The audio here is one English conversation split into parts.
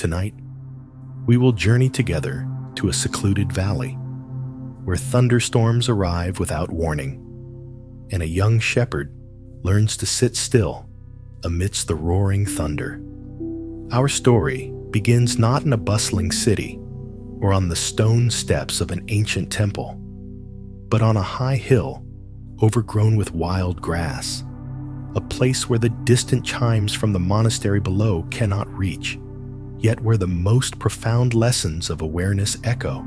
Tonight, we will journey together to a secluded valley where thunderstorms arrive without warning, and a young shepherd learns to sit still amidst the roaring thunder. Our story begins not in a bustling city or on the stone steps of an ancient temple, but on a high hill overgrown with wild grass, a place where the distant chimes from the monastery below cannot reach, yet where the most profound lessons of awareness echo.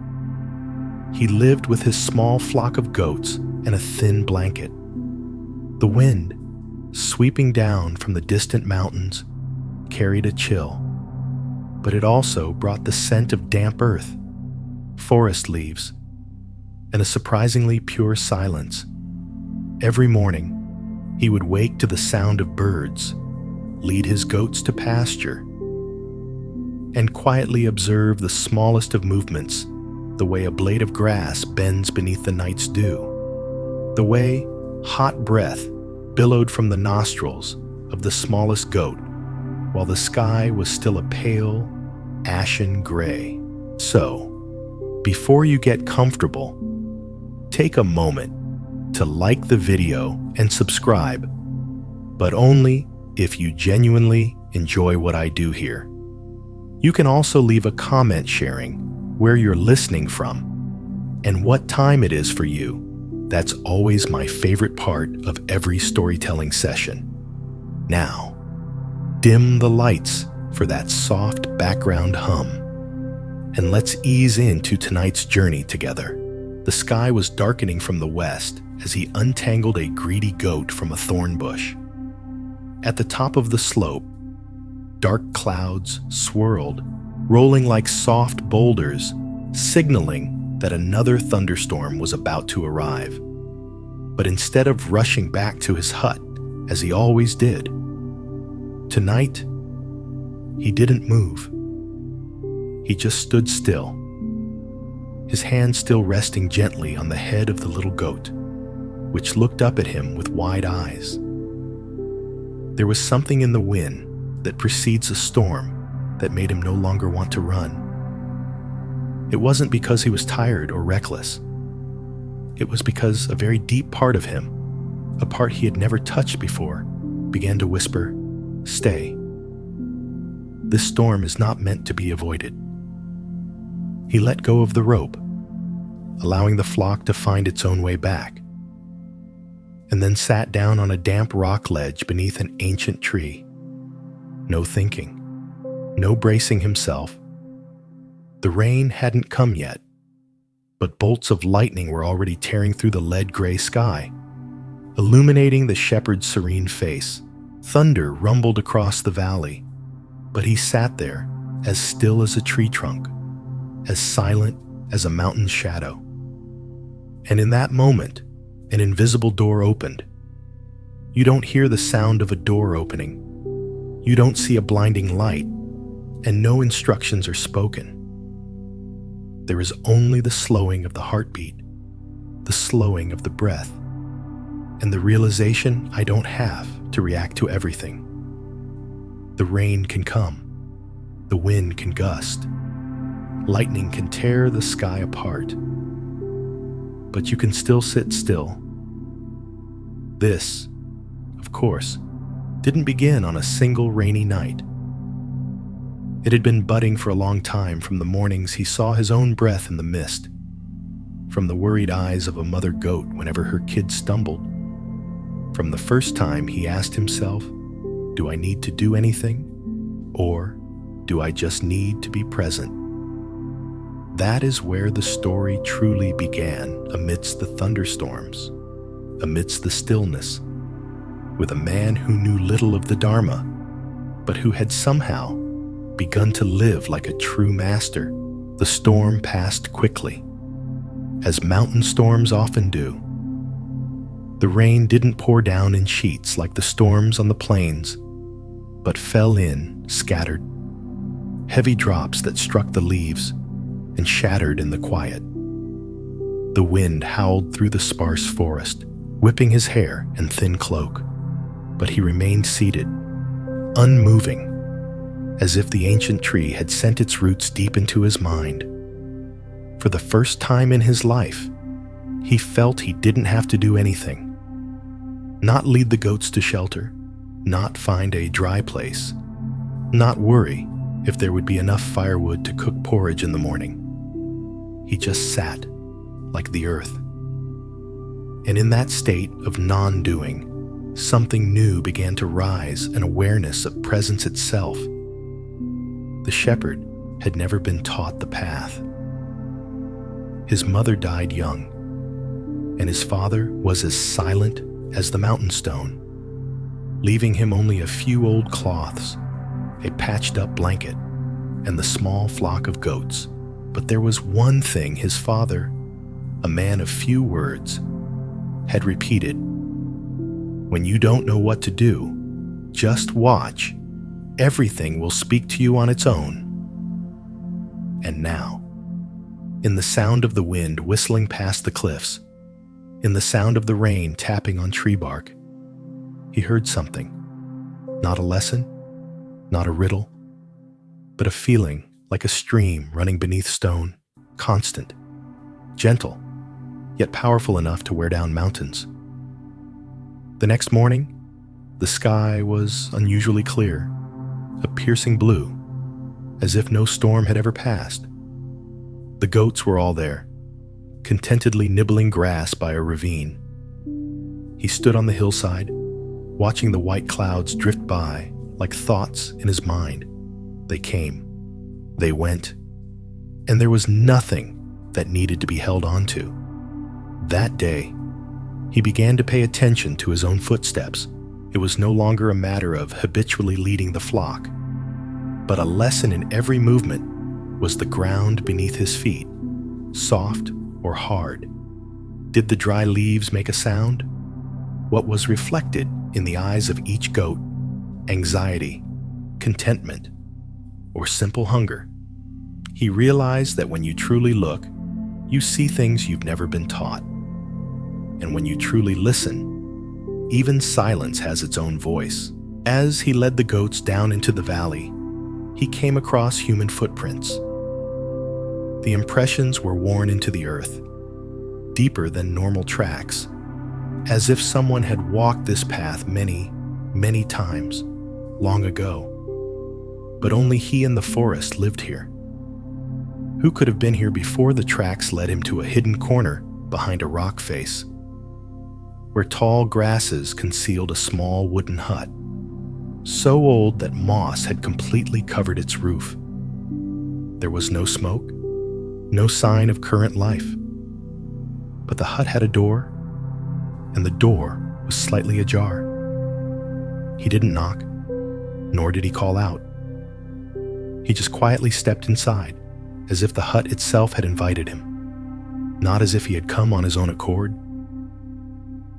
He lived with his small flock of goats and a thin blanket. The wind, sweeping down from the distant mountains, carried a chill, but it also brought the scent of damp earth, forest leaves, and a surprisingly pure silence. Every morning, he would wake to the sound of birds, lead his goats to pasture, and quietly observe the smallest of movements, the way a blade of grass bends beneath the night's dew, the way hot breath billowed from the nostrils of the smallest goat while the sky was still a pale, ashen gray. So, before you get comfortable, take a moment to like the video and subscribe, but only if you genuinely enjoy what I do here. You can also leave a comment sharing where you're listening from and what time it is for you. That's always my favorite part of every storytelling session. Now, dim the lights for that soft background hum, and let's ease into tonight's journey together. The sky was darkening from the west as he untangled a greedy goat from a thorn bush. At the top of the slope, dark clouds swirled, rolling like soft boulders, signaling that another thunderstorm was about to arrive. But instead of rushing back to his hut, as he always did, tonight, he didn't move. He just stood still, his hand still resting gently on the head of the little goat, which looked up at him with wide eyes. There was something in the wind that precedes a storm that made him no longer want to run. It wasn't because he was tired or reckless. It was because a very deep part of him, a part he had never touched before, began to whisper, "Stay. This storm is not meant to be avoided." He let go of the rope, allowing the flock to find its own way back, and then sat down on a damp rock ledge beneath an ancient tree. No thinking, no bracing himself. The rain hadn't come yet, but bolts of lightning were already tearing through the lead-gray sky, illuminating the shepherd's serene face. Thunder rumbled across the valley, but he sat there as still as a tree trunk, as silent as a mountain's shadow. And in that moment, an invisible door opened. You don't hear the sound of a door opening. You don't see a blinding light, and no instructions are spoken. There is only the slowing of the heartbeat, the slowing of the breath, and the realization I don't have to react to everything. The rain can come, the wind can gust, lightning can tear the sky apart, but you can still sit still. This, of course, didn't begin on a single rainy night. It had been budding for a long time, from the mornings he saw his own breath in the mist, from the worried eyes of a mother goat whenever her kid stumbled, from the first time he asked himself, "Do I need to do anything? Or do I just need to be present?" That is where the story truly began, amidst the thunderstorms, amidst the stillness, with a man who knew little of the Dharma, but who had somehow begun to live like a true master. The storm passed quickly, as mountain storms often do. The rain didn't pour down in sheets like the storms on the plains, but fell in, scattered, heavy drops that struck the leaves and shattered in the quiet. The wind howled through the sparse forest, whipping his hair and thin cloak, but he remained seated, unmoving, as if the ancient tree had sent its roots deep into his mind. For the first time in his life, he felt he didn't have to do anything. Not lead the goats to shelter, not find a dry place, not worry if there would be enough firewood to cook porridge in the morning. He just sat, like the earth. And in that state of non-doing, something new began to rise, an awareness of presence itself. The shepherd had never been taught the path. His mother died young, and his father was as silent as the mountain stone, leaving him only a few old cloths, a patched-up blanket, and the small flock of goats. But there was one thing his father, a man of few words, had repeated. When you don't know what to do, just watch. Everything will speak to you on its own. And now, in the sound of the wind whistling past the cliffs, in the sound of the rain tapping on tree bark, he heard something. Not a lesson, not a riddle, but a feeling like a stream running beneath stone, constant, gentle, yet powerful enough to wear down mountains. The next morning, the sky was unusually clear, a piercing blue, as if no storm had ever passed. The goats were all there, contentedly nibbling grass by a ravine. He stood on the hillside, watching the white clouds drift by like thoughts in his mind. They came, they went, and there was nothing that needed to be held on to. That day, he began to pay attention to his own footsteps. It was no longer a matter of habitually leading the flock, but a lesson in every movement. Was the ground beneath his feet soft or hard? Did the dry leaves make a sound? What was reflected in the eyes of each goat? Anxiety, contentment, or simple hunger? He realized that when you truly look, you see things you've never been taught. And when you truly listen, even silence has its own voice. As he led the goats down into the valley, he came across human footprints. The impressions were worn into the earth, deeper than normal tracks, as if someone had walked this path many, many times, long ago. But only he and the forest lived here. Who could have been here before the tracks led him to a hidden corner behind a rock face, where tall grasses concealed a small wooden hut, so old that moss had completely covered its roof. There was no smoke, no sign of current life. But the hut had a door, and the door was slightly ajar. He didn't knock, nor did he call out. He just quietly stepped inside, as if the hut itself had invited him, not as if he had come on his own accord.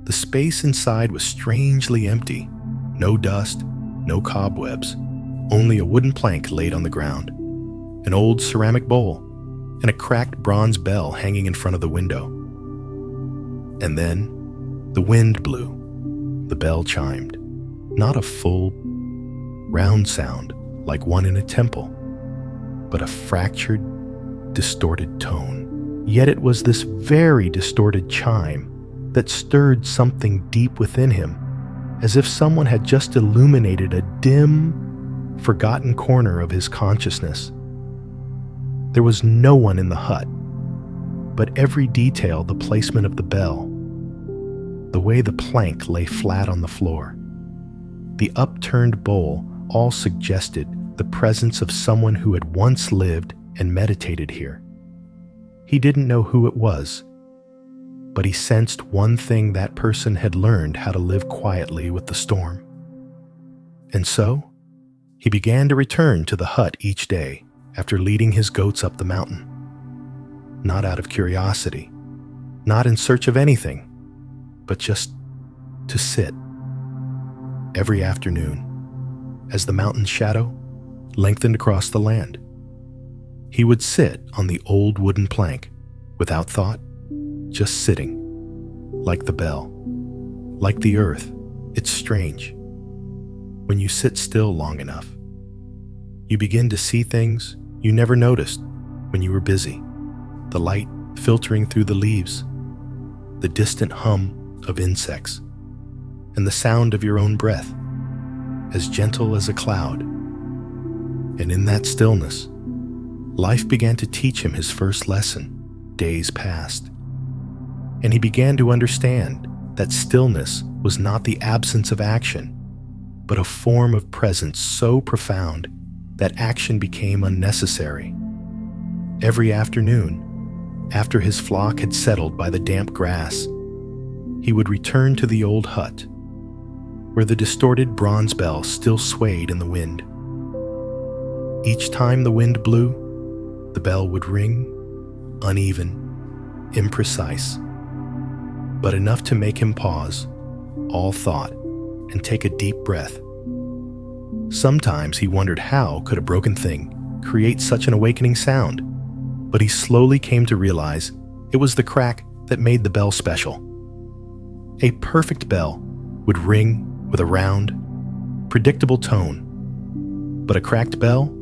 The space inside was strangely empty. No dust, no cobwebs, only a wooden plank laid on the ground, an old ceramic bowl, and a cracked bronze bell hanging in front of the window. And then the wind blew. The bell chimed, not a full, round sound like one in a temple, but a fractured, distorted tone. Yet it was this very distorted chime that stirred something deep within him, as if someone had just illuminated a dim, forgotten corner of his consciousness. There was no one in the hut, but every detail, the placement of the bell, the way the plank lay flat on the floor, the upturned bowl, all suggested the presence of someone who had once lived and meditated here. He didn't know who it was, but he sensed one thing: that person had learned how to live quietly with the storm. And so, he began to return to the hut each day after leading his goats up the mountain. Not out of curiosity, not in search of anything, but just to sit. Every afternoon, as the mountain's shadow lengthened across the land, he would sit on the old wooden plank, without thought, just sitting, like the bell, like the earth. It's strange. When you sit still long enough, You begin to see things you never noticed when you were busy. The light filtering through the leaves, the distant hum of insects, and the sound of your own breath, as gentle as a cloud. And in that stillness, life began to teach him his first lesson. Days passed, and he began to understand that stillness was not the absence of action, but a form of presence so profound that action became unnecessary. Every afternoon, after his flock had settled by the damp grass, he would return to the old hut, where the distorted bronze bell still swayed in the wind. Each time the wind blew, the bell would ring, uneven, imprecise, but enough to make him pause all thought and take a deep breath. Sometimes he wondered how could a broken thing create such an awakening sound, but he slowly came to realize it was the crack that made the bell special. A perfect bell would ring with a round, predictable tone, but a cracked bell,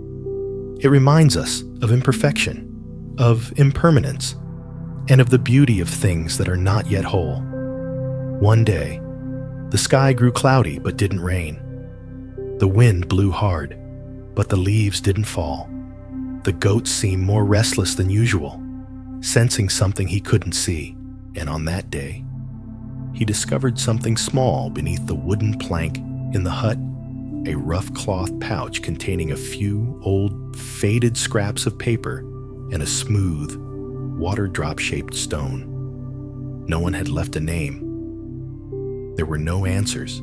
it reminds us of imperfection, of impermanence, and of the beauty of things that are not yet whole. One day, the sky grew cloudy but didn't rain. The wind blew hard, but the leaves didn't fall. The goats seemed more restless than usual, sensing something he couldn't see. And on that day, he discovered something small beneath the wooden plank in the hut, a rough cloth pouch containing a few old, faded scraps of paper and a smooth, water drop-shaped stone. No one had left a name. There were no answers,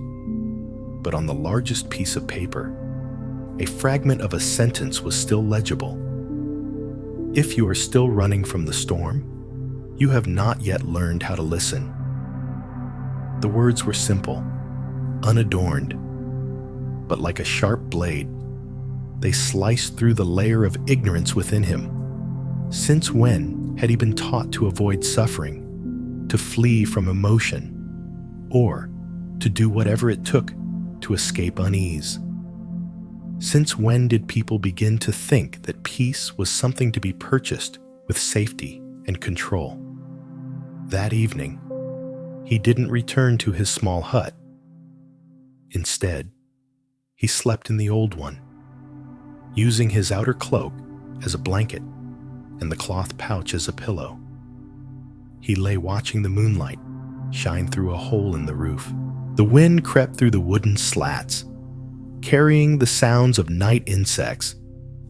but on the largest piece of paper, a fragment of a sentence was still legible. If you are still running from the storm, you have not yet learned how to listen. The words were simple, unadorned, but like a sharp blade, they sliced through the layer of ignorance within him. Since when had he been taught to avoid suffering, to flee from emotion, or to do whatever it took to escape unease? Since when did people begin to think that peace was something to be purchased with safety and control? That evening, he didn't return to his small hut. Instead, he slept in the old one, using his outer cloak as a blanket and the cloth pouch as a pillow. He lay watching the moonlight shine through a hole in the roof. The wind crept through the wooden slats, carrying the sounds of night insects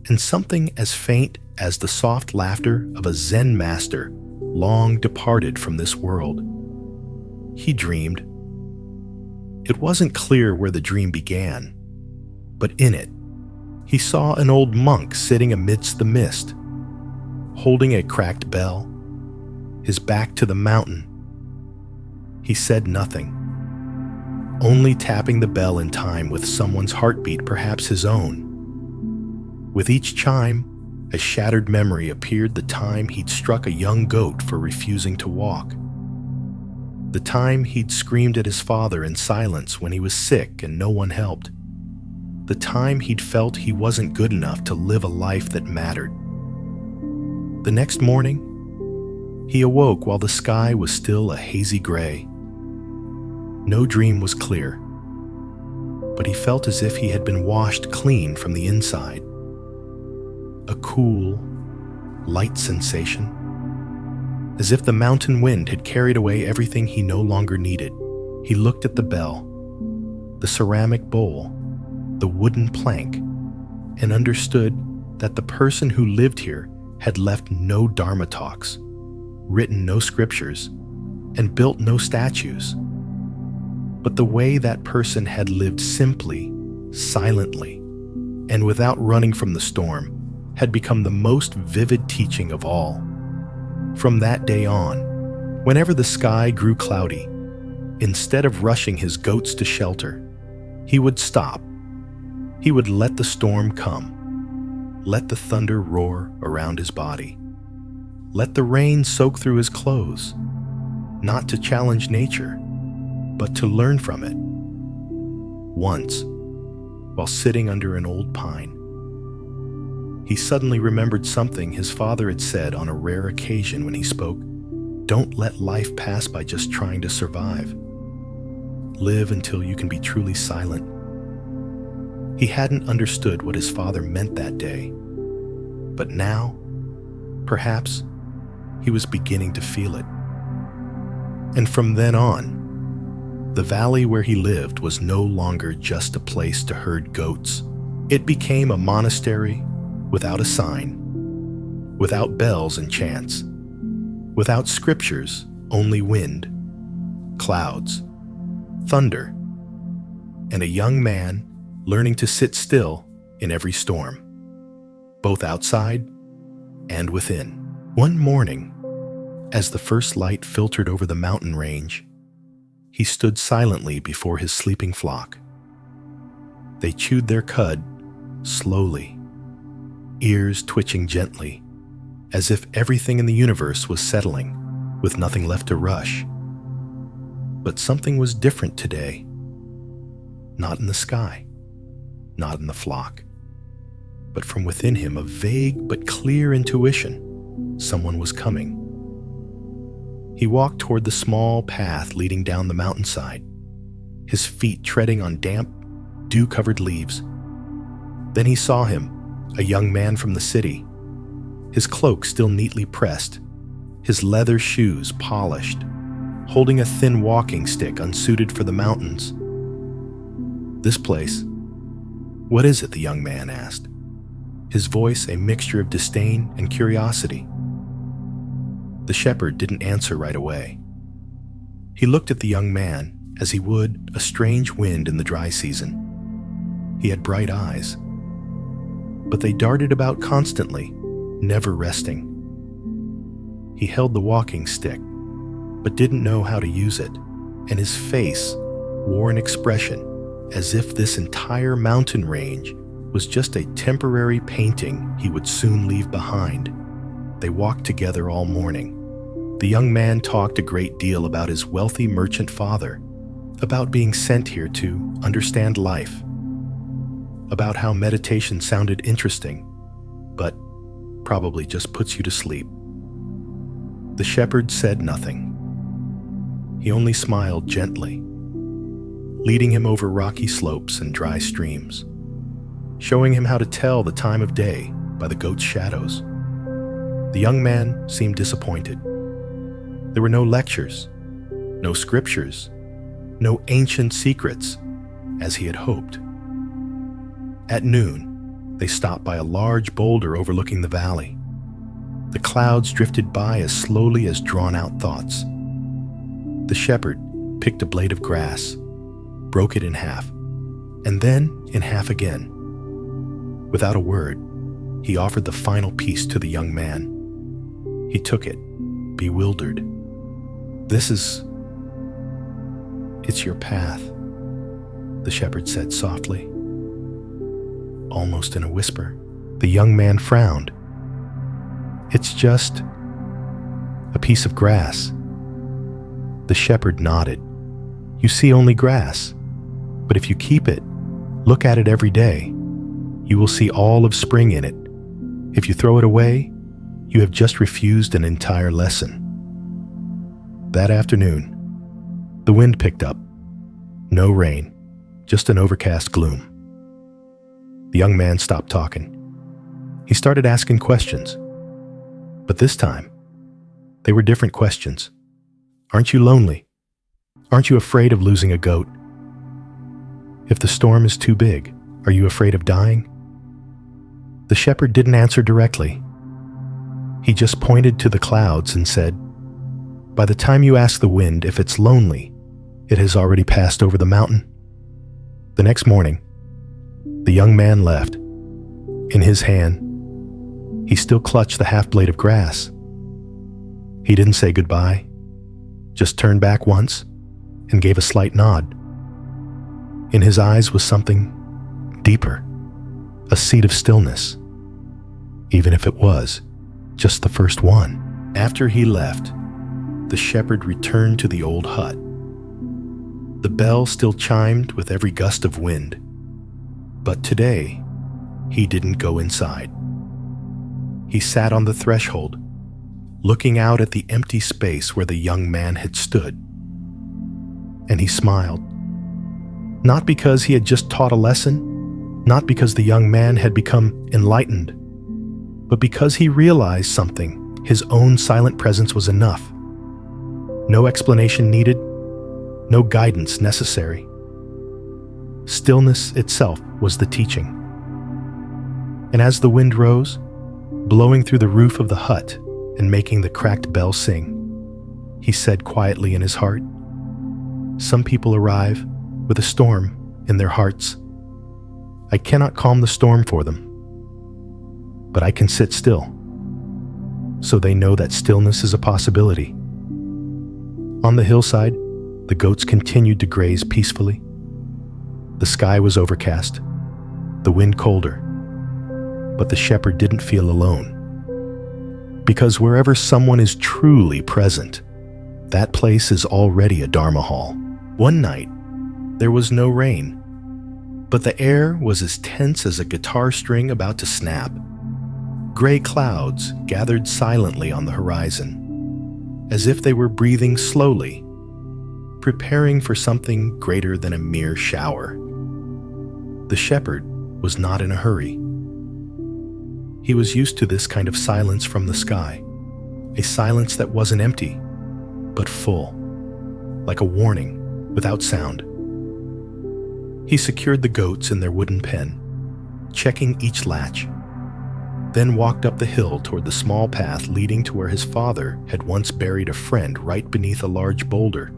and something as faint as the soft laughter of a Zen master long departed from this world. He dreamed. It wasn't clear where the dream began, but in it, he saw an old monk sitting amidst the mist, holding a cracked bell, his back to the mountain. He said nothing, only tapping the bell in time with someone's heartbeat, perhaps his own. With each chime, a shattered memory appeared: the time he'd struck a young goat for refusing to walk, the time he'd screamed at his father in silence when he was sick and no one helped, the time he'd felt he wasn't good enough to live a life that mattered. The next morning, he awoke while the sky was still a hazy gray. No dream was clear, but he felt as if he had been washed clean from the inside. A cool, light sensation, as if the mountain wind had carried away everything he no longer needed. He looked at the bell, the ceramic bowl, the wooden plank, and understood that the person who lived here had left no Dharma talks, written no scriptures, and built no statues. But the way that person had lived simply, silently, and without running from the storm had become the most vivid teaching of all. From that day on, whenever the sky grew cloudy, instead of rushing his goats to shelter, he would stop. He would let the storm come, let the thunder roar around his body, let the rain soak through his clothes, not to challenge nature, but to learn from it. Once, while sitting under an old pine, he suddenly remembered something his father had said on a rare occasion when he spoke, "Don't let life pass by just trying to survive. Live until you can be truly silent." He hadn't understood what his father meant that day, but now, perhaps, he was beginning to feel it. And from then on, the valley where he lived was no longer just a place to herd goats. It became a monastery without a sign, without bells and chants, without scriptures, only wind, clouds, thunder, and a young man learning to sit still in every storm, both outside and within. One morning, as the first light filtered over the mountain range, he stood silently before his sleeping flock. They chewed their cud slowly, ears twitching gently, as if everything in the universe was settling, with nothing left to rush. But something was different today. Not in the sky, not in the flock, but from within him a vague but clear intuition. Someone was coming. He walked toward the small path leading down the mountainside, his feet treading on damp, dew-covered leaves. Then he saw him, a young man from the city, his cloak still neatly pressed, his leather shoes polished, holding a thin walking stick unsuited for the mountains. "This place, what is it?" the young man asked, his voice a mixture of disdain and curiosity. The shepherd didn't answer right away. He looked at the young man as he would a strange wind in the dry season. He had bright eyes, but they darted about constantly, never resting. He held the walking stick, but didn't know how to use it, and his face wore an expression as if this entire mountain range was just a temporary painting he would soon leave behind. They walked together all morning. The young man talked a great deal about his wealthy merchant father, about being sent here to understand life, about how meditation sounded interesting, but probably just puts you to sleep. The shepherd said nothing. He only smiled gently, leading him over rocky slopes and dry streams, showing him how to tell the time of day by the goat's shadows. The young man seemed disappointed. There were no lectures, no scriptures, no ancient secrets, as he had hoped. At noon, they stopped by a large boulder overlooking the valley. The clouds drifted by as slowly as drawn-out thoughts. The shepherd picked a blade of grass, broke it in half, and then in half again. Without a word, he offered the final piece to the young man. He took it, bewildered. It's your path," the shepherd said softly, almost in a whisper. The young man frowned. "It's just a piece of grass." The shepherd nodded. "You see only grass, but if you keep it, look at it every day, you will see all of spring in it. If you throw it away, you have just refused an entire lesson." That afternoon, the wind picked up. No rain, just an overcast gloom. The young man stopped talking. He started asking questions. But this time, they were different questions. "Aren't you lonely? Aren't you afraid of losing a goat? If the storm is too big, are you afraid of dying?" The shepherd didn't answer directly. He just pointed to the clouds and said, "By the time you ask the wind if it's lonely, it has already passed over the mountain." The next morning, the young man left. In his hand, he still clutched the half blade of grass. He didn't say goodbye, just turned back once and gave a slight nod. In his eyes was something deeper, a seed of stillness, even if it was just the first one. After he left, the shepherd returned to the old hut. The bell still chimed with every gust of wind, but today he didn't go inside. He sat on the threshold, looking out at the empty space where the young man had stood. And he smiled. Not because he had just taught a lesson, not because the young man had become enlightened, but because he realized something. His own silent presence was enough. No explanation needed, no guidance necessary. Stillness itself was the teaching. And as the wind rose, blowing through the roof of the hut and making the cracked bell sing, he said quietly in his heart, "Some people arrive with a storm in their hearts. I cannot calm the storm for them, but I can sit still, so they know that stillness is a possibility." On the hillside, the goats continued to graze peacefully. The sky was overcast, the wind colder, but the shepherd didn't feel alone. Because wherever someone is truly present, that place is already a Dharma hall. One night, there was no rain, but the air was as tense as a guitar string about to snap. Gray clouds gathered silently on the horizon, as if they were breathing slowly, preparing for something greater than a mere shower. The shepherd was not in a hurry. He was used to this kind of silence from the sky, a silence that wasn't empty, but full, like a warning without sound. He secured the goats in their wooden pen, checking each latch, then walked up the hill toward the small path leading to where his father had once buried a friend right beneath a large boulder,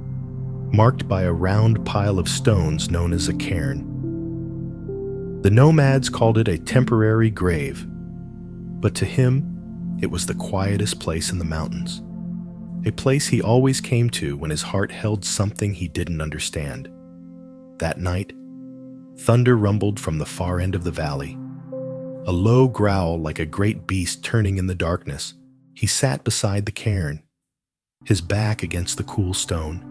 marked by a round pile of stones known as a cairn. The nomads called it a temporary grave, but to him, it was the quietest place in the mountains, a place he always came to when his heart held something he didn't understand. That night, thunder rumbled from the far end of the valley. A low growl like a great beast turning in the darkness. He sat beside the cairn, his back against the cool stone,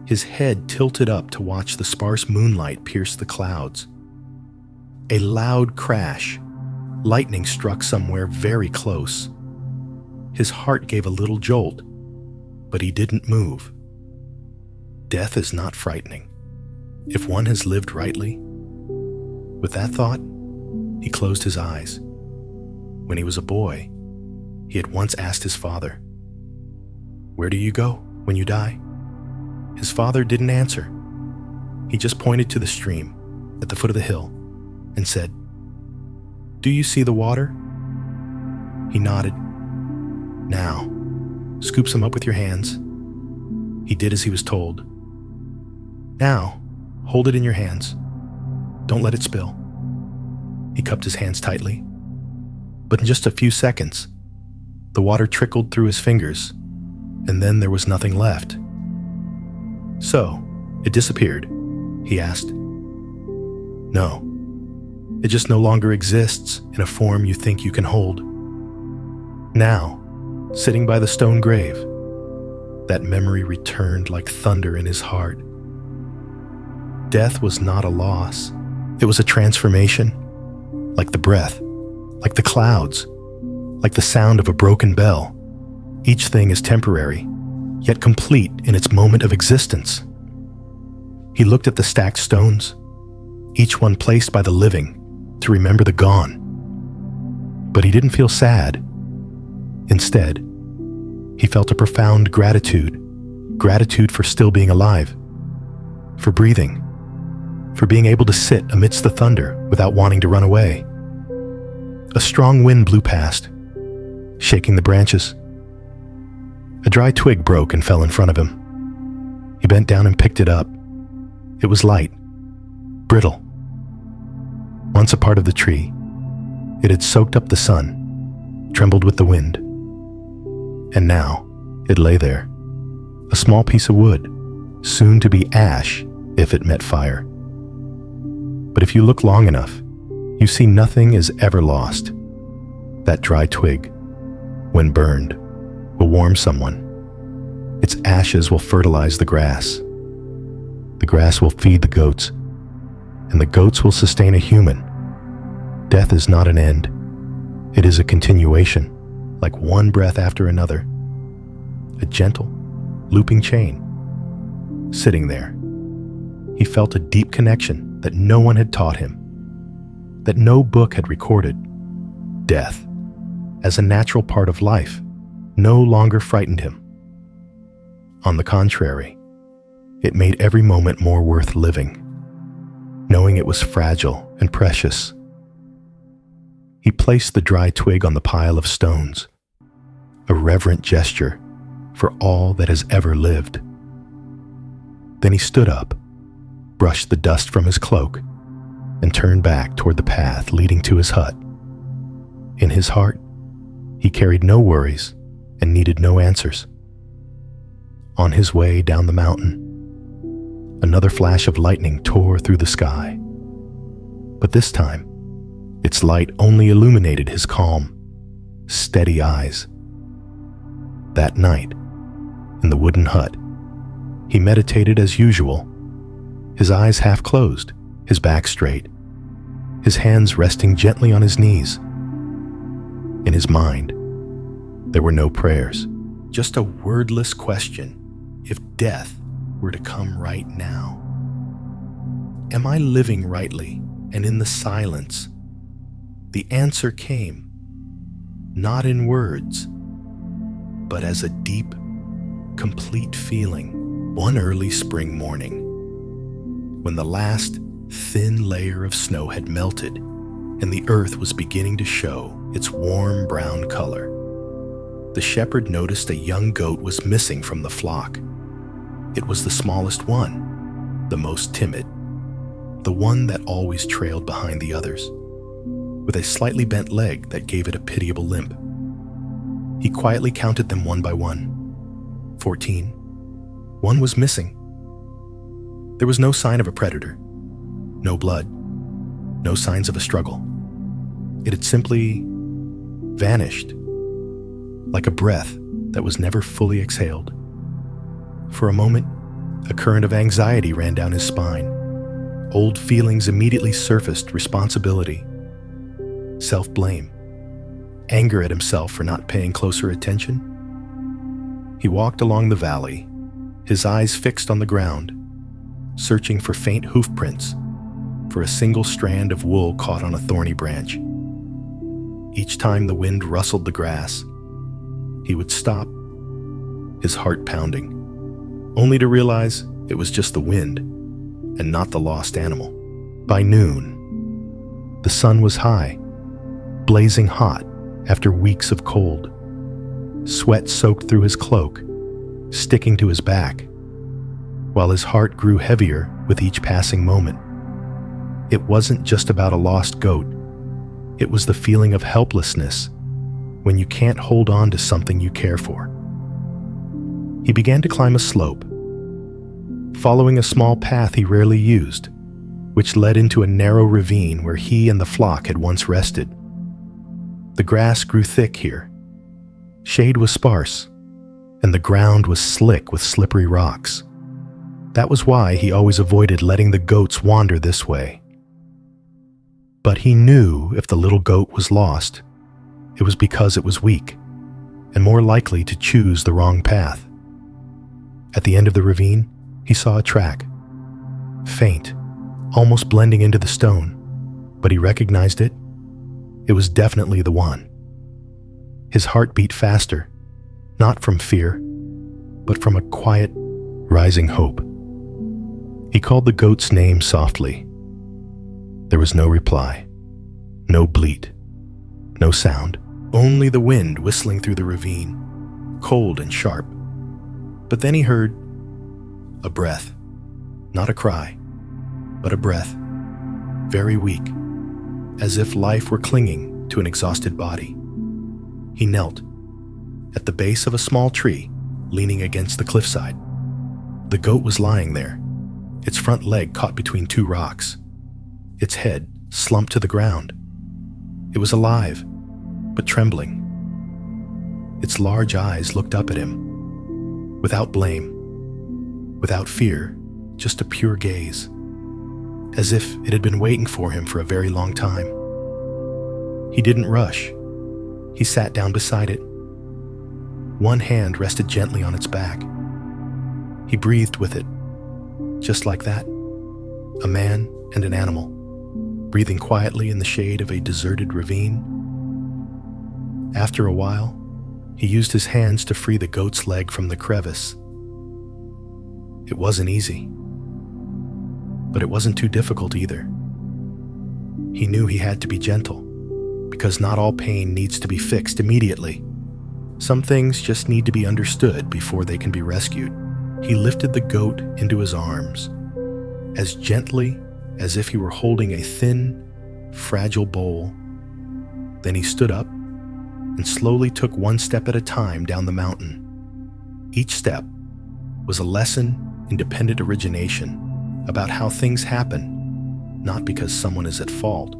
his head tilted up to watch the sparse moonlight pierce the clouds. A loud crash. Lightning struck somewhere very close. His heart gave a little jolt, but he didn't move. Death is not frightening, if one has lived rightly. With that thought, he closed his eyes. When he was a boy, he had once asked his father, "Where do you go when you die?" His father didn't answer. He just pointed to the stream at the foot of the hill and said, "Do you see the water?" He nodded. "Now, scoop some up with your hands." He did as he was told. "Now, hold it in your hands. Don't let it spill." He cupped his hands tightly, but in just a few seconds, the water trickled through his fingers, and then there was nothing left. "So, it disappeared?" he asked. "No. It just no longer exists in a form you think you can hold." Now, sitting by the stone grave, that memory returned like thunder in his heart. Death was not a loss. It was a transformation, like the breath, like the clouds, like the sound of a broken bell. Each thing is temporary, yet complete in its moment of existence. He looked at the stacked stones, each one placed by the living to remember the gone. But he didn't feel sad. Instead, he felt a profound gratitude for still being alive, for breathing, for being able to sit amidst the thunder without wanting to run away. A strong wind blew past, shaking the branches. A dry twig broke and fell in front of him. He bent down and picked it up. It was light, brittle. Once a part of the tree, it had soaked up the sun, trembled with the wind. And now, it lay there, a small piece of wood, soon to be ash if it met fire. But if you look long enough, you see nothing is ever lost. That dry twig, when burned, will warm someone. Its ashes will fertilize the grass. The grass will feed the goats, and the goats will sustain a human. Death is not an end. It is a continuation, like one breath after another, a gentle, looping chain. Sitting there, he felt a deep connection that no one had taught him, that no book had recorded. Death, as a natural part of life, no longer frightened him. On the contrary, it made every moment more worth living, knowing it was fragile and precious. He placed the dry twig on the pile of stones, a reverent gesture for all that has ever lived. Then he stood up, brushed the dust from his cloak, and turned back toward the path leading to his hut. In his heart, he carried no worries and needed no answers. On his way down the mountain, another flash of lightning tore through the sky. But this time, its light only illuminated his calm, steady eyes. That night, in the wooden hut, he meditated as usual, his eyes half closed, his back straight, his hands resting gently on his knees. In his mind, there were no prayers, just a wordless question: if death were to come right now, am I living rightly? And in the silence, the answer came, not in words, but as a deep, complete feeling. One early spring morning, when the last thin layer of snow had melted and the earth was beginning to show its warm brown color, the shepherd noticed a young goat was missing from the flock. It was the smallest one, the most timid, the one that always trailed behind the others, with a slightly bent leg that gave it a pitiable limp. He quietly counted them one by one. 14. One was missing. There was no sign of a predator, no blood, no signs of a struggle. It had simply vanished, like a breath that was never fully exhaled. For a moment, a current of anxiety ran down his spine. Old feelings immediately surfaced: responsibility, self-blame, anger at himself for not paying closer attention. He walked along the valley, his eyes fixed on the ground, searching for faint hoof prints, for a single strand of wool caught on a thorny branch. Each time the wind rustled the grass, he would stop, his heart pounding, only to realize it was just the wind and not the lost animal. By noon, the sun was high, blazing hot after weeks of cold. Sweat soaked through his cloak, sticking to his back, while his heart grew heavier with each passing moment. It wasn't just about a lost goat. It was the feeling of helplessness when you can't hold on to something you care for. He began to climb a slope, following a small path he rarely used, which led into a narrow ravine where he and the flock had once rested. The grass grew thick here. Shade was sparse, and the ground was slick with slippery rocks. That was why he always avoided letting the goats wander this way. But he knew if the little goat was lost, it was because it was weak and more likely to choose the wrong path. At the end of the ravine, he saw a track, faint, almost blending into the stone, but he recognized it. It was definitely the one. His heart beat faster, not from fear, but from a quiet, rising hope. He called the goat's name softly. There was no reply, no bleat, no sound, only the wind whistling through the ravine, cold and sharp. But then he heard a breath, not a cry, but a breath, very weak, as if life were clinging to an exhausted body. He knelt at the base of a small tree, leaning against the cliffside. The goat was lying there, its front leg caught between two rocks, its head slumped to the ground. It was alive, but trembling. Its large eyes looked up at him, without blame, without fear, just a pure gaze, as if it had been waiting for him for a very long time. He didn't rush, He sat down beside it. One hand rested gently on its back. He breathed with it, just like that. A man and an animal, breathing quietly in the shade of a deserted ravine. After a while, he used his hands to free the goat's leg from the crevice. It wasn't easy, but it wasn't too difficult either. He knew he had to be gentle, because not all pain needs to be fixed immediately. Some things just need to be understood before they can be rescued. He lifted the goat into his arms, as gently as if he were holding a thin, fragile bowl. Then he stood up and slowly took one step at a time down the mountain. Each step was a lesson in dependent origination about how things happen, not because someone is at fault,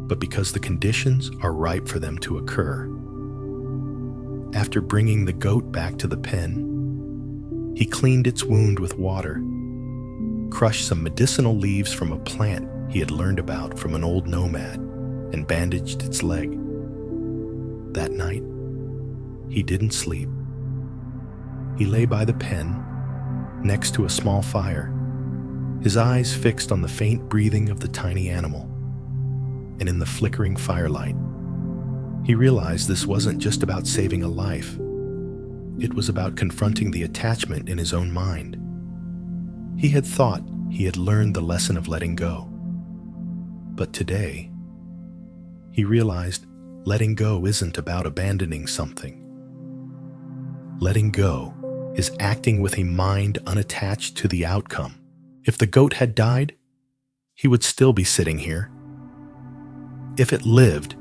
but because the conditions are ripe for them to occur. After bringing the goat back to the pen, he cleaned its wound with water, crushed some medicinal leaves from a plant he had learned about from an old nomad, and bandaged its leg. That night, he didn't sleep. He lay by the pen, next to a small fire, his eyes fixed on the faint breathing of the tiny animal. And in the flickering firelight, he realized this wasn't just about saving a life. It was about confronting the attachment in his own mind. He had thought he had learned the lesson of letting go. But today, he realized letting go isn't about abandoning something. Letting go is acting with a mind unattached to the outcome. If the goat had died, he would still be sitting here. If it lived,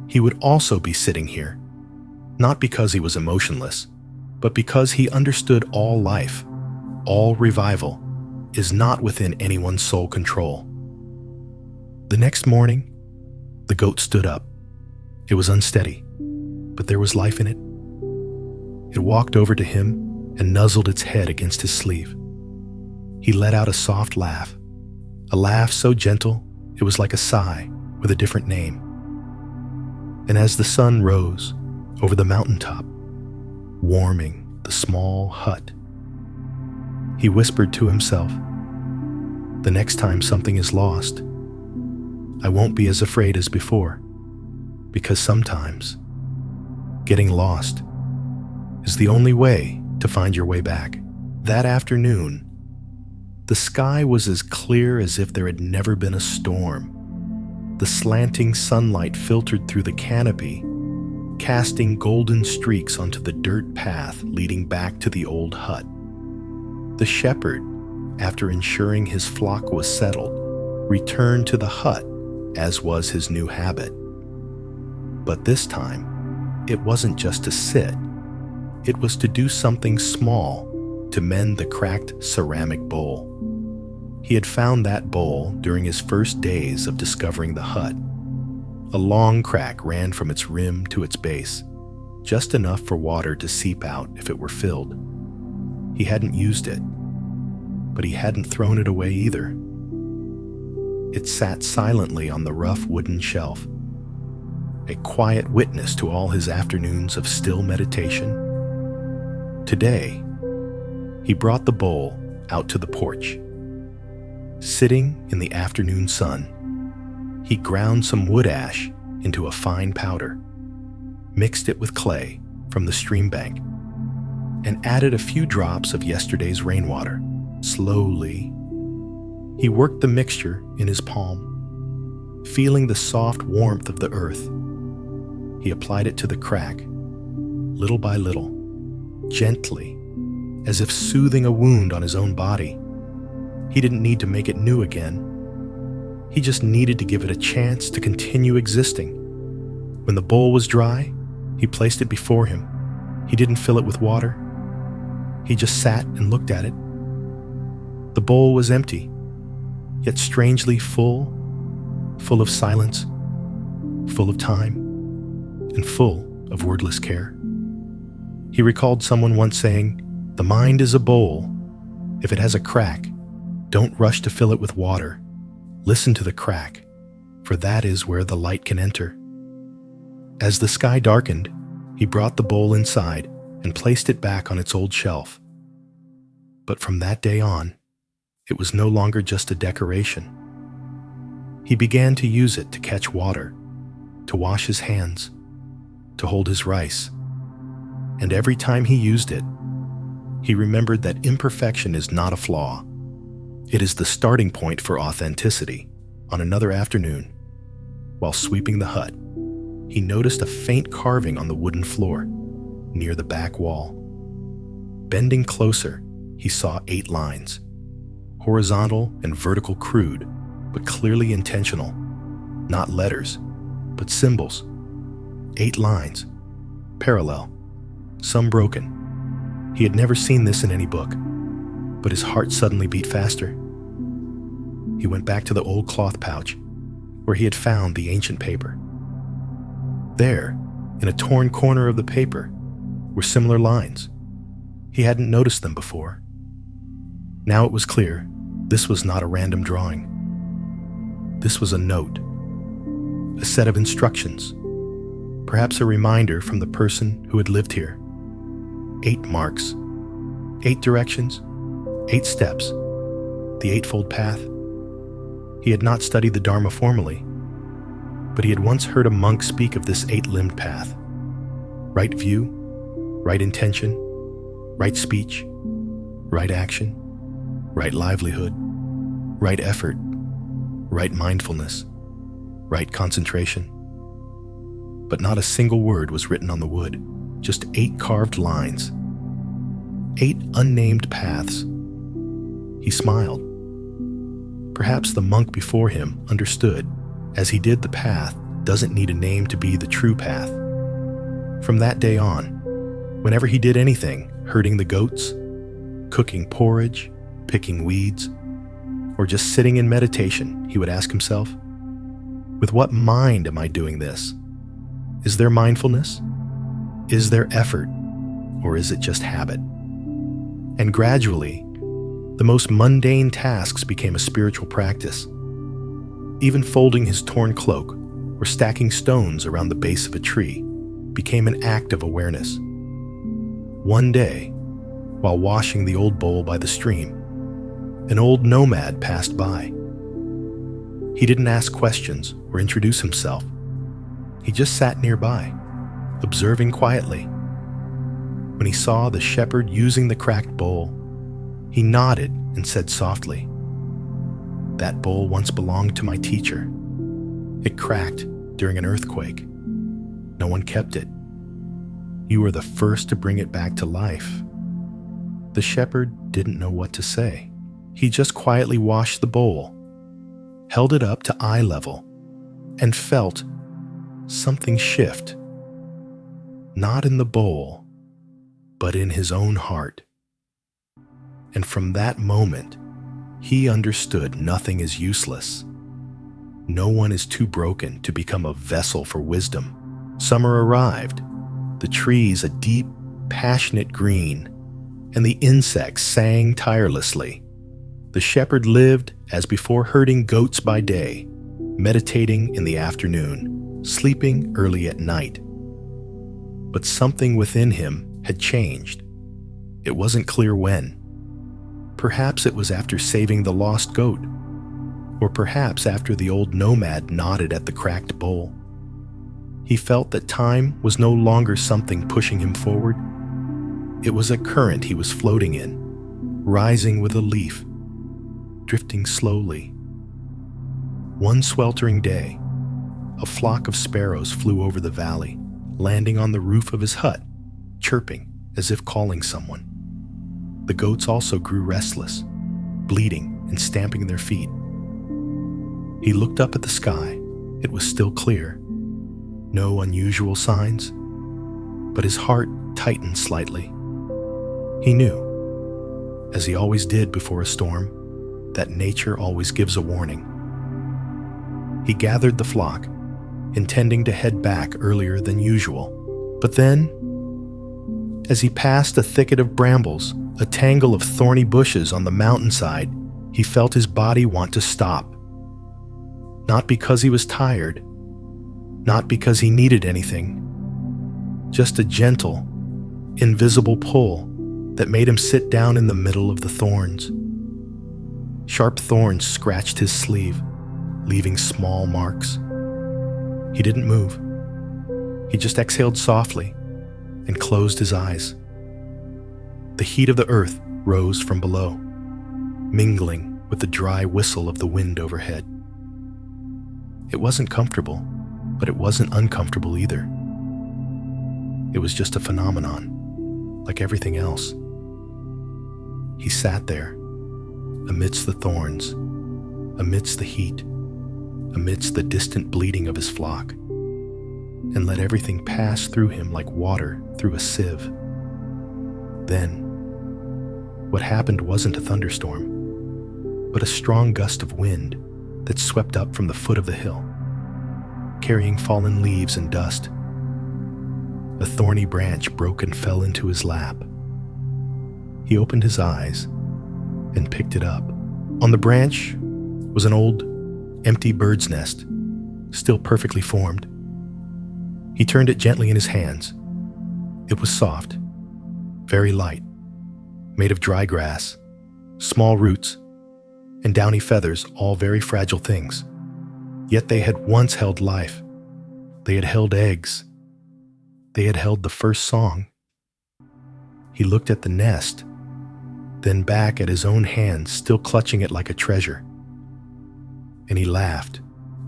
he would also be sitting here, not because he was emotionless, but because he understood all life, all revival, is not within anyone's sole control. The next morning, the goat stood up. It was unsteady, but there was life in it. It walked over to him and nuzzled its head against his sleeve. He let out a soft laugh, a laugh so gentle it was like a sigh with a different name. And as the sun rose over the mountaintop, warming the small hut, he whispered to himself, "The next time something is lost, I won't be as afraid as before, because sometimes getting lost is the only way to find your way back." That afternoon, the sky was as clear as if there had never been a storm. The slanting sunlight filtered through the canopy, casting golden streaks onto the dirt path leading back to the old hut. The shepherd, after ensuring his flock was settled, returned to the hut, as was his new habit. But this time, it wasn't just to sit. It was to do something small to mend the cracked ceramic bowl. He had found that bowl during his first days of discovering the hut. A long crack ran from its rim to its base, just enough for water to seep out if it were filled. He hadn't used it, but he hadn't thrown it away either. It sat silently on the rough wooden shelf, a quiet witness to all his afternoons of still meditation. Today, he brought the bowl out to the porch. Sitting in the afternoon sun, he ground some wood ash into a fine powder, mixed it with clay from the stream bank, and added a few drops of yesterday's rainwater. Slowly, he worked the mixture in his palm, feeling the soft warmth of the earth. He applied it to the crack, little by little, gently, as if soothing a wound on his own body. He didn't need to make it new again. He just needed to give it a chance to continue existing. When the bowl was dry, he placed it before him. He didn't fill it with water. He just sat and looked at it. The bowl was empty, yet strangely full of silence, full of time, and full of wordless care. He recalled someone once saying, "The mind is a bowl. If it has a crack, don't rush to fill it with water. Listen to the crack, for that is where the light can enter." As the sky darkened, he brought the bowl inside and placed it back on its old shelf. But from that day on, it was no longer just a decoration. He began to use it to catch water, to wash his hands, to hold his rice. And every time he used it, he remembered that imperfection is not a flaw. It is the starting point for authenticity. On another afternoon, while sweeping the hut, he noticed a faint carving on the wooden floor near the back wall. Bending closer, he saw 8 lines, horizontal and vertical, crude, but clearly intentional. Not letters, but symbols. 8 lines, parallel, some broken. He had never seen this in any book, but his heart suddenly beat faster. He went back to the old cloth pouch where he had found the ancient paper. There, in a torn corner of the paper, were similar lines. He hadn't noticed them before. Now it was clear this was not a random drawing. This was a note, a set of instructions, perhaps a reminder from the person who had lived here. 8 marks, 8 directions, 8 steps, the Eightfold Path. He had not studied the Dharma formally, but he had once heard a monk speak of this 8-limbed path. Right view, right intention, right speech, right action, right livelihood, right effort, right mindfulness, right concentration. But not a single word was written on the wood, just 8 carved lines, 8 unnamed paths. He smiled. Perhaps the monk before him understood, as he did, the path doesn't need a name to be the true path. From that day on, whenever he did anything, herding the goats, cooking porridge, picking weeds, or just sitting in meditation, he would ask himself, with what mind am I doing this? Is there mindfulness? Is there effort? Or is it just habit? And gradually, the most mundane tasks became a spiritual practice. Even folding his torn cloak or stacking stones around the base of a tree became an act of awareness. One day, while washing the old bowl by the stream, an old nomad passed by. He didn't ask questions or introduce himself. He just sat nearby, observing quietly. When he saw the shepherd using the cracked bowl, he nodded and said softly, "That bowl once belonged to my teacher. It cracked during an earthquake. No one kept it. You were the first to bring it back to life." The shepherd didn't know what to say. He just quietly washed the bowl, held it up to eye level, and felt something shift. Not in the bowl, but in his own heart. And from that moment, he understood nothing is useless. No one is too broken to become a vessel for wisdom. Summer arrived, the trees a deep, passionate green, and the insects sang tirelessly. The shepherd lived as before, herding goats by day, meditating in the afternoon, sleeping early at night. But something within him had changed. It wasn't clear when. Perhaps it was after saving the lost goat, or perhaps after the old nomad nodded at the cracked bowl. He felt that time was no longer something pushing him forward. It was a current he was floating in, rising with a leaf, drifting slowly. One sweltering day, a flock of sparrows flew over the valley, landing on the roof of his hut, chirping as if calling someone. The goats also grew restless, bleating and stamping their feet. He looked up at the sky. It was still clear. No unusual signs, but his heart tightened slightly. He knew, as he always did before a storm, that nature always gives a warning. He gathered the flock, intending to head back earlier than usual. But then, as he passed a thicket of brambles, a tangle of thorny bushes on the mountainside, he felt his body want to stop. Not because he was tired, not because he needed anything, just a gentle, invisible pull that made him sit down in the middle of the thorns. Sharp thorns scratched his sleeve, leaving small marks. He didn't move. He just exhaled softly and closed his eyes. The heat of the earth rose from below, mingling with the dry whistle of the wind overhead. It wasn't comfortable, but it wasn't uncomfortable either. It was just a phenomenon, like everything else. He sat there, amidst the thorns, amidst the heat, amidst the distant bleating of his flock, and let everything pass through him like water through a sieve. Then, what happened wasn't a thunderstorm, but a strong gust of wind that swept up from the foot of the hill, carrying fallen leaves and dust. A thorny branch broke and fell into his lap. He opened his eyes and picked it up. On the branch was an old, empty bird's nest, still perfectly formed. He turned it gently in his hands. It was soft, very light, made of dry grass, small roots, and downy feathers, all very fragile things. Yet they had once held life. They had held eggs. They had held the first song. He looked at the nest, then back at his own hand, still clutching it like a treasure. And he laughed,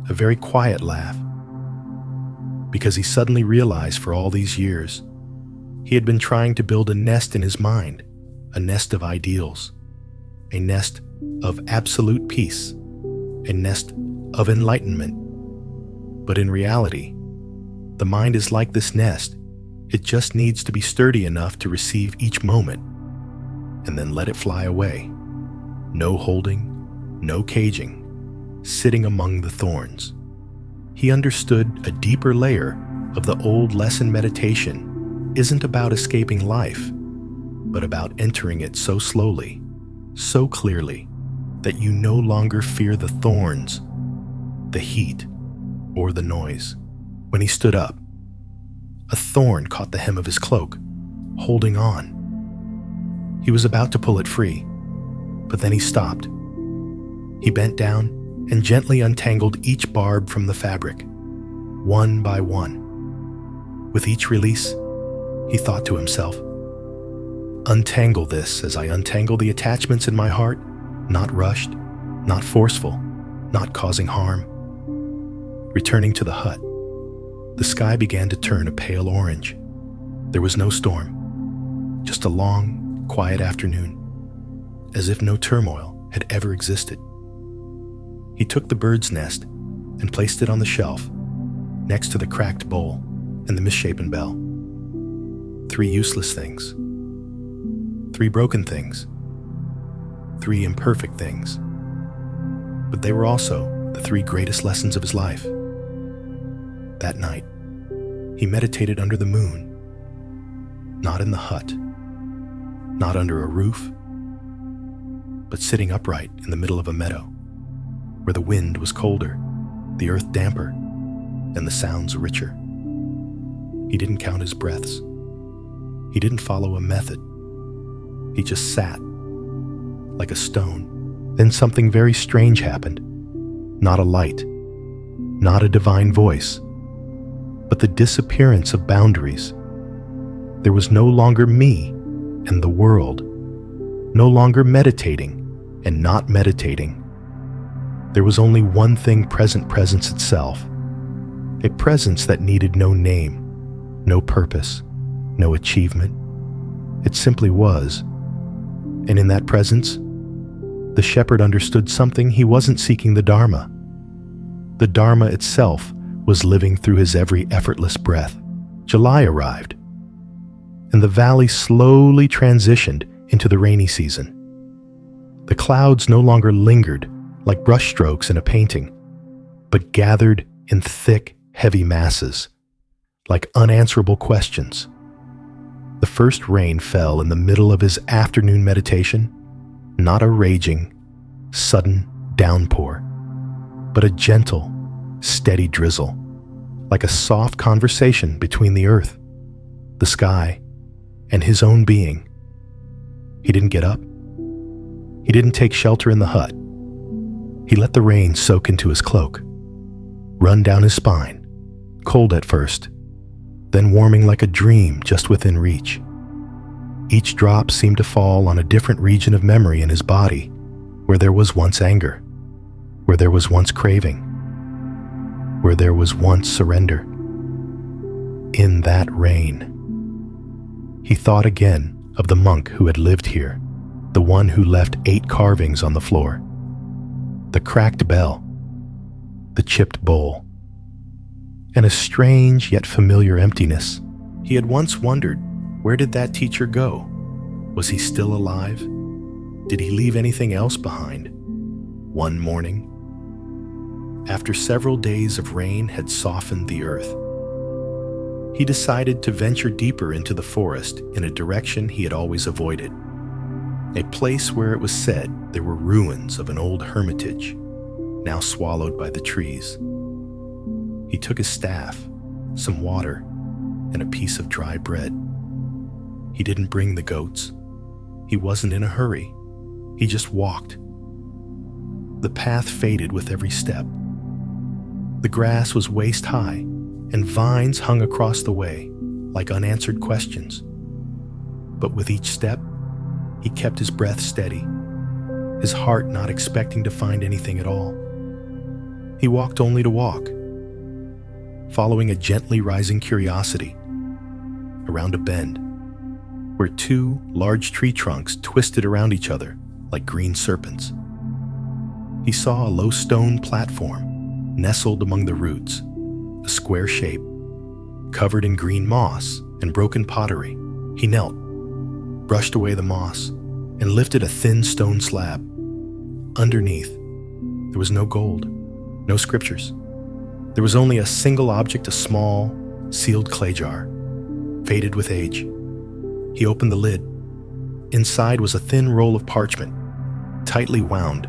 a very quiet laugh, because he suddenly realized for all these years, he had been trying to build a nest in his mind, a nest of ideals, a nest of absolute peace, a nest of enlightenment. But in reality, the mind is like this nest. It just needs to be sturdy enough to receive each moment and then let it fly away. No holding, no caging, sitting among the thorns. He understood a deeper layer of the old lesson meditation isn't about escaping life, but about entering it so slowly, so clearly, that you no longer fear the thorns, the heat, or the noise. When he stood up, a thorn caught the hem of his cloak, holding on. He was about to pull it free, but then he stopped. He bent down and gently untangled each barb from the fabric, one by one. With each release, he thought to himself, "Untangle this as I untangle the attachments in my heart, not rushed, not forceful, not causing harm." Returning to the hut, the sky began to turn a pale orange. There was no storm, just a long, quiet afternoon, as if no turmoil had ever existed. He took the bird's nest and placed it on the shelf, next to the cracked bowl and the misshapen bell. 3 useless things, 3 broken things, 3 imperfect things. But they were also the 3 greatest lessons of his life. That night, he meditated under the moon, not in the hut, not under a roof, but sitting upright in the middle of a meadow, where the wind was colder, the earth damper, and the sounds richer. He didn't count his breaths. He didn't follow a method. He just sat, like a stone. Then something very strange happened. Not a light, not a divine voice, but the disappearance of boundaries. There was no longer me and the world, no longer meditating and not meditating. There was only one thing present, presence itself, a presence that needed no name, no purpose, no achievement. It simply was. And in that presence, the shepherd understood something. He wasn't seeking the Dharma. The Dharma itself was living through his every effortless breath. July arrived, and the valley slowly transitioned into the rainy season. The clouds no longer lingered like brushstrokes in a painting, but gathered in thick, heavy masses, like unanswerable questions. The first rain fell in the middle of his afternoon meditation, not a raging, sudden downpour, but a gentle, steady drizzle, like a soft conversation between the earth, the sky, and his own being. He didn't get up. He didn't take shelter in the hut. He let the rain soak into his cloak, run down his spine, cold at first, then warming like a dream just within reach. Each drop seemed to fall on a different region of memory in his body, where there was once anger, where there was once craving, where there was once surrender. In that rain, he thought again of the monk who had lived here, the one who left 8 carvings on the floor, the cracked bell, the chipped bowl, and a strange yet familiar emptiness. He had once wondered, where did that teacher go? Was he still alive? Did he leave anything else behind? One morning, after several days of rain had softened the earth, he decided to venture deeper into the forest in a direction he had always avoided, a place where it was said there were ruins of an old hermitage, now swallowed by the trees. He took his staff, some water, and a piece of dry bread. He didn't bring the goats. He wasn't in a hurry. He just walked. The path faded with every step. The grass was waist high, and vines hung across the way like unanswered questions. But with each step, he kept his breath steady, his heart not expecting to find anything at all. He walked only to walk, following a gently rising curiosity. Around a bend, where 2 large tree trunks twisted around each other like green serpents, he saw a low stone platform nestled among the roots, a square shape, covered in green moss and broken pottery. He knelt, brushed away the moss, and lifted a thin stone slab. Underneath, there was no gold, no scriptures. There was only a single object, a small, sealed clay jar, faded with age. He opened the lid. Inside was a thin roll of parchment, tightly wound,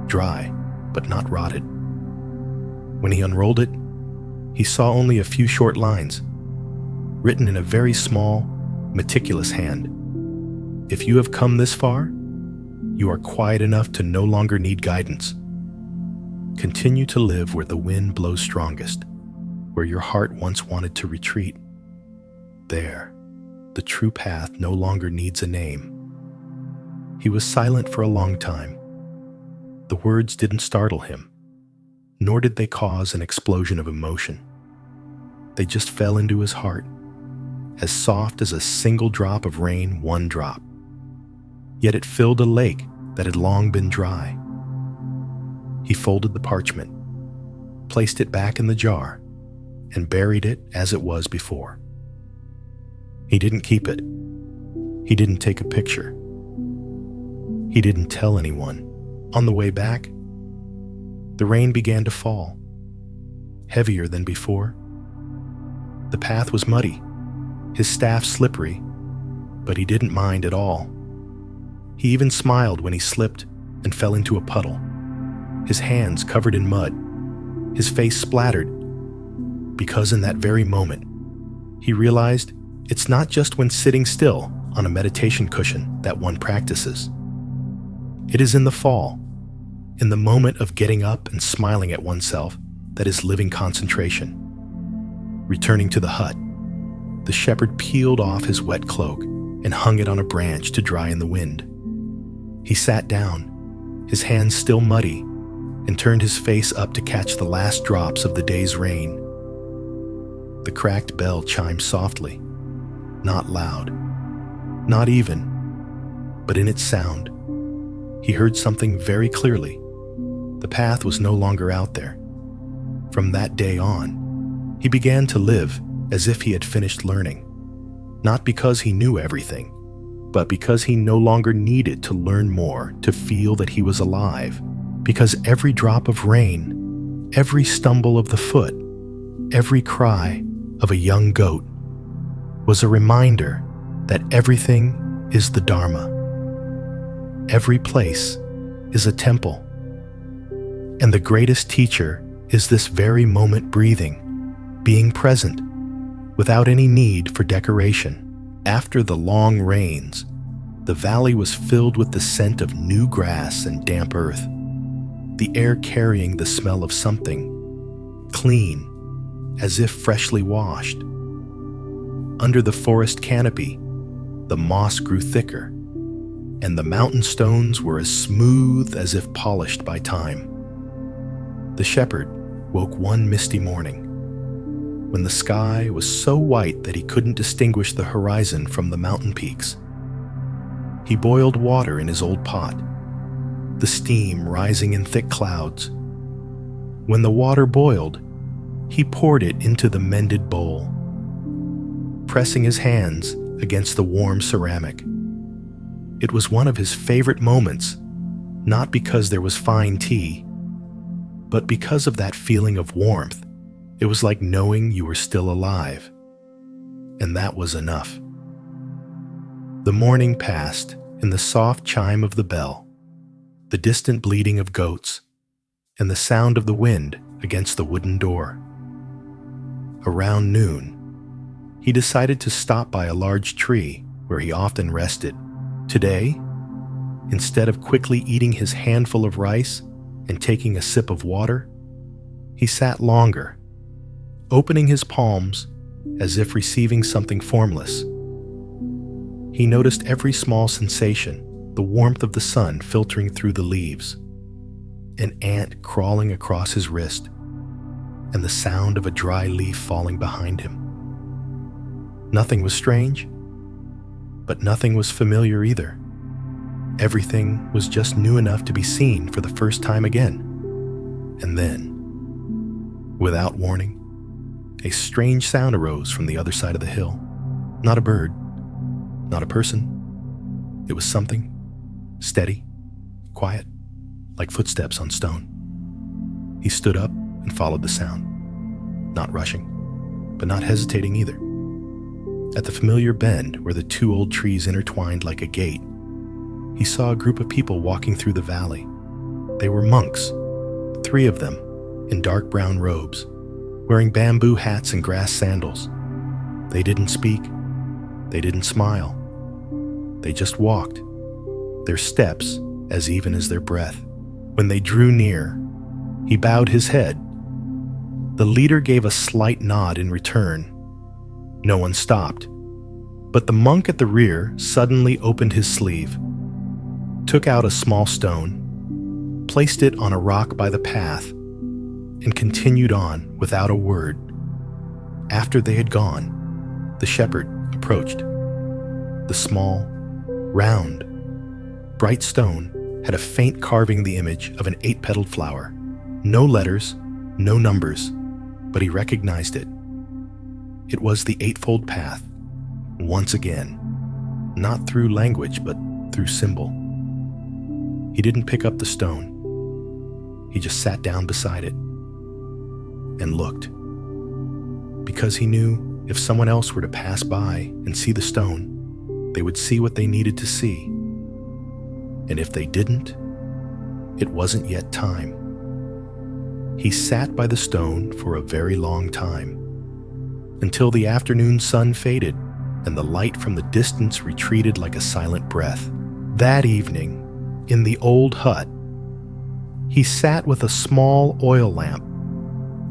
dry, but not rotted. When he unrolled it, he saw only a few short lines, written in a very small, meticulous hand. If you have come this far, you are quiet enough to no longer need guidance. Continue to live where the wind blows strongest, where your heart once wanted to retreat. There, the true path no longer needs a name. He was silent for a long time. The words didn't startle him, nor did they cause an explosion of emotion. They just fell into his heart, as soft as a single drop of rain, one drop. Yet it filled a lake that had long been dry. He folded the parchment, placed it back in the jar, and buried it as it was before. He didn't keep it. He didn't take a picture. He didn't tell anyone. On the way back, the rain began to fall, heavier than before. The path was muddy, his staff slippery, but he didn't mind at all. He even smiled when he slipped and fell into a puddle, his hands covered in mud, his face splattered, because in that very moment, he realized it's not just when sitting still on a meditation cushion that one practices. It is in the fall, in the moment of getting up and smiling at oneself, that is living concentration. Returning to the hut, the shepherd peeled off his wet cloak and hung it on a branch to dry in the wind. He sat down, his hands still muddy, and turned his face up to catch the last drops of the day's rain. The cracked bell chimed softly, not loud, not even, but in its sound, he heard something very clearly. The path was no longer out there. From that day on, he began to live as if he had finished learning, not because he knew everything, but because he no longer needed to learn more to feel that he was alive, because every drop of rain, every stumble of the foot, every cry of a young goat was a reminder that everything is the Dharma. Every place is a temple, and the greatest teacher is this very moment breathing, being present, without any need for decoration. After the long rains, the valley was filled with the scent of new grass and damp earth, the air carrying the smell of something clean, as if freshly washed. Under the forest canopy, the moss grew thicker, and the mountain stones were as smooth as if polished by time. The shepherd woke one misty morning, when the sky was so white that he couldn't distinguish the horizon from the mountain peaks. He boiled water in his old pot, the steam rising in thick clouds. When the water boiled, he poured it into the mended bowl, pressing his hands against the warm ceramic. It was one of his favorite moments, not because there was fine tea, but because of that feeling of warmth. It was like knowing you were still alive, and that was enough. The morning passed in the soft chime of the bell, the distant bleating of goats, and the sound of the wind against the wooden door. Around noon, he decided to stop by a large tree where he often rested. Today, instead of quickly eating his handful of rice and taking a sip of water, he sat longer, opening his palms as if receiving something formless. He noticed every small sensation, the warmth of the sun filtering through the leaves, an ant crawling across his wrist, and the sound of a dry leaf falling behind him. Nothing was strange, but nothing was familiar either. Everything was just new enough to be seen for the first time again. And then, without warning, a strange sound arose from the other side of the hill. Not a bird, not a person. It was something steady, quiet, like footsteps on stone. He stood up and followed the sound, not rushing, but not hesitating either. At the familiar bend where the two old trees intertwined like a gate, he saw a group of people walking through the valley. They were monks, 3 of them, in dark brown robes, wearing bamboo hats and grass sandals. They didn't speak. They didn't smile. They just walked, their steps as even as their breath. When they drew near, he bowed his head. The leader gave a slight nod in return. No one stopped, but the monk at the rear suddenly opened his sleeve, took out a small stone, placed it on a rock by the path, and continued on without a word. After they had gone, the shepherd approached. The small, round, bright stone had a faint carving the image of an 8-petaled flower. No letters, no numbers, but he recognized it. It was the Eightfold Path, once again, not through language, but through symbol. He didn't pick up the stone. He just sat down beside it and looked, because he knew if someone else were to pass by and see the stone, they would see what they needed to see. And if they didn't, it wasn't yet time. He sat by the stone for a very long time, until the afternoon sun faded and the light from the distance retreated like a silent breath. That evening, in the old hut, he sat with a small oil lamp,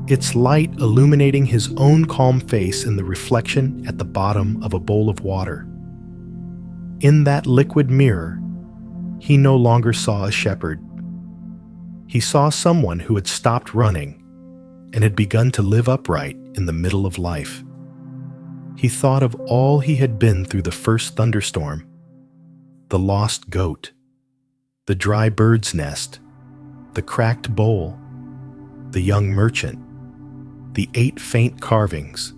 its light illuminating his own calm face in the reflection at the bottom of a bowl of water. In that liquid mirror, he no longer saw a shepherd. He saw someone who had stopped running and had begun to live upright in the middle of life. He thought of all he had been through the first thunderstorm, the lost goat, the dry bird's nest, the cracked bowl, the young merchant, the 8 faint carvings.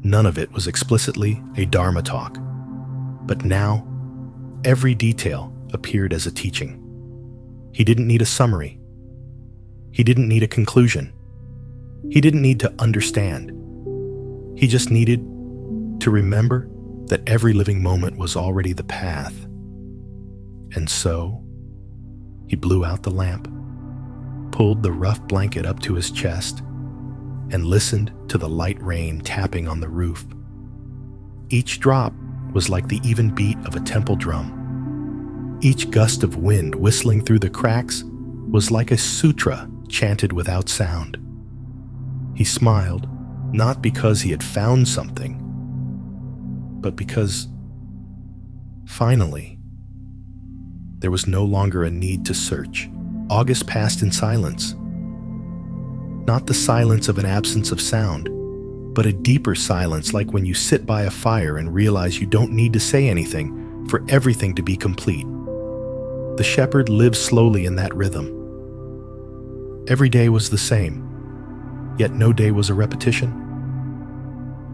None of it was explicitly a Dharma talk, but now every detail appeared as a teaching. He didn't need a summary. He didn't need a conclusion. He didn't need to understand. He just needed to remember that every living moment was already the path. And so, he blew out the lamp, pulled the rough blanket up to his chest, and listened to the light rain tapping on the roof. Each drop was like the even beat of a temple drum. Each gust of wind whistling through the cracks was like a sutra chanted without sound. He smiled, not because he had found something, but because, finally, there was no longer a need to search. August passed in silence. Not the silence of an absence of sound, but a deeper silence, like when you sit by a fire and realize you don't need to say anything for everything to be complete. The shepherd lived slowly in that rhythm. Every day was the same, yet no day was a repetition.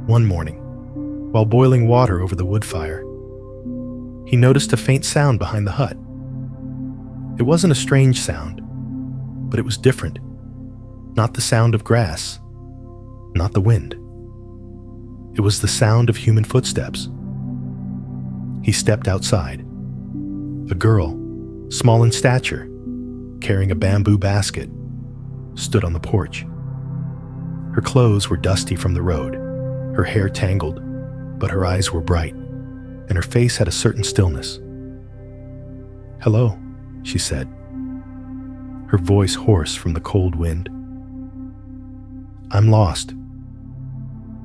One morning, while boiling water over the wood fire, he noticed a faint sound behind the hut. It wasn't a strange sound, but it was different. Not the sound of grass, not the wind. It was the sound of human footsteps. He stepped outside. A girl, small in stature, carrying a bamboo basket, stood on the porch. Her clothes were dusty from the road, her hair tangled, but her eyes were bright, and her face had a certain stillness. "Hello," she said, her voice hoarse from the cold wind. "I'm lost."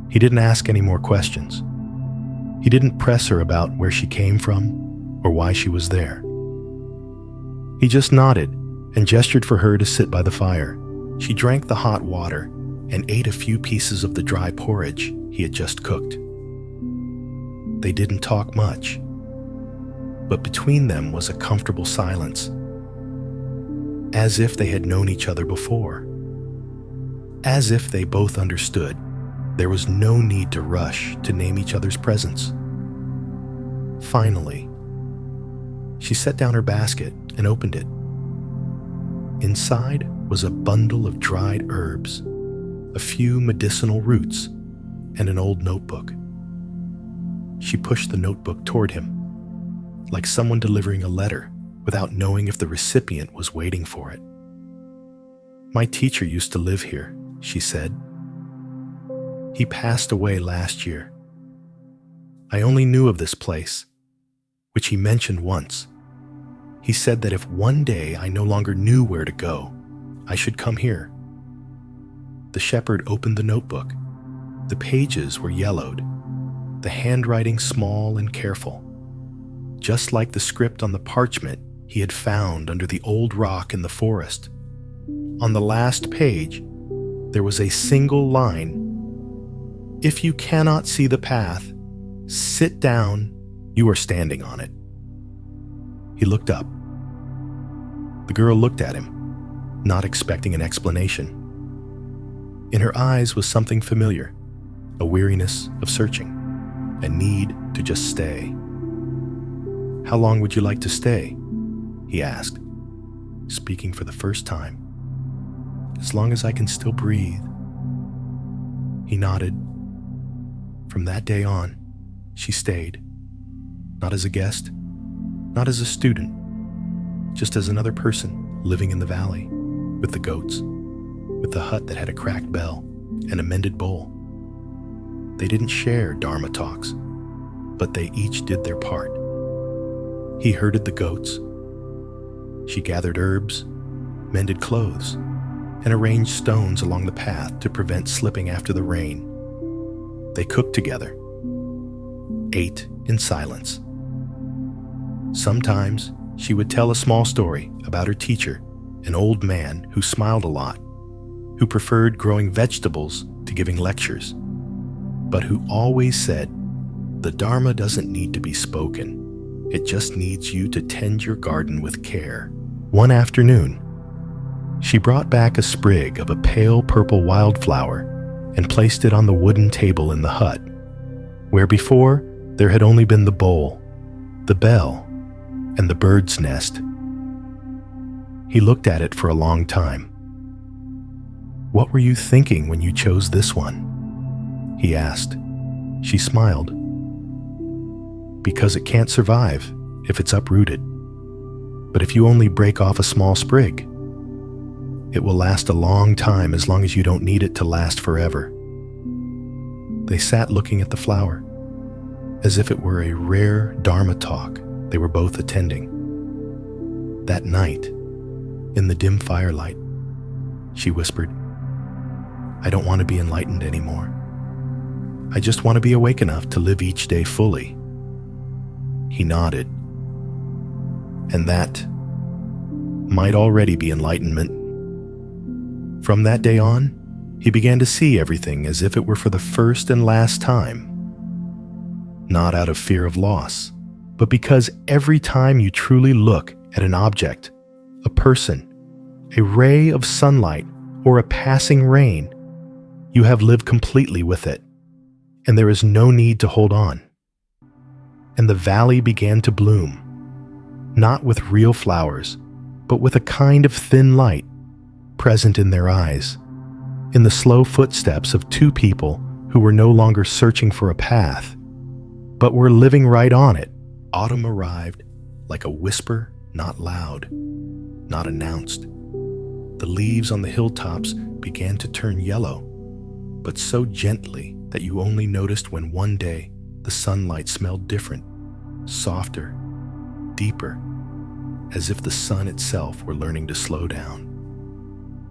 He didn't ask any more questions. He didn't press her about where she came from or why she was there. He just nodded and gestured for her to sit by the fire. She drank the hot water and ate a few pieces of the dry porridge he had just cooked. They didn't talk much, but between them was a comfortable silence, as if they had known each other before, as if they both understood there was no need to rush to name each other's presence. Finally, she set down her basket and opened it. Inside was a bundle of dried herbs, a few medicinal roots, and an old notebook. She pushed the notebook toward him, like someone delivering a letter without knowing if the recipient was waiting for it. "My teacher used to live here," she said. "He passed away last year. I only knew of this place, which he mentioned once. He said that if one day I no longer knew where to go, I should come here." The shepherd opened the notebook. The pages were yellowed, the handwriting small and careful, just like the script on the parchment he had found under the old rock in the forest. On the last page, there was a single line: "If you cannot see the path, sit down, you are standing on it." He looked up. The girl looked at him, not expecting an explanation. In her eyes was something familiar, a weariness of searching, a need to just stay. "How long would you like to stay?" he asked, speaking for the first time. "As long as I can still breathe." He nodded. From that day on, she stayed, not as a guest, not as a student, just as another person living in the valley, with the goats, with the hut that had a cracked bell and a mended bowl. They didn't share Dharma talks, but they each did their part. He herded the goats. She gathered herbs, mended clothes, and arranged stones along the path to prevent slipping after the rain. They cooked together, ate in silence. Sometimes she would tell a small story about her teacher, an old man who smiled a lot, who preferred growing vegetables to giving lectures, but who always said, "The Dharma doesn't need to be spoken. It just needs you to tend your garden with care." One afternoon, she brought back a sprig of a pale purple wildflower and placed it on the wooden table in the hut, where before there had only been the bowl, the bell, and the bird's nest. He looked at it for a long time. "What were you thinking when you chose this one?" he asked. She smiled. "Because it can't survive if it's uprooted. But if you only break off a small sprig, It will last a long time as long as you don't need it to last forever. They sat looking at the flower, as if it were a rare Dharma talk they were both attending. That night, in the dim firelight, she whispered, "I don't want to be enlightened anymore. I just want to be awake enough to live each day fully." He nodded. And that might already be enlightenment. From that day on, he began to see everything as if it were for the first and last time. Not out of fear of loss, but because every time you truly look at an object, a person, a ray of sunlight, or a passing rain, you have lived completely with it, and there is no need to hold on. And the valley began to bloom, not with real flowers, but with a kind of thin light present in their eyes, in the slow footsteps of two people who were no longer searching for a path, but were living right on it. Autumn arrived like a whisper, not loud, not announced. The leaves on the hilltops began to turn yellow, but so gently that you only noticed when one day the sunlight smelled different, softer, deeper, as if the sun itself were learning to slow down.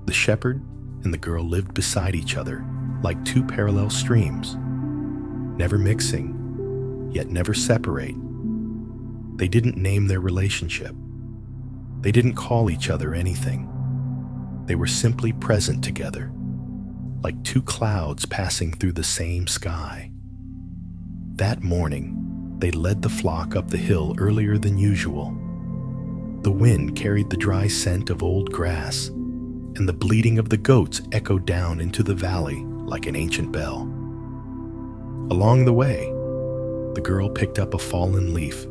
The shepherd and the girl lived beside each other like two parallel streams, never mixing, yet never separate. They didn't name their relationship. They didn't call each other anything. They were simply present together, like two clouds passing through the same sky. That morning, they led the flock up the hill earlier than usual. The wind carried the dry scent of old grass, and the bleating of the goats echoed down into the valley like an ancient bell. Along the way, the girl picked up a fallen leaf,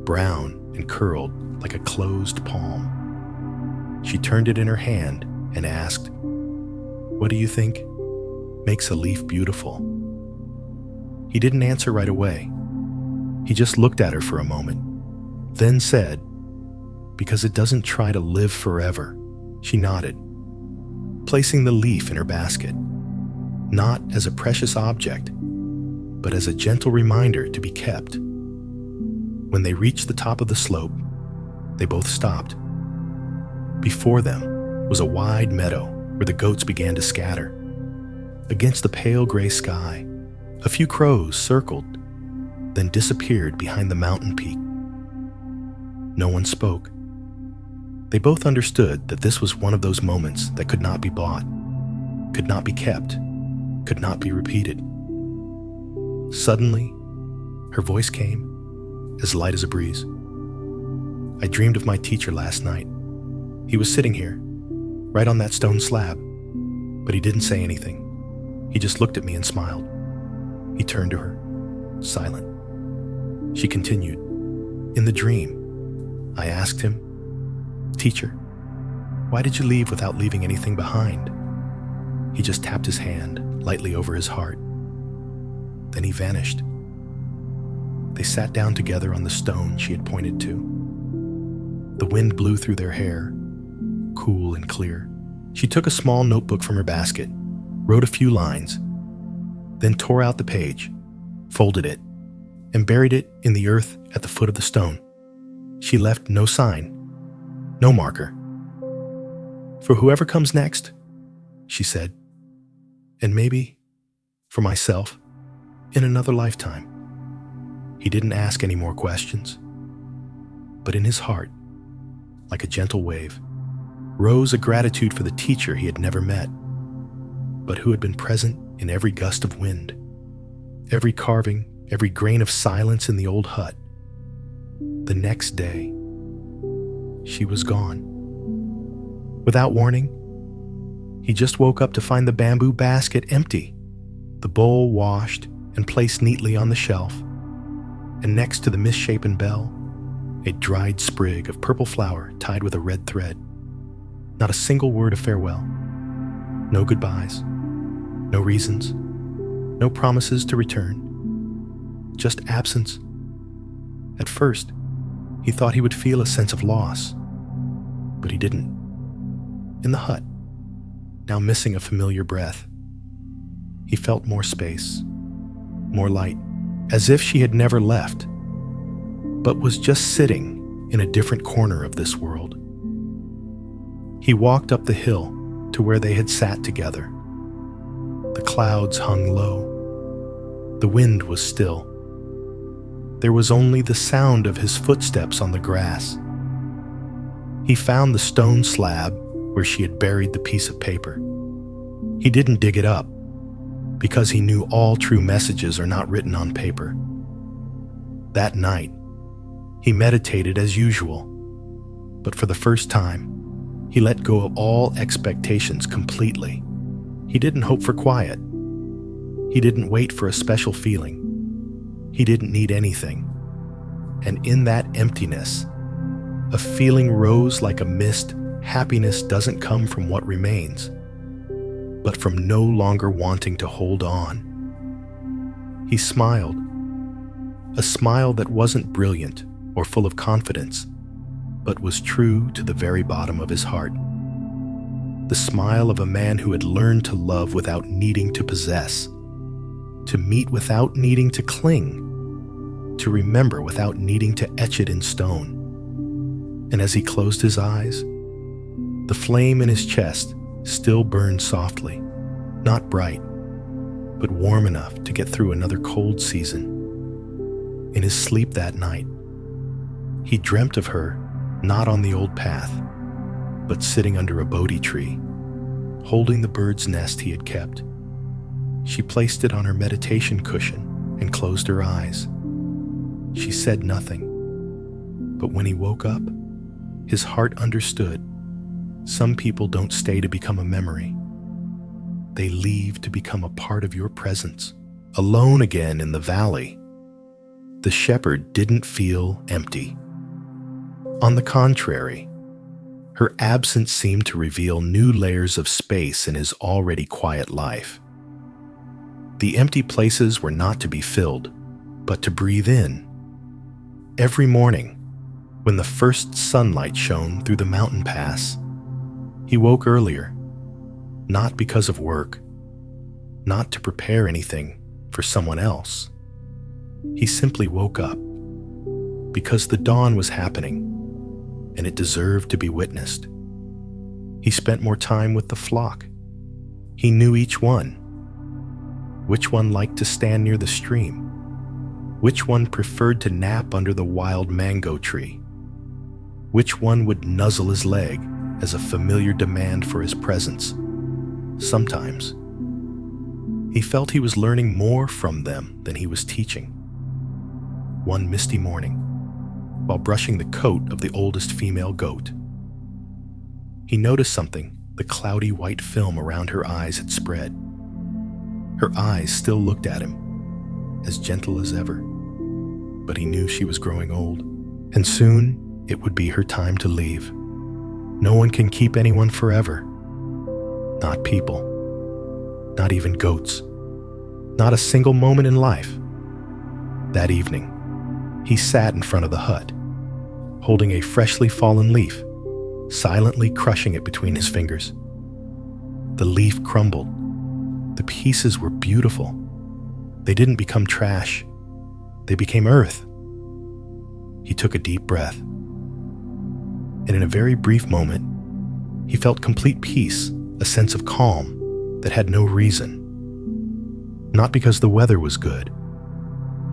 brown and curled like a closed palm. She turned it in her hand and asked, "What do you think makes a leaf beautiful?" He didn't answer right away. He just looked at her for a moment, then said, "Because it doesn't try to live forever." She nodded, placing the leaf in her basket, not as a precious object, but as a gentle reminder to be kept. When they reached the top of the slope, they both stopped. Before them was a wide meadow where the goats began to scatter. Against the pale gray sky, a few crows circled, then disappeared behind the mountain peak. No one spoke. They both understood that this was one of those moments that could not be bought, could not be kept, could not be repeated. Suddenly, her voice came, as light as a breeze. "I dreamed of my teacher last night. He was sitting here, right on that stone slab, but he didn't say anything. He just looked at me and smiled." He turned to her, silent. She continued, "In the dream, I asked him, 'Teacher, why did you leave without leaving anything behind?' He just tapped his hand lightly over his heart. Then he vanished." They sat down together on the stone she had pointed to. The wind blew through their hair, cool and clear. She took a small notebook from her basket, wrote a few lines, then tore out the page, folded it, and buried it in the earth at the foot of the stone. She left no sign, no marker. "For whoever comes next," she said, "and maybe for myself in another lifetime." He didn't ask any more questions, but in his heart, like a gentle wave, rose a gratitude for the teacher he had never met, but who had been present in every gust of wind, every carving, every grain of silence in the old hut. The next day, she was gone. Without warning, he just woke up to find the bamboo basket empty, the bowl washed and placed neatly on the shelf, and next to the misshapen bell, a dried sprig of purple flower tied with a red thread. Not a single word of farewell. No goodbyes. No reasons. No promises to return. Just absence. At first, he thought he would feel a sense of loss, but he didn't. in the hut, now missing a familiar breath. He felt more space, more light, as if she had never left, but was just sitting in a different corner of this world. He walked up the hill to where they had sat together. The clouds hung low. The wind was still. There was only the sound of his footsteps on the grass. He found the stone slab where she had buried the piece of paper. He didn't dig it up, because he knew all true messages are not written on paper. That night, he meditated as usual, but for the first time, he let go of all expectations completely. He didn't hope for quiet. He didn't wait for a special feeling. He didn't need anything. And in that emptiness, a feeling rose like a mist. Happiness doesn't come from what remains, but from no longer wanting to hold on. He smiled, a smile that wasn't brilliant or full of confidence, but was true to the very bottom of his heart. The smile of a man who had learned to love without needing to possess, to meet without needing to cling, to remember without needing to etch it in stone. And as he closed his eyes, the flame in his chest still burned softly, not bright, but warm enough to get through another cold season. In his sleep that night, he dreamt of her not on the old path, but sitting under a Bodhi tree, holding the bird's nest he had kept. She placed it on her meditation cushion and closed her eyes. She said nothing, but when he woke up, his heart understood. Some people don't stay to become a memory. They leave to become a part of your presence. Alone again in the valley, the shepherd didn't feel empty. On the contrary, her absence seemed to reveal new layers of space in his already quiet life. The empty places were not to be filled, but to breathe in. Every morning, when the first sunlight shone through the mountain pass, he woke earlier, not because of work, not to prepare anything for someone else. He simply woke up because the dawn was happening and it deserved to be witnessed. He spent more time with the flock. He knew each one. Which one liked to stand near the stream? Which one preferred to nap under the wild mango tree? Which one would nuzzle his leg as a familiar demand for his presence? Sometimes, he felt he was learning more from them than he was teaching. One misty morning, while brushing the coat of the oldest female goat, he noticed something. The cloudy white film around her eyes had spread. Her eyes still looked at him, as gentle as ever, but he knew she was growing old, and soon it would be her time to leave. No one can keep anyone forever. Not people, not even goats, not a single moment in life. That evening, he sat in front of the hut, holding a freshly fallen leaf, silently crushing it between his fingers. The leaf crumbled. The pieces were beautiful. They didn't become trash. They became earth. He took a deep breath, and in a very brief moment, he felt complete peace, a sense of calm that had no reason. Not because the weather was good,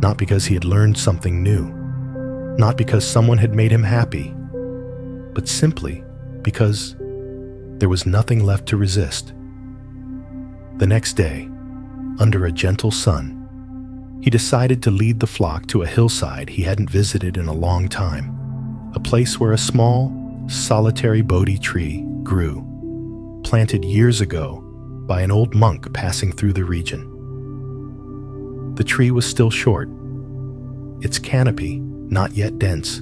not because he had learned something new, not because someone had made him happy, but simply because there was nothing left to resist. The next day, under a gentle sun, he decided to lead the flock to a hillside he hadn't visited in a long time, a place where a small, solitary Bodhi tree grew, planted years ago by an old monk passing through the region. The tree was still short, its canopy not yet dense,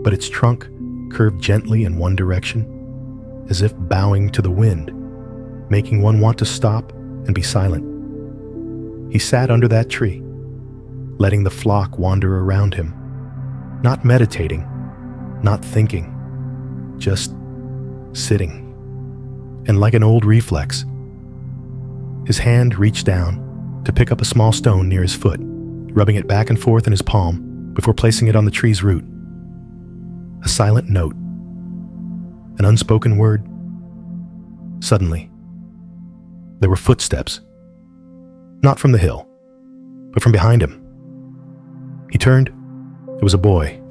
but its trunk curved gently in one direction, as if bowing to the wind, making one want to stop and be silent. He sat under that tree, letting the flock wander around him, not meditating, not thinking, just sitting. and like an old reflex, his hand reached down to pick up a small stone near his foot, rubbing it back and forth in his palm before placing it on the tree's root. A silent note, an unspoken word. Suddenly, there were footsteps, not from the hill, but from behind him. He turned. It was a boy,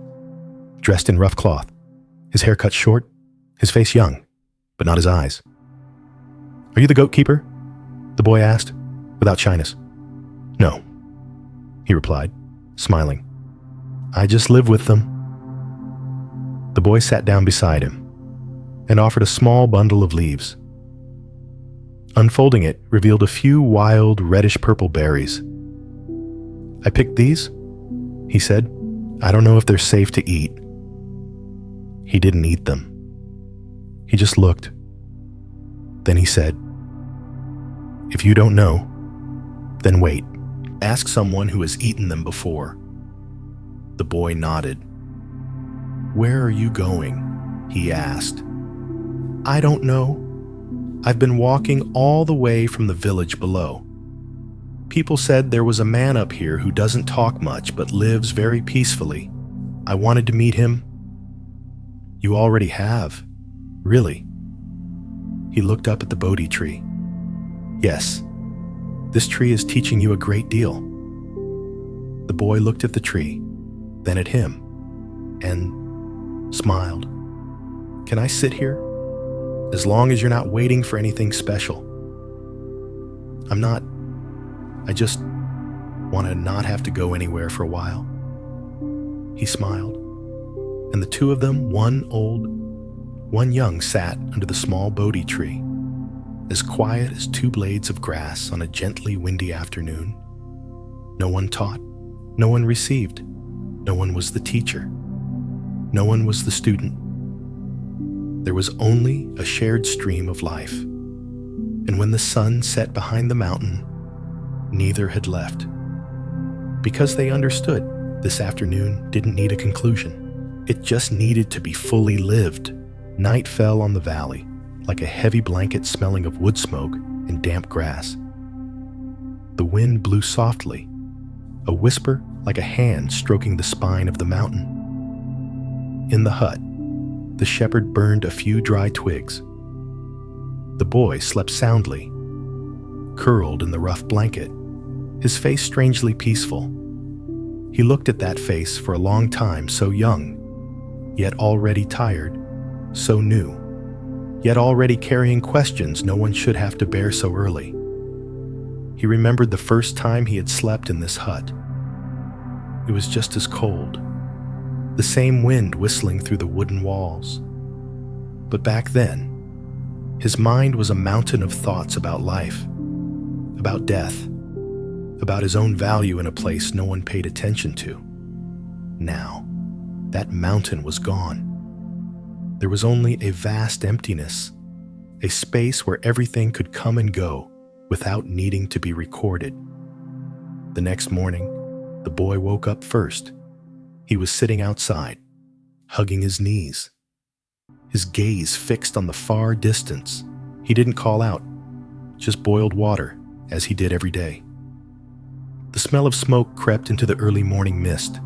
dressed in rough cloth, his hair cut short, his face young, but not his eyes. "Are you the goat keeper?" the boy asked, without shyness. "No," he replied, smiling. "I just live with them." The boy sat down beside him and offered a small bundle of leaves. Unfolding it revealed a few wild reddish-purple berries. "I picked these," he said. "I don't know if they're safe to eat." He didn't eat them. He just looked. Then he said, "If you don't know, then wait. Ask someone who has eaten them before." The boy nodded. "Where are you going?" he asked. "I don't know. I've been walking all the way from the village below. People said there was a man up here who doesn't talk much but lives very peacefully. I wanted to meet him." "You already have? Really?" He looked up at the Bodhi tree. "Yes, this tree is teaching you a great deal." The boy looked at the tree, then at him, and smiled. "Can I sit here? As long as you're not waiting for anything special." "I'm not. I just want to not have to go anywhere for a while." He smiled, and the two of them, one old, one young, sat under the small Bodhi tree, as quiet as two blades of grass on a gently windy afternoon. No one taught, no one received, no one was the teacher, no one was the student. There was only a shared stream of life, and when the sun set behind the mountain, neither had left. Because they understood this afternoon didn't need a conclusion. It just needed to be fully lived. Night fell on the valley, like a heavy blanket smelling of wood smoke and damp grass. The wind blew softly, a whisper like a hand stroking the spine of the mountain. In the hut, the shepherd burned a few dry twigs. The boy slept soundly, curled in the rough blanket, his face strangely peaceful. He looked at that face for a long time, so young, yet already tired, so new, yet already carrying questions no one should have to bear so early. He remembered the first time he had slept in this hut. It was just as cold, the same wind whistling through the wooden walls. But back then, his mind was a mountain of thoughts about life, about death, about his own value in a place no one paid attention to. Now, that mountain was gone. There was only a vast emptiness, a space where everything could come and go without needing to be recorded. The next morning, the boy woke up first. He was sitting outside, hugging his knees, his gaze fixed on the far distance. He didn't call out, just boiled water, as he did every day. The smell of smoke crept into the early morning mist.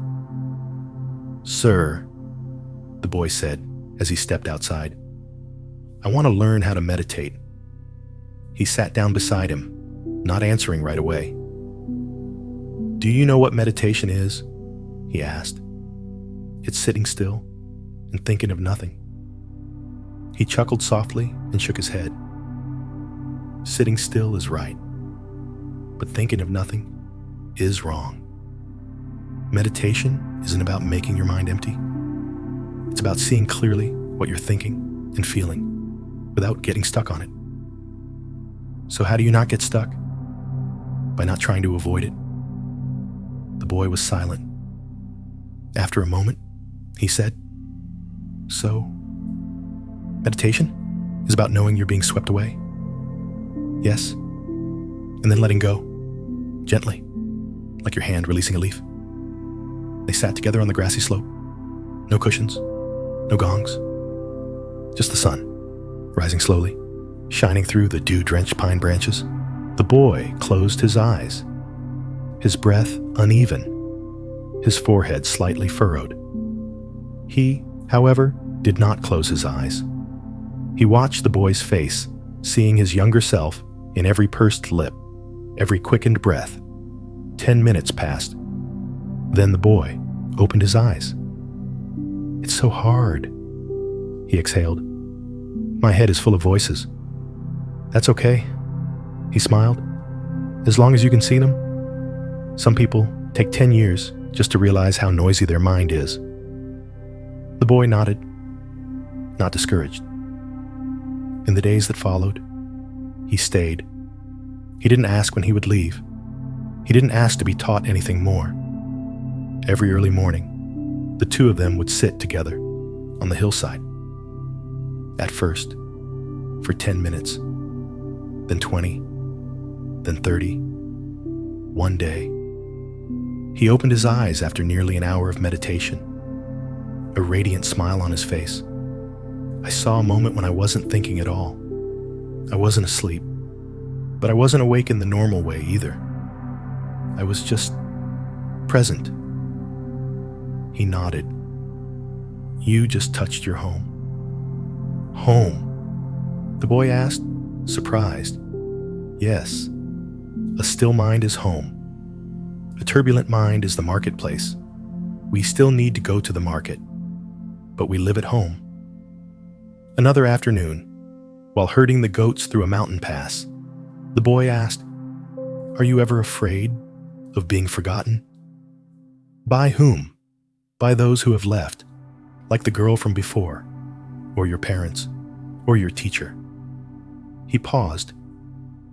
"Sir," the boy said as he stepped outside, "I want to learn how to meditate." He sat down beside him, not answering right away. "Do you know what meditation is?" he asked. "It's sitting still and thinking of nothing." He chuckled softly and shook his head. "Sitting still is right, but thinking of nothing is wrong. Meditation isn't about making your mind empty. It's about seeing clearly what you're thinking and feeling without getting stuck on it. So how do you not get stuck? By not trying to avoid it." The boy was silent. After a moment, he said, "So, meditation is about knowing you're being swept away?" "Yes, and then letting go, gently, like your hand releasing a leaf." They sat together on the grassy slope. No cushions, no gongs, just the sun, rising slowly, shining through the dew-drenched pine branches. The boy closed his eyes, his breath uneven, his forehead slightly furrowed. He, however, did not close his eyes. He watched the boy's face, seeing his younger self in every pursed lip, every quickened breath. 10 minutes passed. Then the boy opened his eyes. "It's so hard," he exhaled. "My head is full of voices." "That's okay," he smiled. "As long as you can see them. Some people take 10 years just to realize how noisy their mind is." The boy nodded, not discouraged. In the days that followed, he stayed. He didn't ask when he would leave. He didn't ask to be taught anything more. Every early morning, the two of them would sit together on the hillside. At first, for 10 minutes, then 20, then 30. One day, he opened his eyes after nearly an hour of meditation, a radiant smile on his face. I saw a moment when I wasn't thinking at all. I wasn't asleep, but I wasn't awake in the normal way either. I was just present. He nodded. "You just touched your home." "Home?" the boy asked, surprised. "Yes, a still mind is home. A turbulent mind is the marketplace. We still need to go to the market, but we live at home." Another afternoon, while herding the goats through a mountain pass, the boy asked, "Are you ever afraid of being forgotten?" "By whom?" "By those who have left, like the girl from before, or your parents, or your teacher." He paused,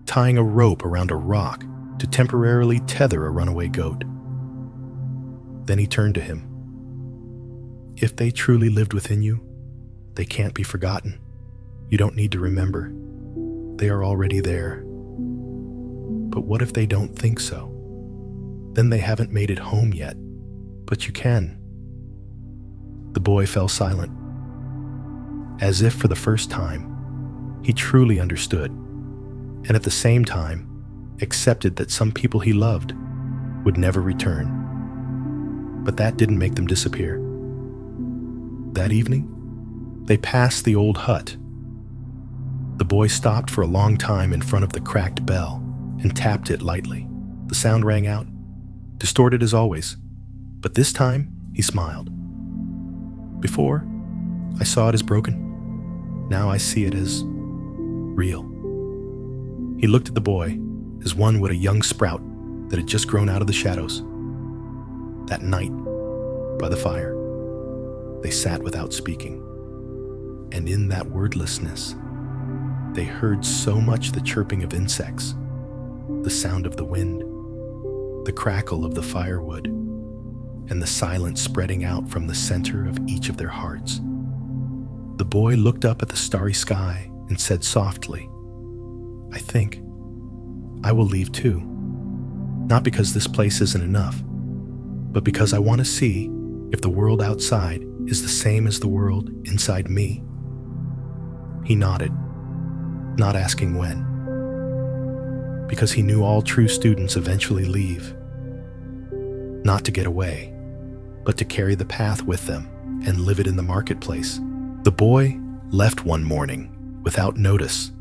tying a rope around a rock to temporarily tether a runaway goat. Then he turned to him. "If they truly lived within you, they can't be forgotten. You don't need to remember. They are already there. But what if they don't think so? Then they haven't made it home yet, but you can." The boy fell silent. As if for the first time, he truly understood, and at the same time, accepted that some people he loved would never return. But that didn't make them disappear. That evening, they passed the old hut. The boy stopped for a long time in front of the cracked bell and tapped it lightly. The sound rang out, distorted as always, but this time he smiled. "Before, I saw it as broken. Now I see it as real." He looked at the boy as one would a young sprout that had just grown out of the shadows. That night, by the fire, they sat without speaking. And in that wordlessness, they heard so much the chirping of insects, the sound of the wind, the crackle of the firewood, and the silence spreading out from the center of each of their hearts. The boy looked up at the starry sky and said softly, "I think I will leave too. Not because this place isn't enough, but because I want to see if the world outside is the same as the world inside me." He nodded, not asking when, because he knew all true students eventually leave, not to get away, but to carry the path with them and live it in the marketplace. The boy left one morning without notice.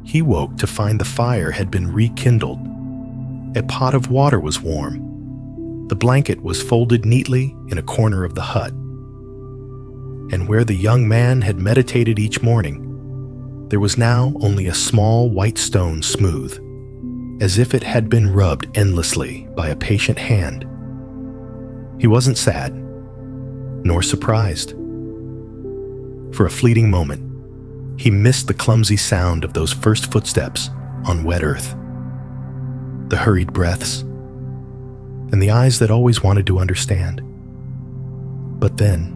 He woke to find the fire had been rekindled. A pot of water was warm. The blanket was folded neatly in a corner of the hut. And where the young man had meditated each morning, there was now only a small white stone smooth, as if it had been rubbed endlessly by a patient hand. He wasn't sad, nor surprised. For a fleeting moment, he missed the clumsy sound of those first footsteps on wet earth, the hurried breaths, and the eyes that always wanted to understand. But then,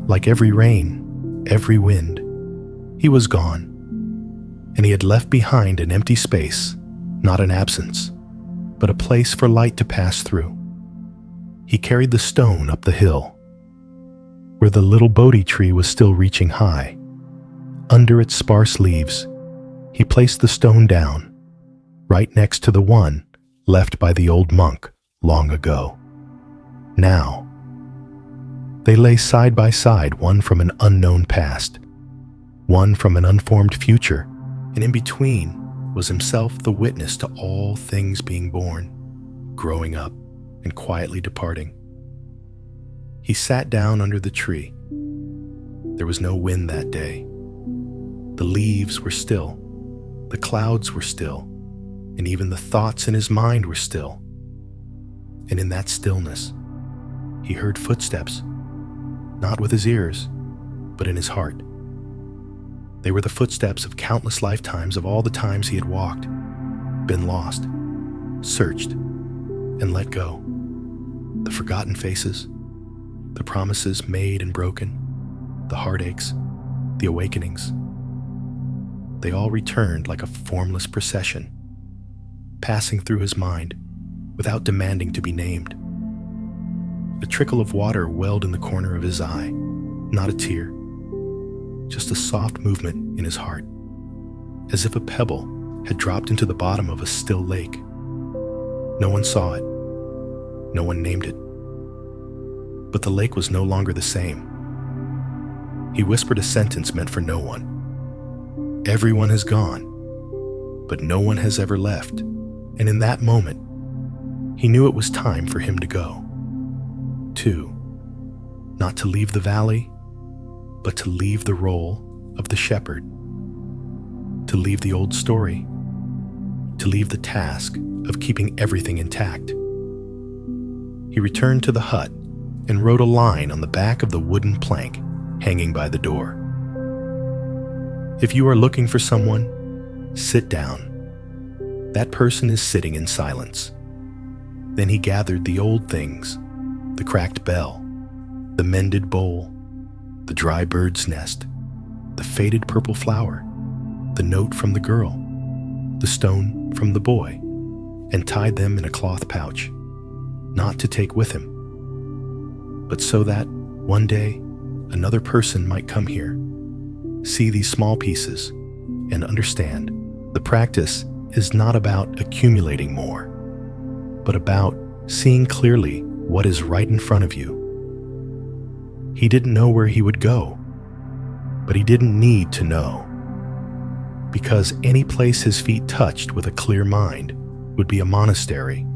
like every rain, every wind, he was gone, and he had left behind an empty space, not an absence, but a place for light to pass through. He carried the stone up the hill, where the little Bodhi tree was still reaching high, Under its sparse leaves, he placed the stone down, right next to the one left by the old monk long ago. Now, they lay side by side, one from an unknown past, one from an unformed future, and in between was himself, the witness to all things being born, growing up, and quietly departing. He sat down under the tree. There was no wind that day. The leaves were still, the clouds were still, and even the thoughts in his mind were still. And in that stillness, he heard footsteps, not with his ears, but in his heart. They were the footsteps of countless lifetimes, of all the times he had walked, been lost, searched, and let go. The forgotten faces, the promises made and broken, the heartaches, the awakenings. They all returned like a formless procession, passing through his mind without demanding to be named. A trickle of water welled in the corner of his eye, not a tear, just a soft movement in his heart, as if a pebble had dropped into the bottom of a still lake. No one saw it, no one named it, but the lake was no longer the same. He whispered a sentence meant for no one. Everyone has gone, but no one has ever left, and in that moment, he knew it was time for him to go. Not to leave the valley, but to leave the role of the shepherd, to leave the old story, to leave the task of keeping everything intact. He returned to the hut and wrote a line on the back of the wooden plank hanging by the door. If you are looking for someone, sit down. That person is sitting in silence. Then he gathered the old things, the cracked bell, the mended bowl, the dry bird's nest, the faded purple flower, the note from the girl, the stone from the boy, and tied them in a cloth pouch, not to take with him, but so that one day another person might come here, see these small pieces, and understand the practice is not about accumulating more, but about seeing clearly what is right in front of you. He didn't know where he would go, but he didn't need to know, because any place his feet touched with a clear mind would be a monastery.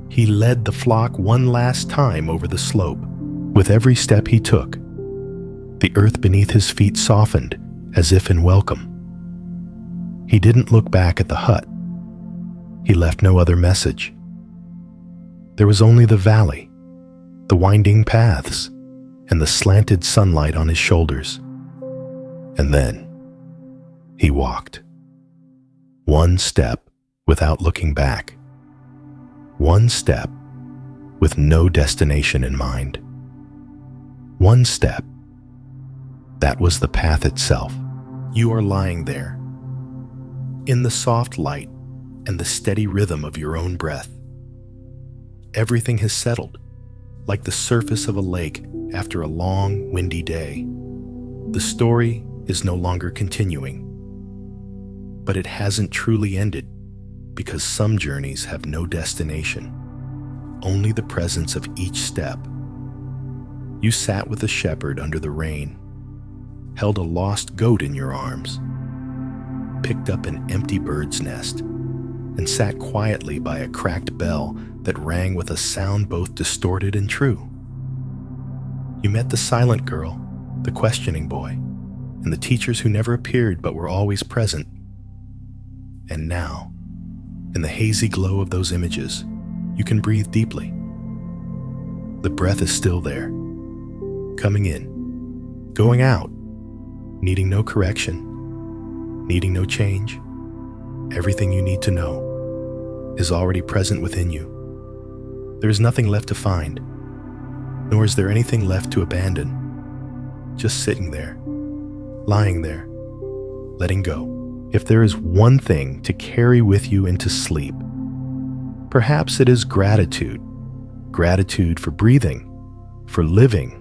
He led the flock one last time over the slope. With every step he took, the earth beneath his feet softened as if in welcome. He didn't look back at the hut. He left no other message. There was only the valley, the winding paths, and the slanted sunlight on his shoulders. And then he walked. One step without looking back. One step with no destination in mind. One step. That was the path itself. You are lying there, in the soft light and the steady rhythm of your own breath. Everything has settled, like the surface of a lake after a long, windy day. The story is no longer continuing, but it hasn't truly ended, because some journeys have no destination, only the presence of each step. You sat with a shepherd under the rain, held a lost goat in your arms, picked up an empty bird's nest, and sat quietly by a cracked bell that rang with a sound both distorted and true. You met the silent girl, the questioning boy, and the teachers who never appeared but were always present. And now, in the hazy glow of those images, you can breathe deeply. The breath is still there, coming in, going out, needing no correction, needing no change. Everything you need to know is already present within you. There is nothing left to find, nor is there anything left to abandon. Just sitting there, lying there, letting go. If there is one thing to carry with you into sleep, perhaps it is gratitude. Gratitude for breathing, for living,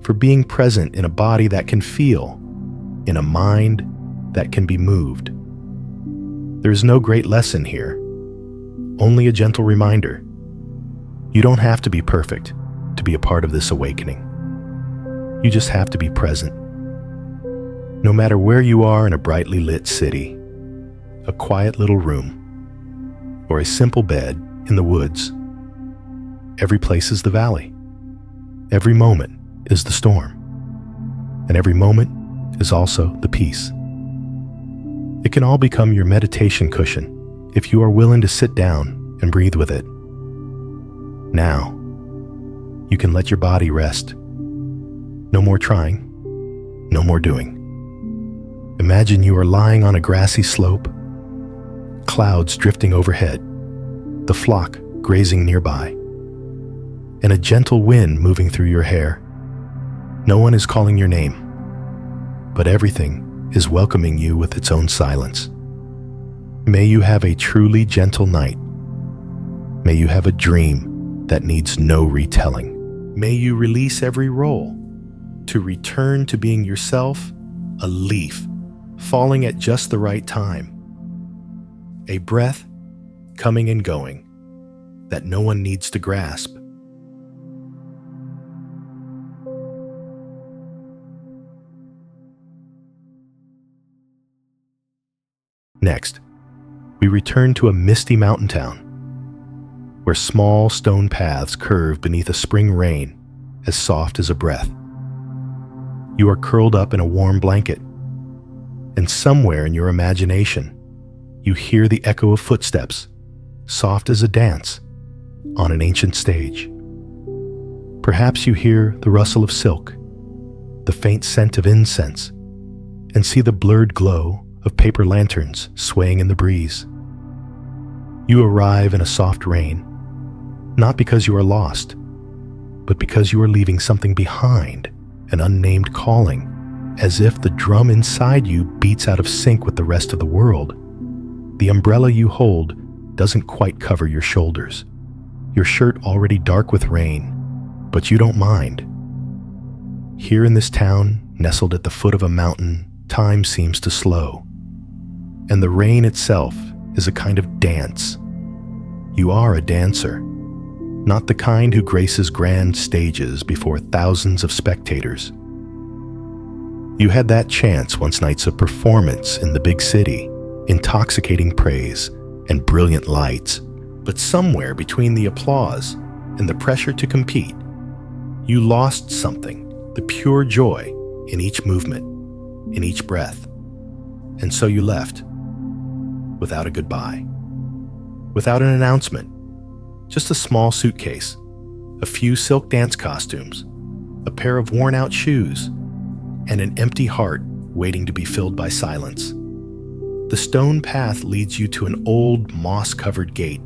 for being present in a body that can feel, in a mind that can be moved. There is no great lesson here, only a gentle reminder. You don't have to be perfect to be a part of this awakening. You just have to be present. No matter where you are in a brightly lit city, a quiet little room, or a simple bed in the woods, every place is the valley. Every moment is the storm. And every moment is also the peace. It can all become your meditation cushion if you are willing to sit down and breathe with it. Now, you can let your body rest. No more trying, no more doing. Imagine you are lying on a grassy slope, clouds drifting overhead, the flock grazing nearby, and a gentle wind moving through your hair. No one is calling your name, but everything is welcoming you with its own silence. May you have a truly gentle night. May you have a dream that needs no retelling. May you release every role to return to being yourself, a leaf falling at just the right time, a breath coming and going that no one needs to grasp. Next, we return to a misty mountain town, where small stone paths curve beneath a spring rain as soft as a breath. You are curled up in a warm blanket, and somewhere in your imagination, you hear the echo of footsteps, soft as a dance, on an ancient stage. Perhaps you hear the rustle of silk, the faint scent of incense, and see the blurred glow of paper lanterns swaying in the breeze. You arrive in a soft rain, not because you are lost, but because you are leaving something behind, an unnamed calling, as if the drum inside you beats out of sync with the rest of the world. The umbrella you hold doesn't quite cover your shoulders, your shirt already dark with rain, but you don't mind. Here in this town, nestled at the foot of a mountain, time seems to slow, and the rain itself is a kind of dance. You are a dancer, not the kind who graces grand stages before thousands of spectators. You had that chance once nights of performance in the big city, intoxicating praise and brilliant lights, but somewhere between the applause and the pressure to compete, you lost something, the pure joy in each movement, in each breath. And so you left, without a goodbye, without an announcement, just a small suitcase, a few silk dance costumes, a pair of worn-out shoes, and an empty heart waiting to be filled by silence. The stone path leads you to an old moss-covered gate,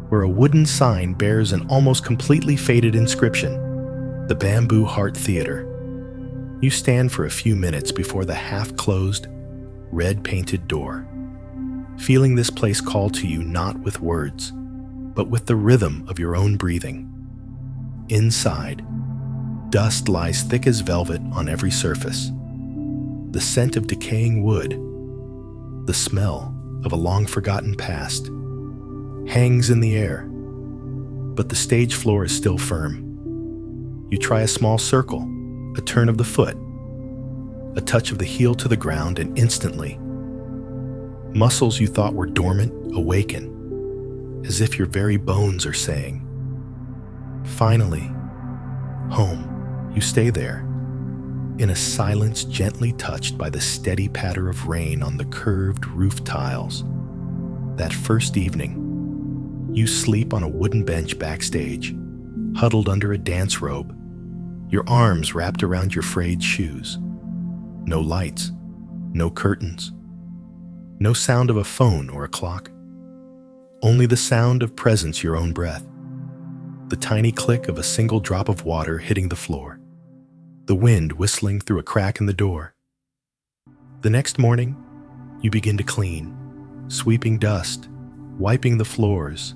where a wooden sign bears an almost completely faded inscription, the Bamboo Heart Theater. You stand for a few minutes before the half-closed, red-painted door, feeling this place call to you not with words, but with the rhythm of your own breathing. Inside, dust lies thick as velvet on every surface. The scent of decaying wood, the smell of a long-forgotten past, hangs in the air, but the stage floor is still firm. You try a small circle, a turn of the foot, a touch of the heel to the ground, and instantly, muscles you thought were dormant awaken, as if your very bones are saying, finally, home. You stay there, in a silence gently touched by the steady patter of rain on the curved roof tiles. That first evening, you sleep on a wooden bench backstage, huddled under a dance robe, your arms wrapped around your frayed shoes. No lights, no curtains, no sound of a phone or a clock. Only the sound of presence, your own breath, the tiny click of a single drop of water hitting the floor, the wind whistling through a crack in the door. The next morning, you begin to clean, sweeping dust, wiping the floors,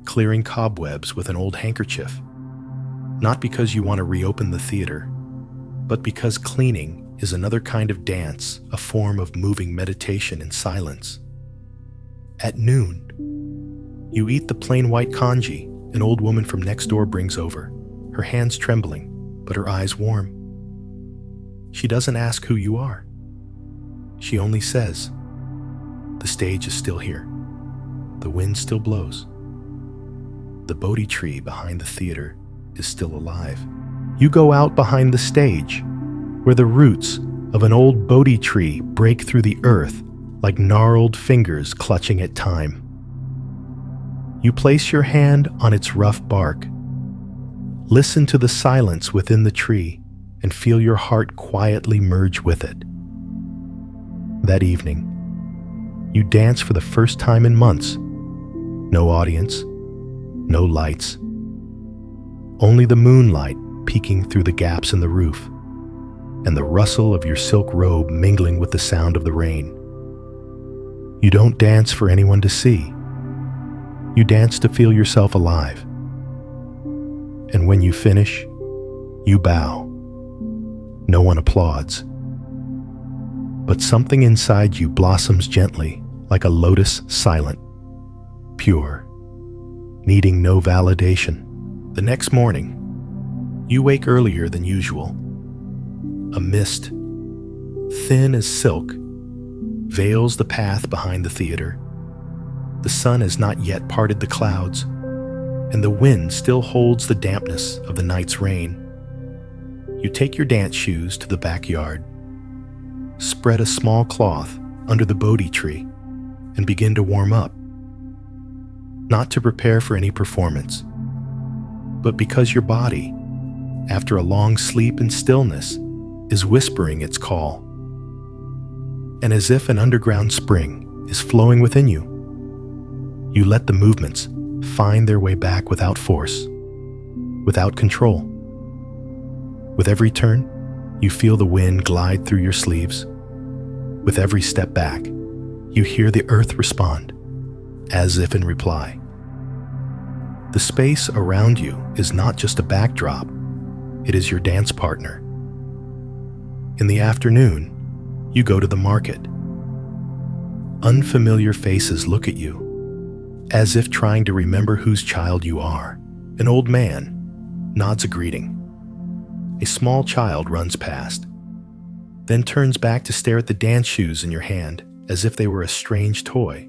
clearing cobwebs with an old handkerchief. Not because you want to reopen the theater, but because cleaning is another kind of dance, a form of moving meditation in silence. At noon, you eat the plain white congee an old woman from next door brings over, her hands trembling, but her eyes warm. She doesn't ask who you are. She only says, "The stage is still here. The wind still blows. The Bodhi tree behind the theater is still alive." You go out behind the stage, where the roots of an old Bodhi tree break through the earth like gnarled fingers clutching at time. You place your hand on its rough bark. Listen to the silence within the tree and feel your heart quietly merge with it. That evening, you dance for the first time in months. No audience, no lights, only the moonlight peeking through the gaps in the roof and the rustle of your silk robe mingling with the sound of the rain. You don't dance for anyone to see. You dance to feel yourself alive. And when you finish, you bow. No one applauds. But something inside you blossoms gently, like a lotus, silent, pure, needing no validation. The next morning, you wake earlier than usual. A mist, thin as silk, veils the path behind the theater. The sun has not yet parted the clouds, and the wind still holds the dampness of the night's rain. You take your dance shoes to the backyard, spread a small cloth under the Bodhi tree, and begin to warm up. Not to prepare for any performance, but because your body, after a long sleep in stillness, is whispering its call. And as if an underground spring is flowing within you, you let the movements find their way back without force, without control. With every turn, you feel the wind glide through your sleeves. With every step back, you hear the earth respond, as if in reply. The space around you is not just a backdrop, it is your dance partner. In the afternoon, you go to the market. Unfamiliar faces look at you, as if trying to remember whose child you are. An old man nods a greeting. A small child runs past, then turns back to stare at the dance shoes in your hand as if they were a strange toy.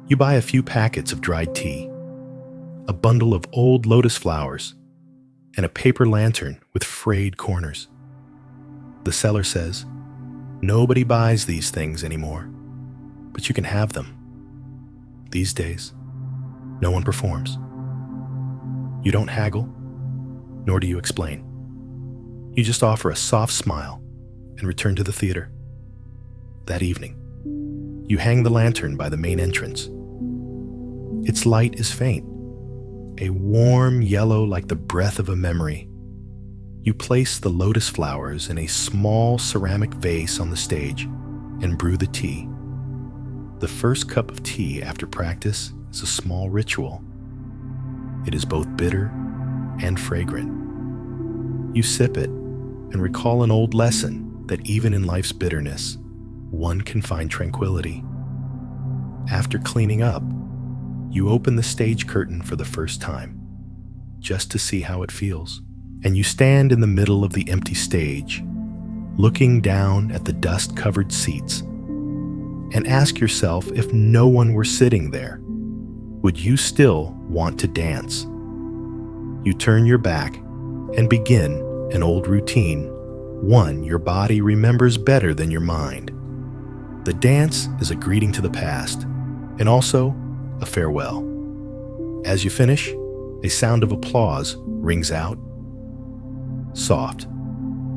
You buy a few packets of dried tea, a bundle of old lotus flowers, and a paper lantern with frayed corners. The seller says, "Nobody buys these things anymore, but you can have them." These days, no one performs. You don't haggle, nor do you explain. You just offer a soft smile and return to the theater. That evening, you hang the lantern by the main entrance. Its light is faint, a warm yellow like the breath of a memory. You place the lotus flowers in a small ceramic vase on the stage and brew the tea. The first cup of tea after practice is a small ritual. It is both bitter and fragrant. You sip it and recall an old lesson that even in life's bitterness, one can find tranquility. After cleaning up, you open the stage curtain for the first time, just to see how it feels. And you stand in the middle of the empty stage, looking down at the dust-covered seats, and ask yourself, if no one were sitting there, would you still want to dance? You turn your back and begin an old routine, one your body remembers better than your mind. The dance is a greeting to the past, and also a farewell. As you finish, a sound of applause rings out. Soft,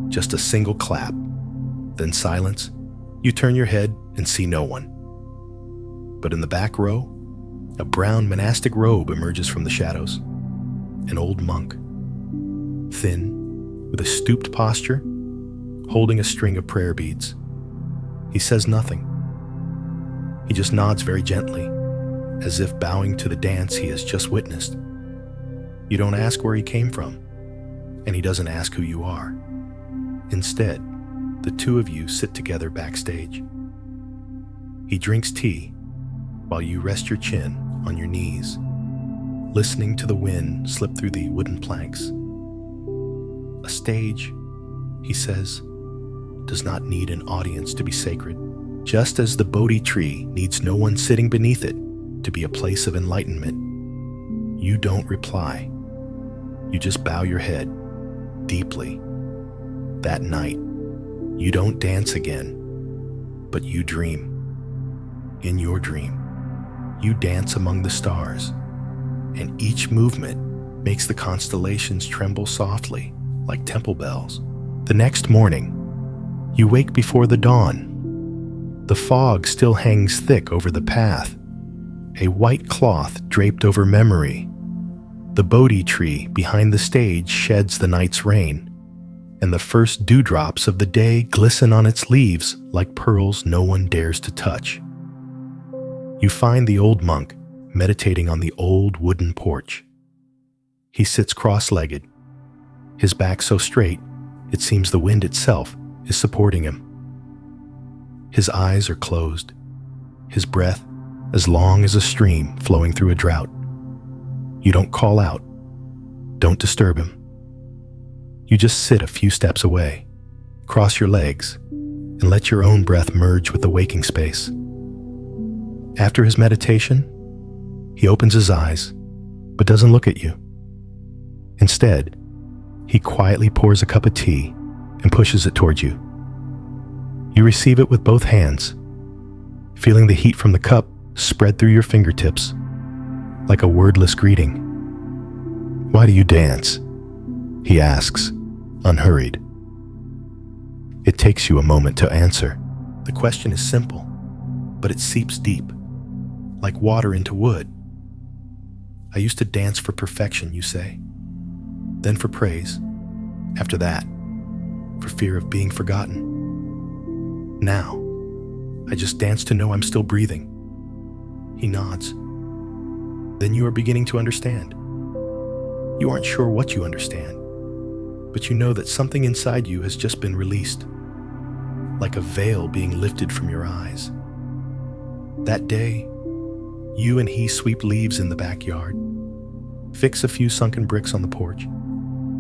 just a single clap, then silence. You turn your head and see no one. But in the back row, a brown monastic robe emerges from the shadows. An old monk, thin, with a stooped posture, holding a string of prayer beads. He says nothing. He just nods very gently, as if bowing to the dance he has just witnessed. You don't ask where he came from, and he doesn't ask who you are. Instead, The two of you sit together backstage. He drinks tea while you rest your chin on your knees, listening to the wind slip through the wooden planks. A stage, he says, does not need an audience to be sacred, just as the Bodhi tree needs no one sitting beneath it to be a place of enlightenment. You don't reply. You just bow your head deeply. That night, you don't dance again, but you dream. In your dream, you dance among the stars, and each movement makes the constellations tremble softly like temple bells. The next morning, you wake before the dawn. The fog still hangs thick over the path, a white cloth draped over memory. The Bodhi tree behind the stage sheds the night's rain, and the first dewdrops of the day glisten on its leaves like pearls no one dares to touch. You find the old monk meditating on the old wooden porch. He sits cross-legged, his back so straight it seems the wind itself is supporting him. His eyes are closed, his breath as long as a stream flowing through a drought. You don't call out, don't disturb him. You just sit a few steps away, cross your legs, and let your own breath merge with the waking space. After his meditation, he opens his eyes, but doesn't look at you. Instead, he quietly pours a cup of tea and pushes it towards you. You receive it with both hands, feeling the heat from the cup spread through your fingertips like a wordless greeting. "Why do you dance?" he asks, unhurried. It takes you a moment to answer. The question is simple, but it seeps deep, like water into wood. "I used to dance for perfection," you say. Then for praise. After that, for fear of being forgotten. Now, I just dance to know I'm still breathing. He nods. Then you are beginning to understand. You aren't sure what you understand, but you know that something inside you has just been released, like a veil being lifted from your eyes. That day, you and he sweep leaves in the backyard, fix a few sunken bricks on the porch,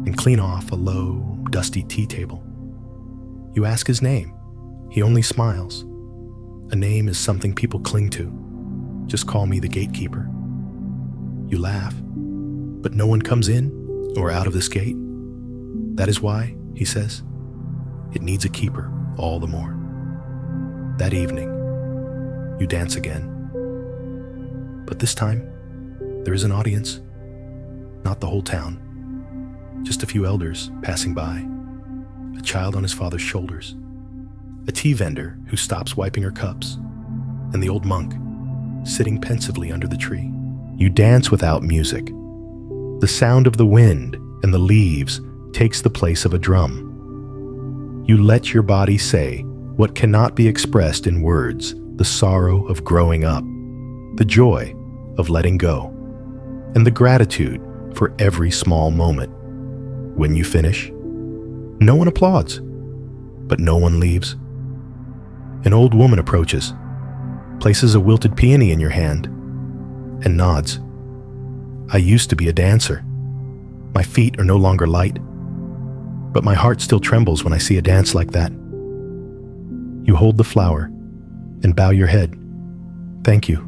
and clean off a low, dusty tea table. You ask his name. He only smiles. A name is something people cling to. "Just call me the gatekeeper." You laugh, but no one comes in or out of this gate. That is why, he says, it needs a keeper all the more. That evening, you dance again. But this time, there is an audience. Not the whole town. Just a few elders passing by. A child on his father's shoulders. A tea vendor who stops wiping her cups. And the old monk, sitting pensively under the tree. You dance without music. The sound of the wind and the leaves takes the place of a drum. You let your body say what cannot be expressed in words, the sorrow of growing up, the joy of letting go, and the gratitude for every small moment. When you finish, no one applauds, but no one leaves. An old woman approaches, places a wilted peony in your hand, and nods. "I used to be a dancer. My feet are no longer light, but my heart still trembles when I see a dance like that." You hold the flower and bow your head. "Thank you,"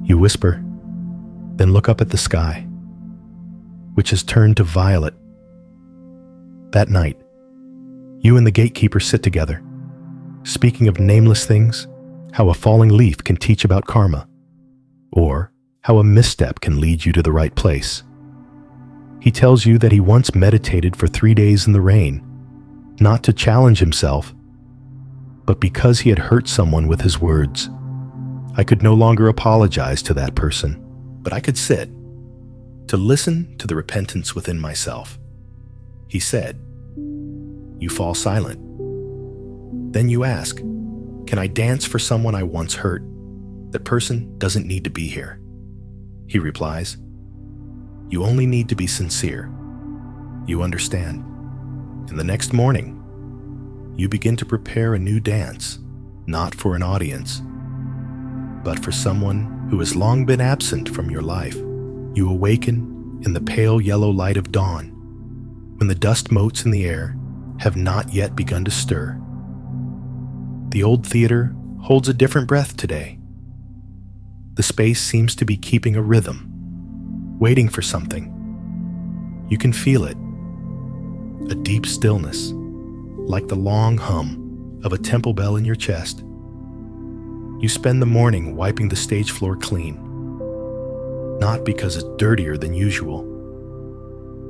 you whisper, then look up at the sky, which has turned to violet. That night, you and the gatekeeper sit together, speaking of nameless things, how a falling leaf can teach about karma, or how a misstep can lead you to the right place. He tells you that he once meditated for 3 days in the rain, not to challenge himself, but because he had hurt someone with his words. "I could no longer apologize to that person, but I could sit, to listen to the repentance within myself," he said. You fall silent. Then you ask, "Can I dance for someone I once hurt? That person doesn't need to be here." He replies, "You only need to be sincere. You understand." And the next morning, you begin to prepare a new dance, not for an audience, but for someone who has long been absent from your life. You awaken in the pale yellow light of dawn, when the dust motes in the air have not yet begun to stir. The old theater holds a different breath today. The space seems to be keeping a rhythm, waiting for something. You can feel it, a deep stillness, like the long hum of a temple bell in your chest. You spend the morning wiping the stage floor clean, not because it's dirtier than usual,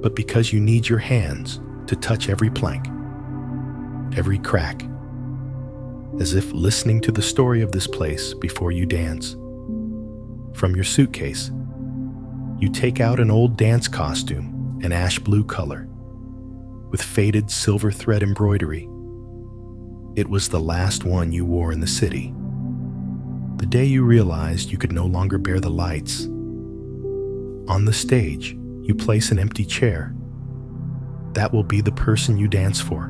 but because you need your hands to touch every plank, every crack, as if listening to the story of this place before you dance. From your suitcase, you take out an old dance costume, an ash blue color, with faded silver thread embroidery. It was the last one you wore in the city. The day you realized you could no longer bear the lights. On the stage, you place an empty chair. That will be the person you dance for.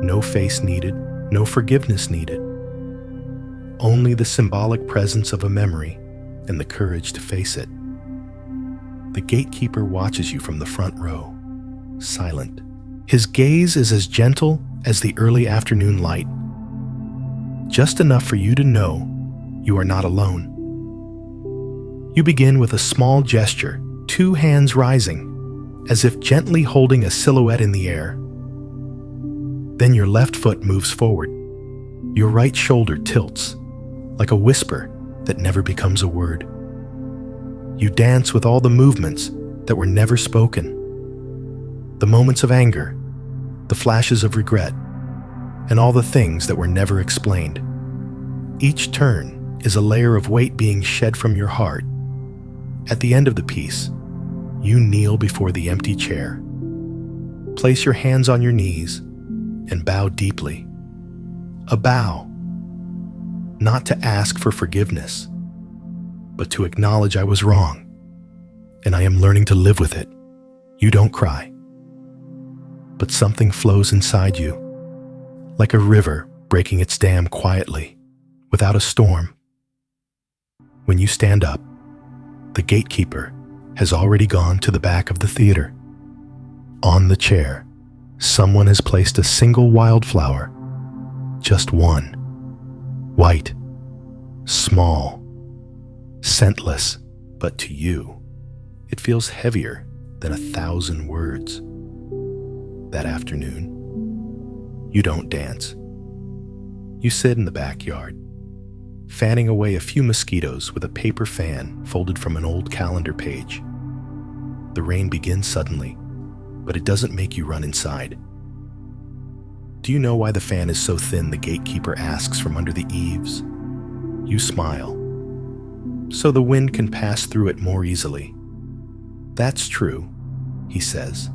No face needed, no forgiveness needed. Only the symbolic presence of a memory and the courage to face it. The gatekeeper watches you from the front row, silent. His gaze is as gentle as the early afternoon light, just enough for you to know you are not alone. You begin with a small gesture, 2 hands rising, as if gently holding a silhouette in the air. Then your left foot moves forward. Your right shoulder tilts, like a whisper that never becomes a word. You dance with all the movements that were never spoken. The moments of anger, the flashes of regret, and all the things that were never explained. Each turn is a layer of weight being shed from your heart. At the end of the piece, you kneel before the empty chair. Place your hands on your knees and bow deeply. A bow, not to ask for forgiveness, but to acknowledge I was wrong, and I am learning to live with it. You don't cry, but something flows inside you, like a river breaking its dam quietly, without a storm. When you stand up, the gatekeeper has already gone to the back of the theater. On the chair, someone has placed a single wildflower, just one, white, small, scentless, but to you, it feels heavier than 1,000 words. That afternoon, you don't dance. You sit in the backyard, fanning away a few mosquitoes with a paper fan folded from an old calendar page. The rain begins suddenly, but it doesn't make you run inside. Do you know why the fan is so thin? The gatekeeper asks from under the eaves. You smile, so the wind can pass through it more easily. That's true, he says,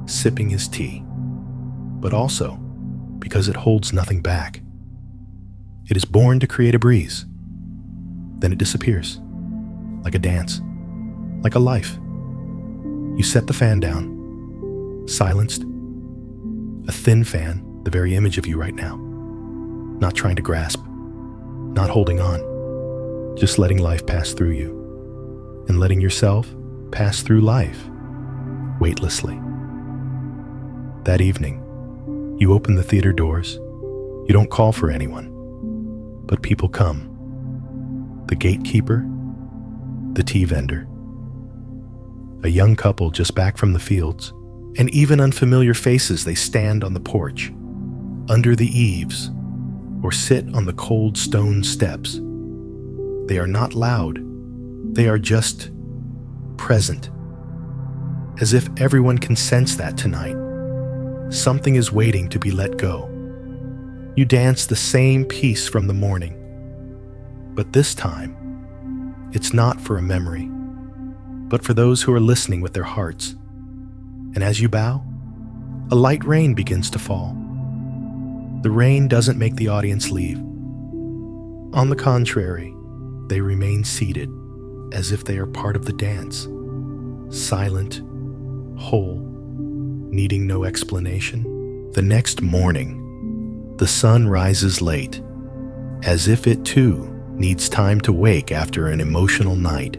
sipping his tea, but also because it holds nothing back. It is born to create a breeze. Then it disappears, like a dance, like a life. You set the fan down, silenced. A thin fan, the very image of you right now. Not trying to grasp, not holding on, just letting life pass through you, and letting yourself pass through life, weightlessly. That evening, you open the theater doors. You don't call for anyone, but people come. The gatekeeper, the tea vendor, a young couple just back from the fields, and even unfamiliar faces. They stand on the porch, under the eaves, or sit on the cold stone steps. They are not loud. They are just present, as if everyone can sense that tonight something is waiting to be let go. You dance the same piece from the morning, but this time, it's not for a memory, but for those who are listening with their hearts. And as you bow, a light rain begins to fall. The rain doesn't make the audience leave. On the contrary, they remain seated as if they are part of the dance, silent, whole, needing no explanation. The next morning, The sun rises late, as if it too needs time to wake after an emotional night.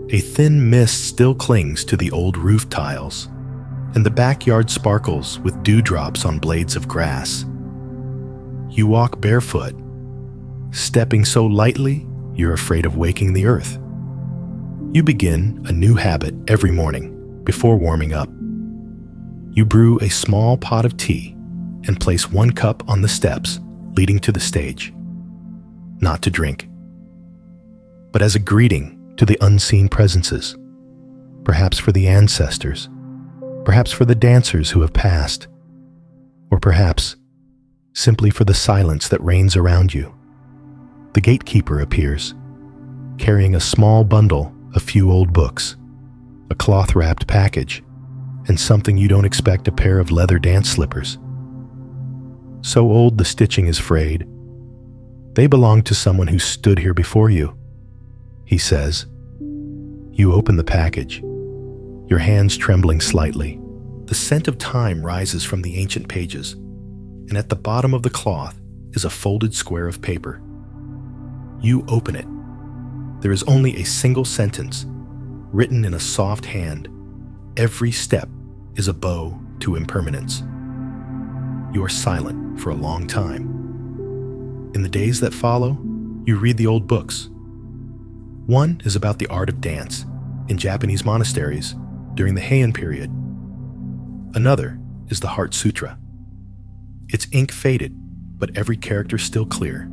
A thin mist still clings to the old roof tiles, and the backyard sparkles with dewdrops on blades of grass. You walk barefoot, stepping so lightly you're afraid of waking the earth. You begin a new habit every morning before warming up. You brew a small pot of tea and place 1 cup on the steps leading to the stage. Not to drink, but as a greeting to the unseen presences, perhaps for the ancestors, perhaps for the dancers who have passed, or perhaps simply for the silence that reigns around you. The gatekeeper appears, carrying a small bundle of few old books, a cloth-wrapped package, and something you don't expect, a pair of leather dance slippers. So old the stitching is frayed. They belong to someone who stood here before you, he says. You open the package, your hands trembling slightly. The scent of time rises from the ancient pages, and at the bottom of the cloth is a folded square of paper. You open it. There is only a single sentence, written in a soft hand. Every step is a bow to impermanence. You are silent for a long time. In the days that follow, you read the old books. One is about the art of dance in Japanese monasteries during the Heian period. Another is the Heart Sutra. Its ink faded, but every character still clear.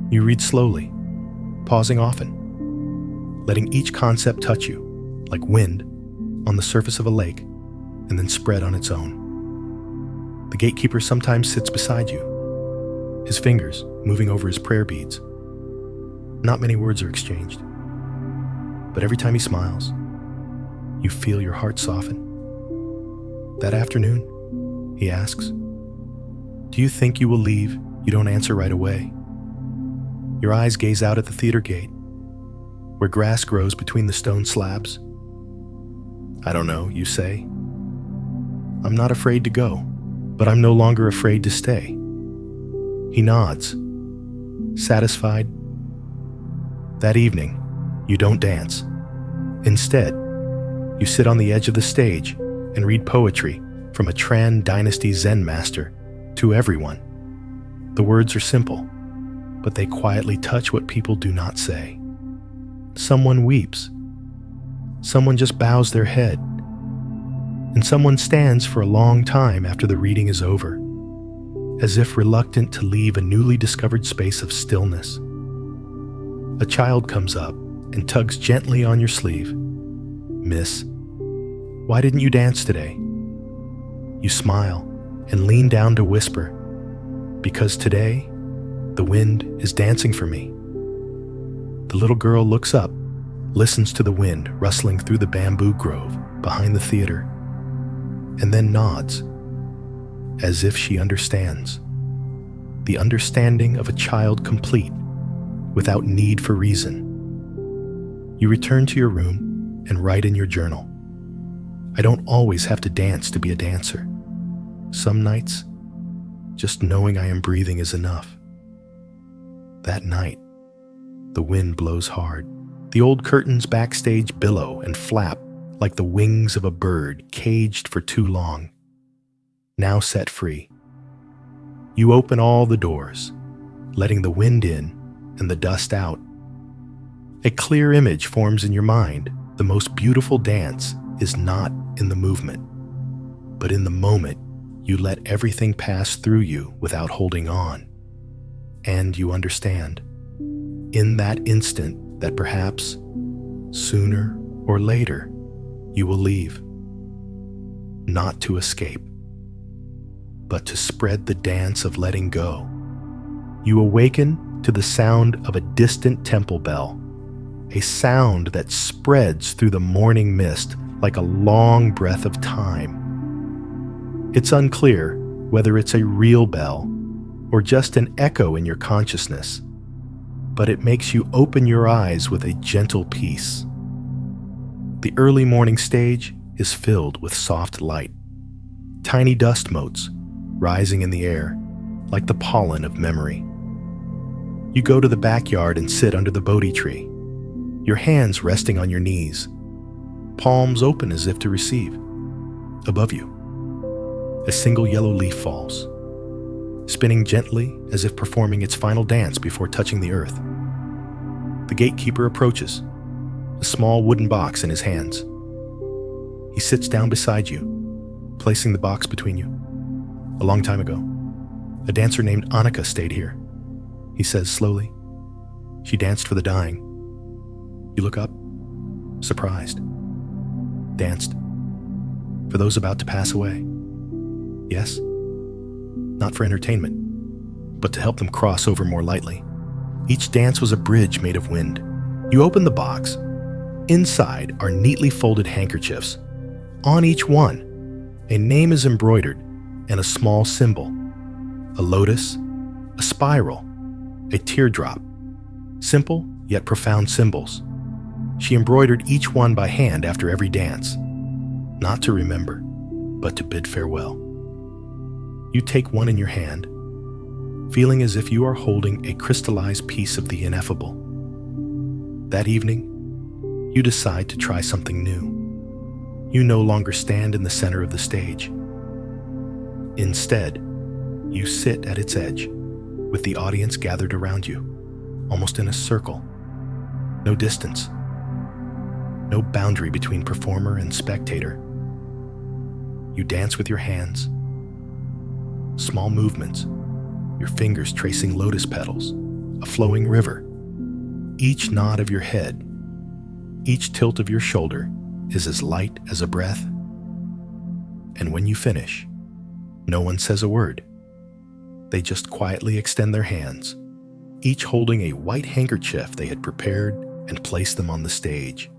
You read slowly, pausing often, letting each concept touch you, like wind on the surface of a lake, and then spread on its own. The gatekeeper sometimes sits beside you, his fingers moving over his prayer beads. Not many words are exchanged, but every time he smiles, you feel your heart soften. That afternoon, he asks, "Do you think you will leave?" You don't answer right away. Your eyes gaze out at the theater gate, where grass grows between the stone slabs. "I don't know," you say. "I'm not afraid to go, but I'm no longer afraid to stay." He nods, satisfied. That evening, you don't dance. Instead, you sit on the edge of the stage and read poetry from a Tran Dynasty Zen master to everyone. The words are simple, but they quietly touch what people do not say. Someone weeps. Someone just bows their head. And someone stands for a long time after the reading is over, as if reluctant to leave a newly discovered space of stillness. A child comes up and tugs gently on your sleeve. "Miss, why didn't you dance today?" You smile and lean down to whisper, "Because today, the wind is dancing for me." The little girl looks up, listens to the wind rustling through the bamboo grove behind the theater, and then nods, as if she understands. The understanding of a child complete, without need for reason. You return to your room and write in your journal. I don't always have to dance to be a dancer. Some nights, just knowing I am breathing is enough. That night, the wind blows hard. The old curtains backstage billow and flap like the wings of a bird caged for too long, now set free. You open all the doors, letting the wind in and the dust out. A clear image forms in your mind. The most beautiful dance is not in the movement, but in the moment you let everything pass through you without holding on. And you understand, in that instant, that perhaps, sooner or later, you will leave. Not to escape, but to spread the dance of letting go. You awaken to the sound of a distant temple bell, a sound that spreads through the morning mist like a long breath of time. It's unclear whether it's a real bell or just an echo in your consciousness, but it makes you open your eyes with a gentle peace. The early morning stage is filled with soft light. Tiny dust motes, rising in the air like the pollen of memory. You go to the backyard and sit under the Bodhi tree, your hands resting on your knees, palms open as if to receive. Above you, a single yellow leaf falls, spinning gently as if performing its final dance before touching the earth. The gatekeeper approaches, a small wooden box in his hands. He sits down beside you, placing the box between you. A long time ago, a dancer named Annika stayed here, he says slowly. She danced for the dying. You look up, surprised. Danced for those about to pass away. Yes, not for entertainment, but to help them cross over more lightly. Each dance was a bridge made of wind. You open the box. Inside are neatly folded handkerchiefs. On each one, a name is embroidered and a small symbol. A lotus, a spiral, a teardrop. Simple yet profound symbols. She embroidered each one by hand after every dance, not to remember, but to bid farewell. You take one in your hand, feeling as if you are holding a crystallized piece of the ineffable. That evening, you decide to try something new. You no longer stand in the center of the stage. Instead, you sit at its edge, with the audience gathered around you, almost in a circle. No distance, no boundary between performer and spectator. You dance with your hands, small movements, your fingers tracing lotus petals, a flowing river. Each nod of your head, each tilt of your shoulder is as light as a breath. And when you finish, no one says a word. They just quietly extend their hands, each holding a white handkerchief they had prepared and placed them on the stage.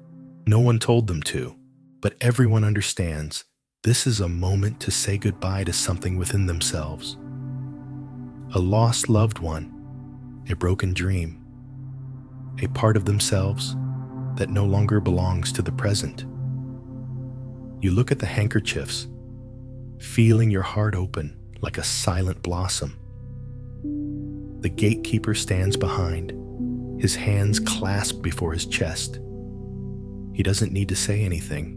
No one told them to, but everyone understands this is a moment to say goodbye to something within themselves. A lost loved one, a broken dream, a part of themselves that no longer belongs to the present. You look at the handkerchiefs, feeling your heart open like a silent blossom. The gatekeeper stands behind, his hands clasped before his chest. He doesn't need to say anything.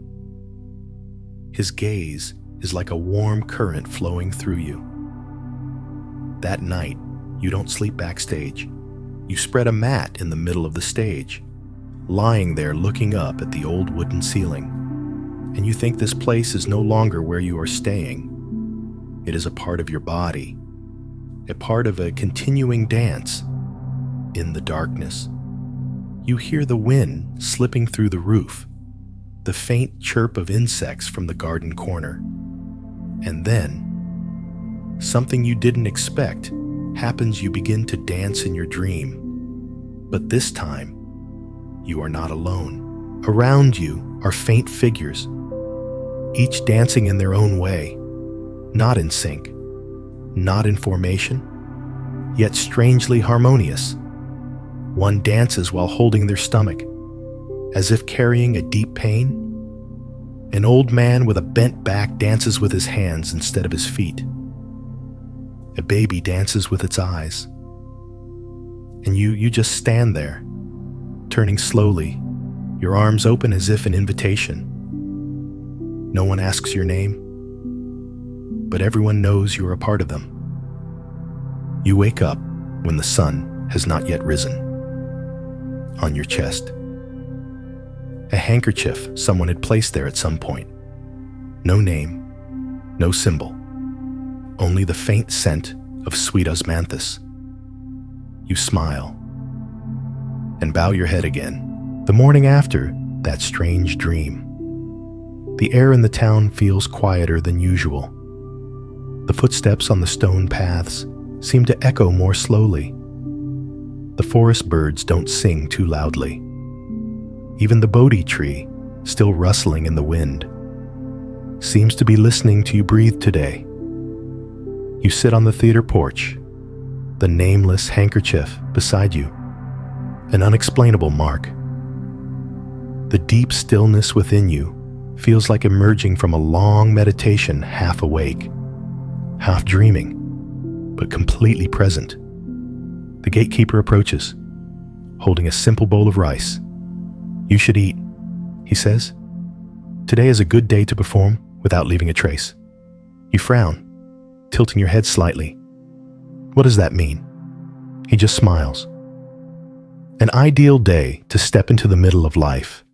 His gaze is like a warm current flowing through you. That night, you don't sleep backstage. You spread a mat in the middle of the stage, lying there looking up at the old wooden ceiling. And you think this place is no longer where you are staying. It is a part of your body, a part of a continuing dance. In the darkness, you hear the wind slipping through the roof, the faint chirp of insects from the garden corner. And then, something you didn't expect happens. You begin to dance in your dream. But this time, you are not alone. Around you are faint figures, each dancing in their own way, not in sync, not in formation, yet strangely harmonious. One dances while holding their stomach, as if carrying a deep pain. An old man with a bent back dances with his hands instead of his feet. A baby dances with its eyes. And you just stand there, turning slowly, your arms open as if an invitation. No one asks your name, but everyone knows you are a part of them. You wake up when the sun has not yet risen. On your chest, a handkerchief someone had placed there at some point. No name, no symbol, only the faint scent of sweet osmanthus. You smile and bow your head again. The morning after that strange dream, the air in the town feels quieter than usual. The footsteps on the stone paths seem to echo more slowly. The forest birds don't sing too loudly. Even the Bodhi tree, still rustling in the wind, seems to be listening to you breathe today. You sit on the theater porch, the nameless handkerchief beside you, an unexplainable mark. The deep stillness within you feels like emerging from a long meditation half awake, half dreaming, but completely present. The gatekeeper approaches, holding a simple bowl of rice. "You should eat," he says. "Today is a good day to perform without leaving a trace." You frown, tilting your head slightly. What does that mean? He just smiles. An ideal day to step into the middle of life,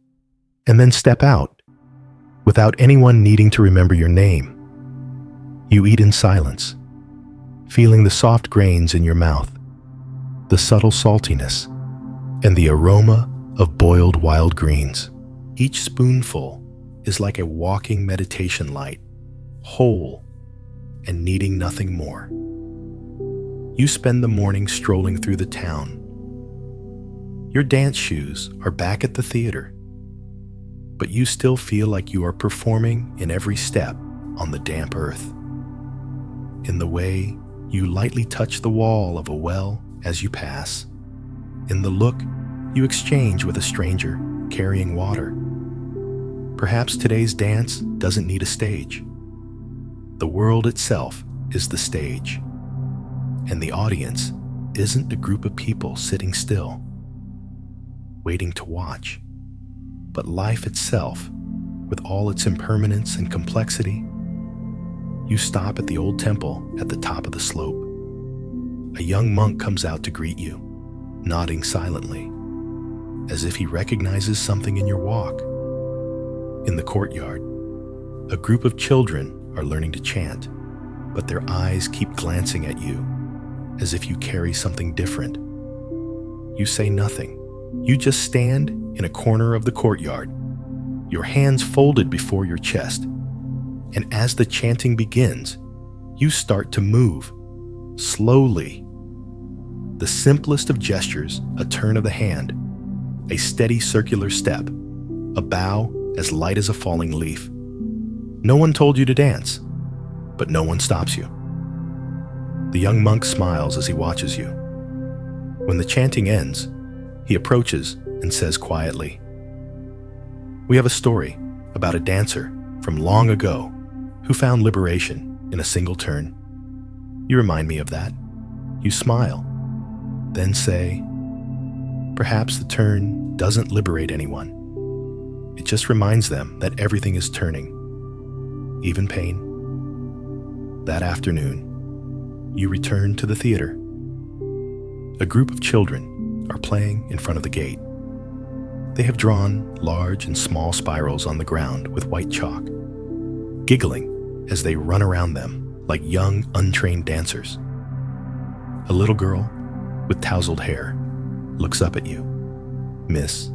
and then step out, without anyone needing to remember your name. You eat in silence, feeling the soft grains in your mouth, the subtle saltiness, and the aroma of boiled wild greens. Each spoonful is like a walking meditation light, whole and needing nothing more. You spend the morning strolling through the town. Your dance shoes are back at the theater, but you still feel like you are performing in every step on the damp earth. In the way you lightly touch the wall of a well as you pass, in the look you exchange with a stranger carrying water. Perhaps today's dance doesn't need a stage. The world itself is the stage, and the audience isn't a group of people sitting still, waiting to watch, but life itself, with all its impermanence and complexity. You stop at the old temple at the top of the slope. A young monk comes out to greet you, nodding silently, as if he recognizes something in your walk. In the courtyard, a group of children are learning to chant, but their eyes keep glancing at you, as if you carry something different. You say nothing. You just stand in a corner of the courtyard, your hands folded before your chest. And as the chanting begins, you start to move, slowly. The simplest of gestures, a turn of the hand, a steady circular step, a bow as light as a falling leaf. No one told you to dance, but no one stops you. The young monk smiles as he watches you. When the chanting ends, he approaches and says quietly, "We have a story about a dancer from long ago who found liberation in a single turn. You remind me of that." You smile, then say, "Perhaps the turn doesn't liberate anyone. It just reminds them that everything is turning, even pain." That afternoon, you return to the theater. A group of children are playing in front of the gate. They have drawn large and small spirals on the ground with white chalk, giggling as they run around them like young, untrained dancers. A little girl with tousled hair looks up at you. "Miss,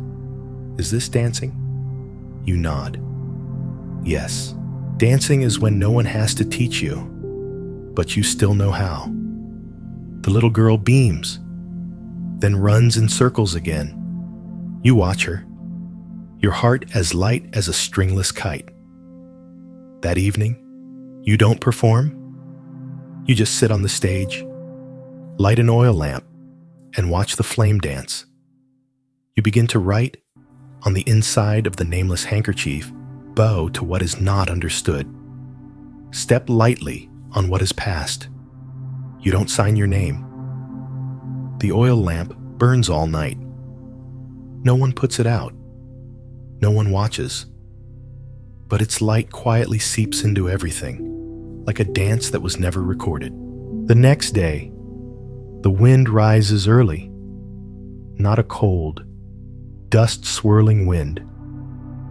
is this dancing?" You nod. Yes, dancing is when no one has to teach you, but you still know how. The little girl beams, then runs in circles again. You watch her, your heart as light as a stringless kite. That evening, you don't perform. You just sit on the stage, light an oil lamp, and watch the flame dance. You begin to write on the inside of the nameless handkerchief, bow to what is not understood. Step lightly on what is past. You don't sign your name. The oil lamp burns all night. No one puts it out. No one watches. But its light quietly seeps into everything, like a dance that was never recorded. The next day, the wind rises early. Not a cold, dust-swirling wind,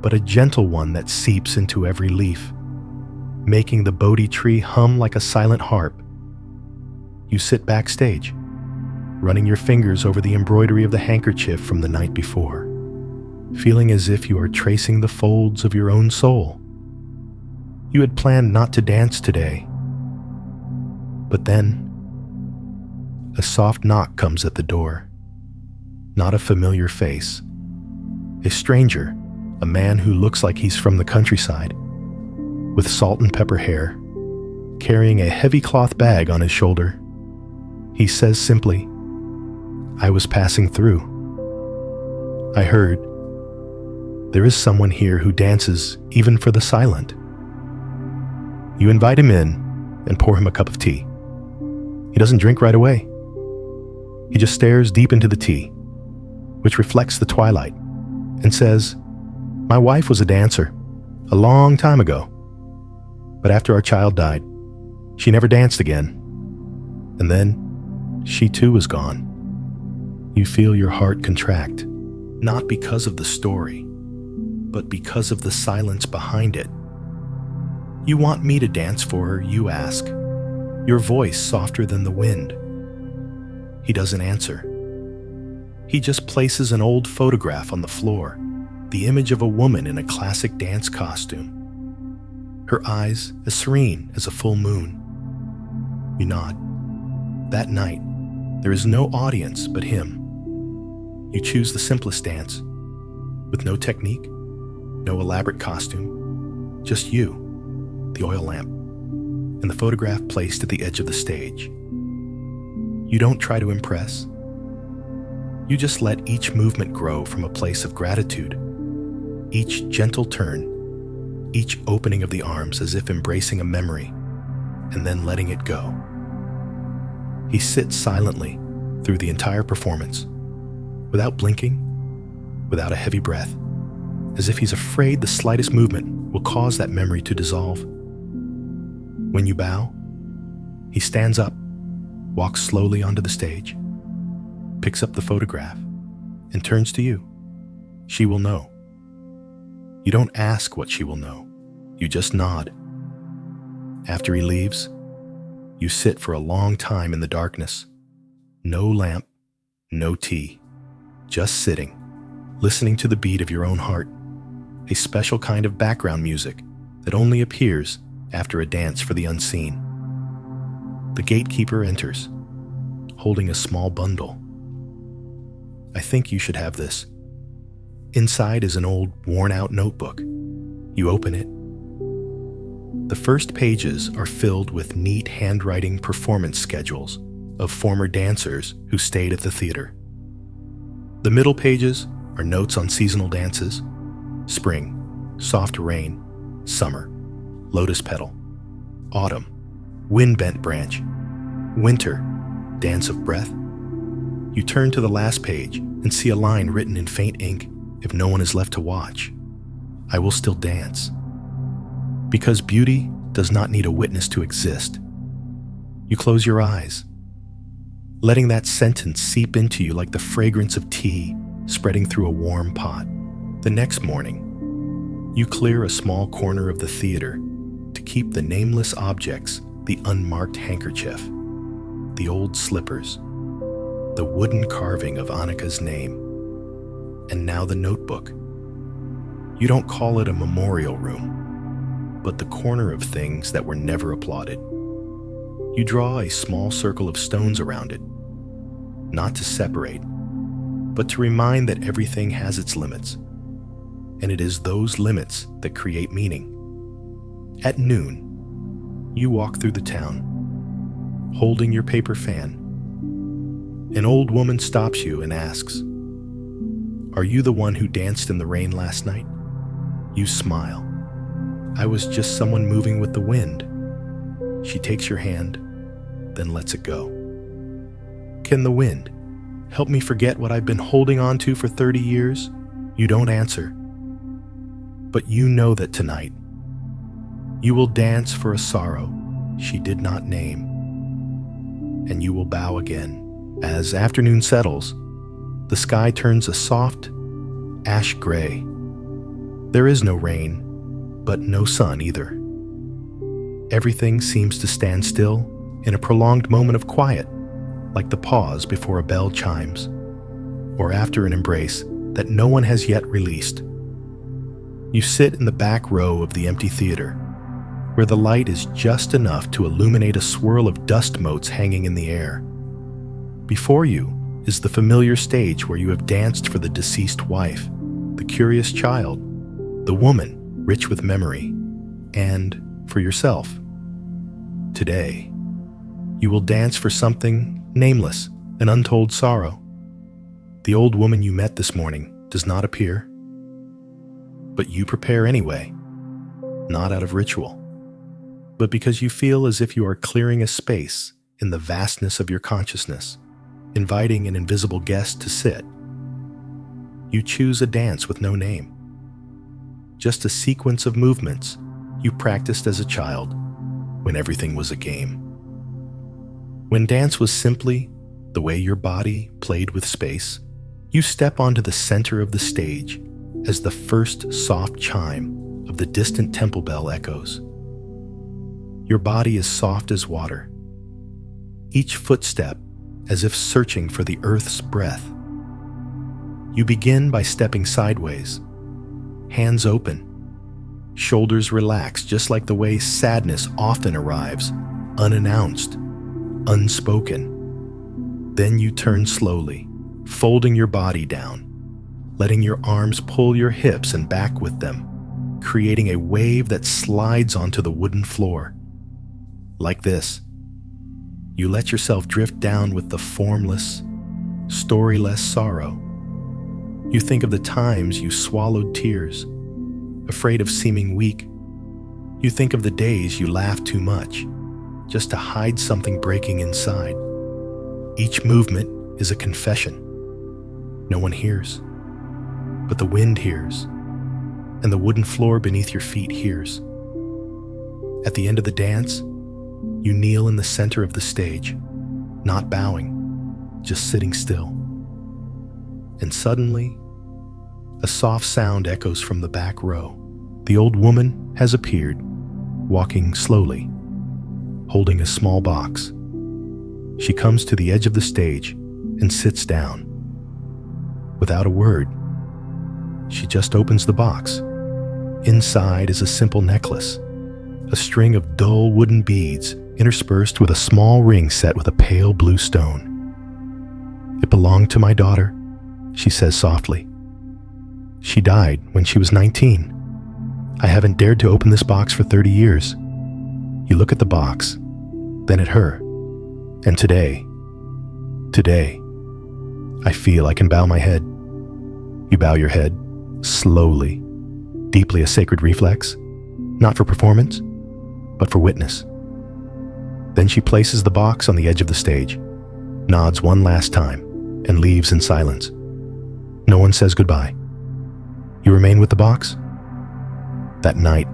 but a gentle one that seeps into every leaf, making the Bodhi tree hum like a silent harp. You sit backstage, running your fingers over the embroidery of the handkerchief from the night before, feeling as if you are tracing the folds of your own soul. You had planned not to dance today, but then a soft knock comes at the door. Not a familiar face. A stranger, a man who looks like he's from the countryside, with salt and pepper hair, carrying a heavy cloth bag on his shoulder. He says simply, "I was passing through. I heard there is someone here who dances even for the silent." You invite him in, and pour him a cup of tea. He doesn't drink right away. He just stares deep into the tea, which reflects the twilight, and says, "My wife was a dancer, a long time ago. But after our child died, she never danced again. And then, she too is gone." You feel your heart contract, not because of the story, but because of the silence behind it. "You want me to dance for her?" you ask, your voice softer than the wind. He doesn't answer. He just places an old photograph on the floor, the image of a woman in a classic dance costume. Her eyes as serene as a full moon. You nod. That night, there is no audience but him. You choose the simplest dance, with no technique, no elaborate costume, just you, the oil lamp, and the photograph placed at the edge of the stage. You don't try to impress. You just let each movement grow from a place of gratitude, each gentle turn, each opening of the arms as if embracing a memory, and then letting it go. He sits silently through the entire performance, without blinking, without a heavy breath, as if he's afraid the slightest movement will cause that memory to dissolve. When you bow, he stands up, walks slowly onto the stage, picks up the photograph, and turns to you. She will know. You don't ask what she will know. You just nod. After he leaves, you sit for a long time in the darkness. No lamp, no tea. Just sitting, listening to the beat of your own heart, a special kind of background music that only appears after a dance for the unseen. The gatekeeper enters, holding a small bundle. "I think you should have this." Inside is an old, worn-out notebook. You open it. The first pages are filled with neat handwriting performance schedules of former dancers who stayed at the theater. The middle pages are notes on seasonal dances: spring, soft rain, summer, lotus petal, autumn, wind-bent branch, winter, dance of breath. You turn to the last page and see a line written in faint ink, "If no one is left to watch, I will still dance." Because beauty does not need a witness to exist. You close your eyes, letting that sentence seep into you like the fragrance of tea spreading through a warm pot. The next morning, you clear a small corner of the theater to keep the nameless objects, the unmarked handkerchief, the old slippers, the wooden carving of Annika's name, and now the notebook. You don't call it a memorial room, but the corner of things that were never applauded. You draw a small circle of stones around it, not to separate, but to remind that everything has its limits, and it is those limits that create meaning. At noon, you walk through the town, holding your paper fan. An old woman stops you and asks, "Are you the one who danced in the rain last night?" You smile. "I was just someone moving with the wind." She takes your hand, then lets it go. "Can the wind help me forget what I've been holding on to for 30 years? You don't answer. But you know that tonight, you will dance for a sorrow she did not name. And you will bow again. As afternoon settles, the sky turns a soft ash gray. There is no rain, but no sun either. Everything seems to stand still in a prolonged moment of quiet, like the pause before a bell chimes, or after an embrace that no one has yet released. You sit in the back row of the empty theater, where the light is just enough to illuminate a swirl of dust motes hanging in the air. Before you is the familiar stage where you have danced for the deceased wife, the curious child, the woman rich with memory, and for yourself. Today, you will dance for something nameless, an untold sorrow. The old woman you met this morning does not appear, but you prepare anyway, not out of ritual, but because you feel as if you are clearing a space in the vastness of your consciousness, inviting an invisible guest to sit. You choose a dance with no name, just a sequence of movements you practiced as a child when everything was a game. When dance was simply the way your body played with space, you step onto the center of the stage as the first soft chime of the distant temple bell echoes. Your body is soft as water, each footstep as if searching for the earth's breath. You begin by stepping sideways, hands open, shoulders relaxed, just like the way sadness often arrives, unannounced, unspoken. Then you turn slowly, folding your body down, letting your arms pull your hips and back with them, creating a wave that slides onto the wooden floor. Like this, you let yourself drift down with the formless, storyless sorrow. You think of the times you swallowed tears, afraid of seeming weak. You think of the days you laughed too much, just to hide something breaking inside. Each movement is a confession. No one hears, but the wind hears, and the wooden floor beneath your feet hears. At the end of the dance, you kneel in the center of the stage, not bowing, just sitting still. And suddenly, a soft sound echoes from the back row. The old woman has appeared, walking slowly, holding a small box. She comes to the edge of the stage and sits down. Without a word, she just opens the box. Inside is a simple necklace, a string of dull wooden beads interspersed with a small ring set with a pale blue stone. "It belonged to my daughter," she says softly. "She died when she was 19. I haven't dared to open this box for 30 years. You look at the box, then at her, and today, I feel I can bow my head." You bow your head, slowly, deeply, a sacred reflex, not for performance, but for witness. Then she places the box on the edge of the stage, nods one last time, and leaves in silence. No one says goodbye. You remain with the box. That night,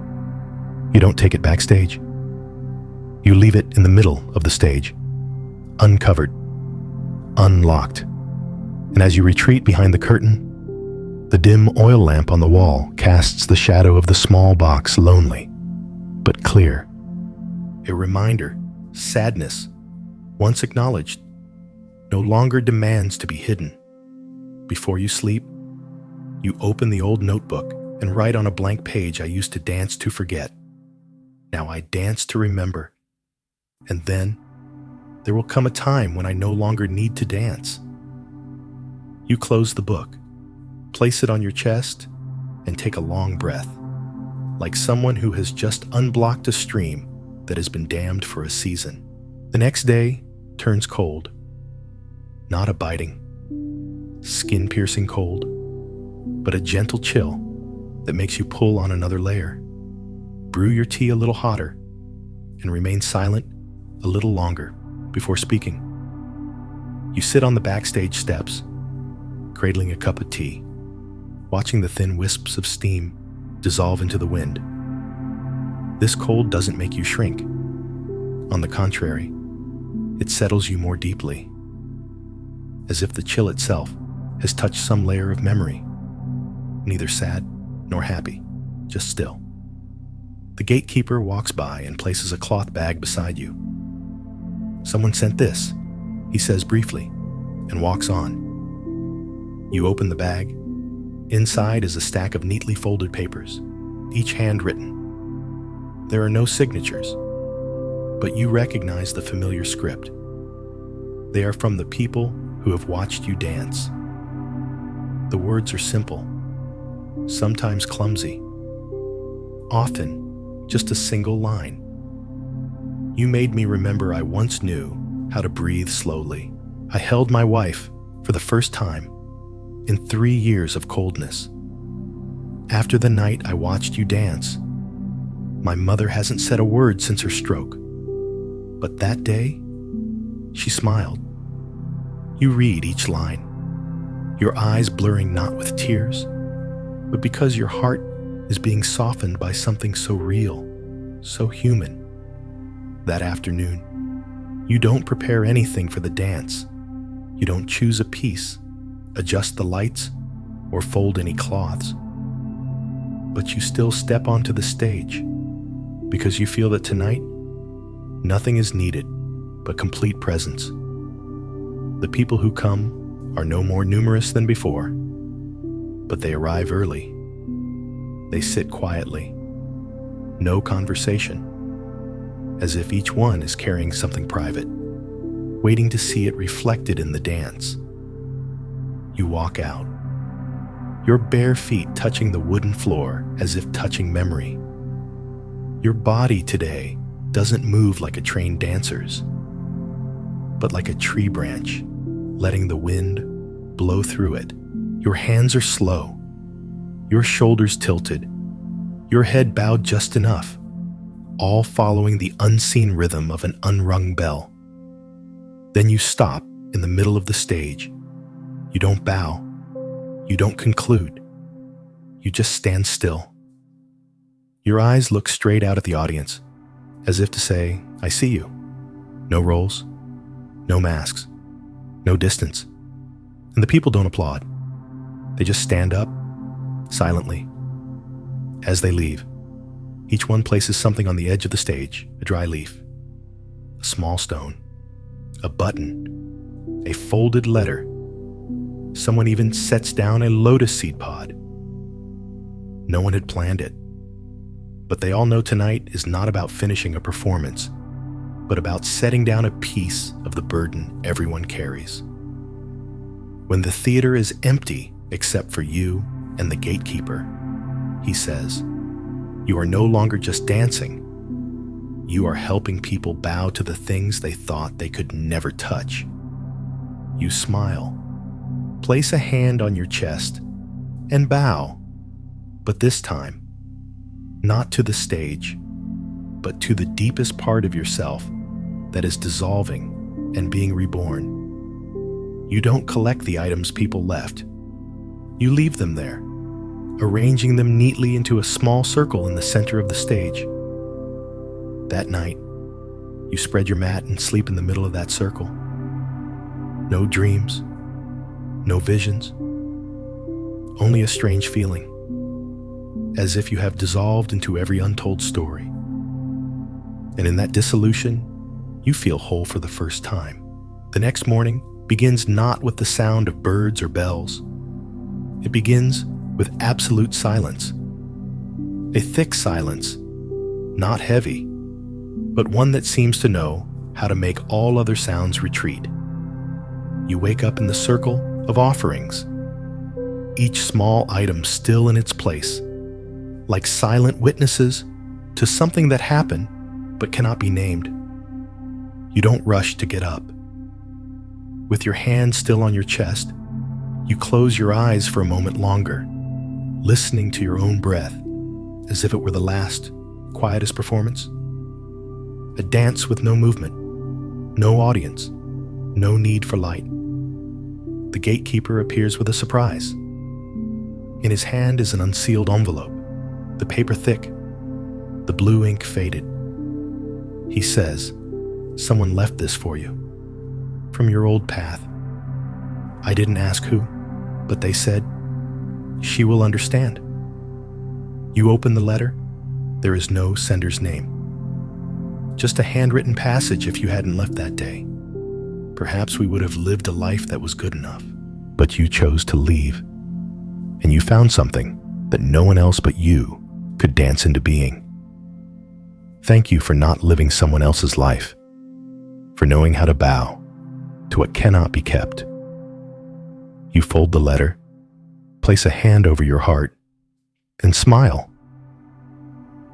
you don't take it backstage. You leave it in the middle of the stage, uncovered, unlocked. And as you retreat behind the curtain, the dim oil lamp on the wall casts the shadow of the small box, lonely, but clear. A reminder, sadness, once acknowledged, no longer demands to be hidden. Before you sleep, you open the old notebook and write on a blank page, "I used to dance to forget. Now I dance to remember. And then there will come a time when I no longer need to dance." You close the book, place it on your chest, and take a long breath, like someone who has just unblocked a stream that has been dammed for a season. The next day turns cold. Not a biting, skin-piercing cold, but a gentle chill that makes you pull on another layer. Brew your tea a little hotter and remain silent a little longer before speaking. You sit on the backstage steps, cradling a cup of tea, watching the thin wisps of steam dissolve into the wind. This cold doesn't make you shrink. On the contrary, it settles you more deeply, as if the chill itself has touched some layer of memory, neither sad nor happy, just still. The gatekeeper walks by and places a cloth bag beside you. "Someone sent this," he says briefly, and walks on. You open the bag. Inside is a stack of neatly folded papers, each handwritten. There are no signatures, but you recognize the familiar script. They are from the people who have watched you dance. The words are simple, sometimes clumsy, often just a single line. "You made me remember I once knew how to breathe slowly. I held my wife for the first time in 3 years of coldness. After the night I watched you dance, My mother hasn't said a word since her stroke. But that day, she smiled. You read each line, your eyes blurring not with tears, but because your heart is being softened by something so real, so human. That afternoon, you don't prepare anything for the dance. You don't choose a piece, adjust the lights, or fold any cloths. But you still step onto the stage because you feel that tonight, nothing is needed but complete presence. The people who come are no more numerous than before, but they arrive early. They sit quietly, no conversation, as if each one is carrying something private, waiting to see it reflected in the dance. You walk out, your bare feet touching the wooden floor as if touching memory. Your body today doesn't move like a trained dancer's, but like a tree branch, letting the wind blow through it. Your hands are slow, your shoulders tilted, your head bowed just enough, all following the unseen rhythm of an unrung bell. Then you stop in the middle of the stage. You don't bow, you don't conclude, you just stand still. Your eyes look straight out at the audience, as if to say, I see you. No roles, no masks, no distance. And the people don't applaud. They just stand up, silently. As they leave, each one places something on the edge of the stage, a dry leaf, a small stone, a button, a folded letter. Someone even sets down a lotus seed pod. No one had planned it, but they all know tonight is not about finishing a performance, but about setting down a piece of the burden everyone carries. When the theater is empty except for you and the gatekeeper, he says, you are no longer just dancing. You are helping people bow to the things they thought they could never touch. You smile, place a hand on your chest, and bow, but this time, not to the stage, but to the deepest part of yourself that is dissolving and being reborn. You don't collect the items people left. You leave them there, arranging them neatly into a small circle in the center of the stage. That night, you spread your mat and sleep in the middle of that circle. No dreams, no visions, only a strange feeling, as if you have dissolved into every untold story. And in that dissolution, you feel whole for the first time. The next morning begins not with the sound of birds or bells. It begins with absolute silence. A thick silence, not heavy, but one that seems to know how to make all other sounds retreat. You wake up in the circle of offerings, each small item still in its place, like silent witnesses to something that happened but cannot be named. You don't rush to get up. With your hand still on your chest, you close your eyes for a moment longer, listening to your own breath as if it were the last, quietest performance. A dance with no movement, no audience, no need for light. The gatekeeper appears with a surprise. In his hand is an unsealed envelope, the paper thick, the blue ink faded. He says, someone left this for you, from your old path. I didn't ask who, but they said, she will understand. You open the letter, there is no sender's name. Just a handwritten passage if you hadn't left that day. Perhaps we would have lived a life that was good enough. But you chose to leave, and you found something that no one else but you could dance into being. Thank you for not living someone else's life, for knowing how to bow to what cannot be kept. You fold the letter, place a hand over your heart, and smile.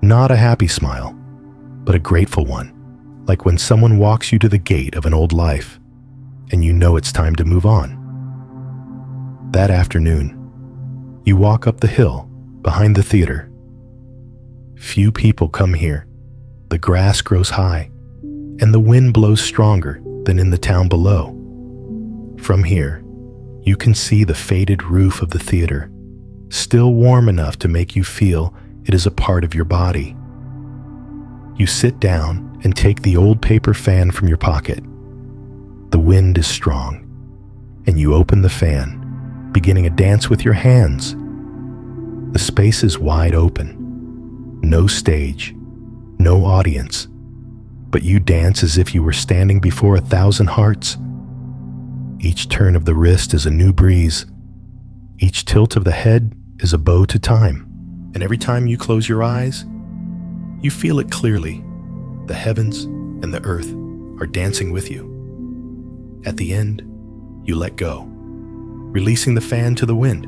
Not a happy smile, but a grateful one, like when someone walks you to the gate of an old life, and you know it's time to move on. That afternoon, you walk up the hill behind the theater. Few people come here. The grass grows high, and the wind blows stronger than in the town below. From here, you can see the faded roof of the theater, still warm enough to make you feel it is a part of your body. You sit down and take the old paper fan from your pocket. The wind is strong, and you open the fan, beginning a dance with your hands. The space is wide open. No stage, no audience, but you dance as if you were standing before 1,000 hearts. Each turn of the wrist is a new breeze. Each tilt of the head is a bow to time. And every time you close your eyes, you feel it clearly. The heavens and the earth are dancing with you. At the end, you let go, releasing the fan to the wind.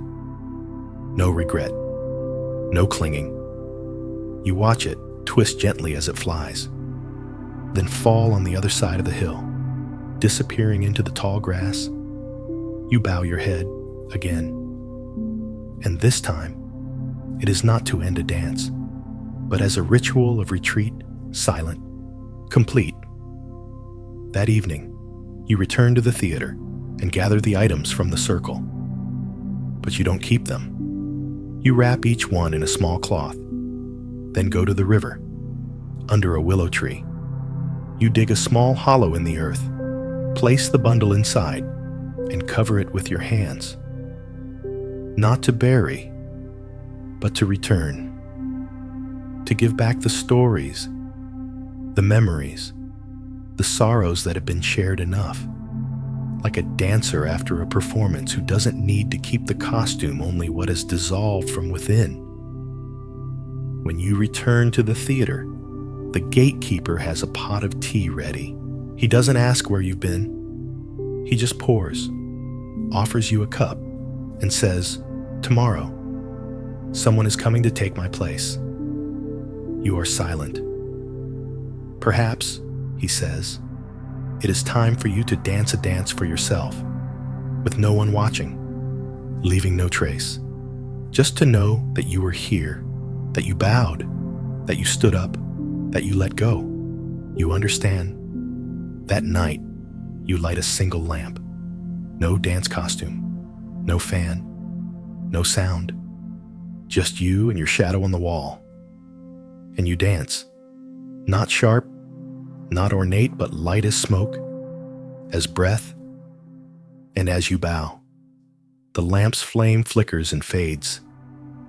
No regret, no clinging. You watch it twist gently as it flies, then fall on the other side of the hill, disappearing into the tall grass. You bow your head again. And this time, it is not to end a dance, but as a ritual of retreat, silent, complete. That evening, you return to the theater and gather the items from the circle. But you don't keep them. You wrap each one in a small cloth, then go to the river, under a willow tree. You dig a small hollow in the earth, place the bundle inside, and cover it with your hands. Not to bury, but to return. To give back the stories, the memories, the sorrows that have been shared enough. Like a dancer after a performance who doesn't need to keep the costume, only what is dissolved from within. When you return to the theater, the gatekeeper has a pot of tea ready. He doesn't ask where you've been. He just pours, offers you a cup, and says, "Tomorrow, someone is coming to take my place." You are silent. "Perhaps," he says, "it is time for you to dance a dance for yourself, with no one watching, leaving no trace. Just to know that you were here, that you bowed, that you stood up, that you let go. You understand. That night, you light a single lamp. No dance costume, no fan, no sound. Just you and your shadow on the wall. And you dance. Not sharp, not ornate, but light as smoke, as breath, and as you bow. The lamp's flame flickers and fades.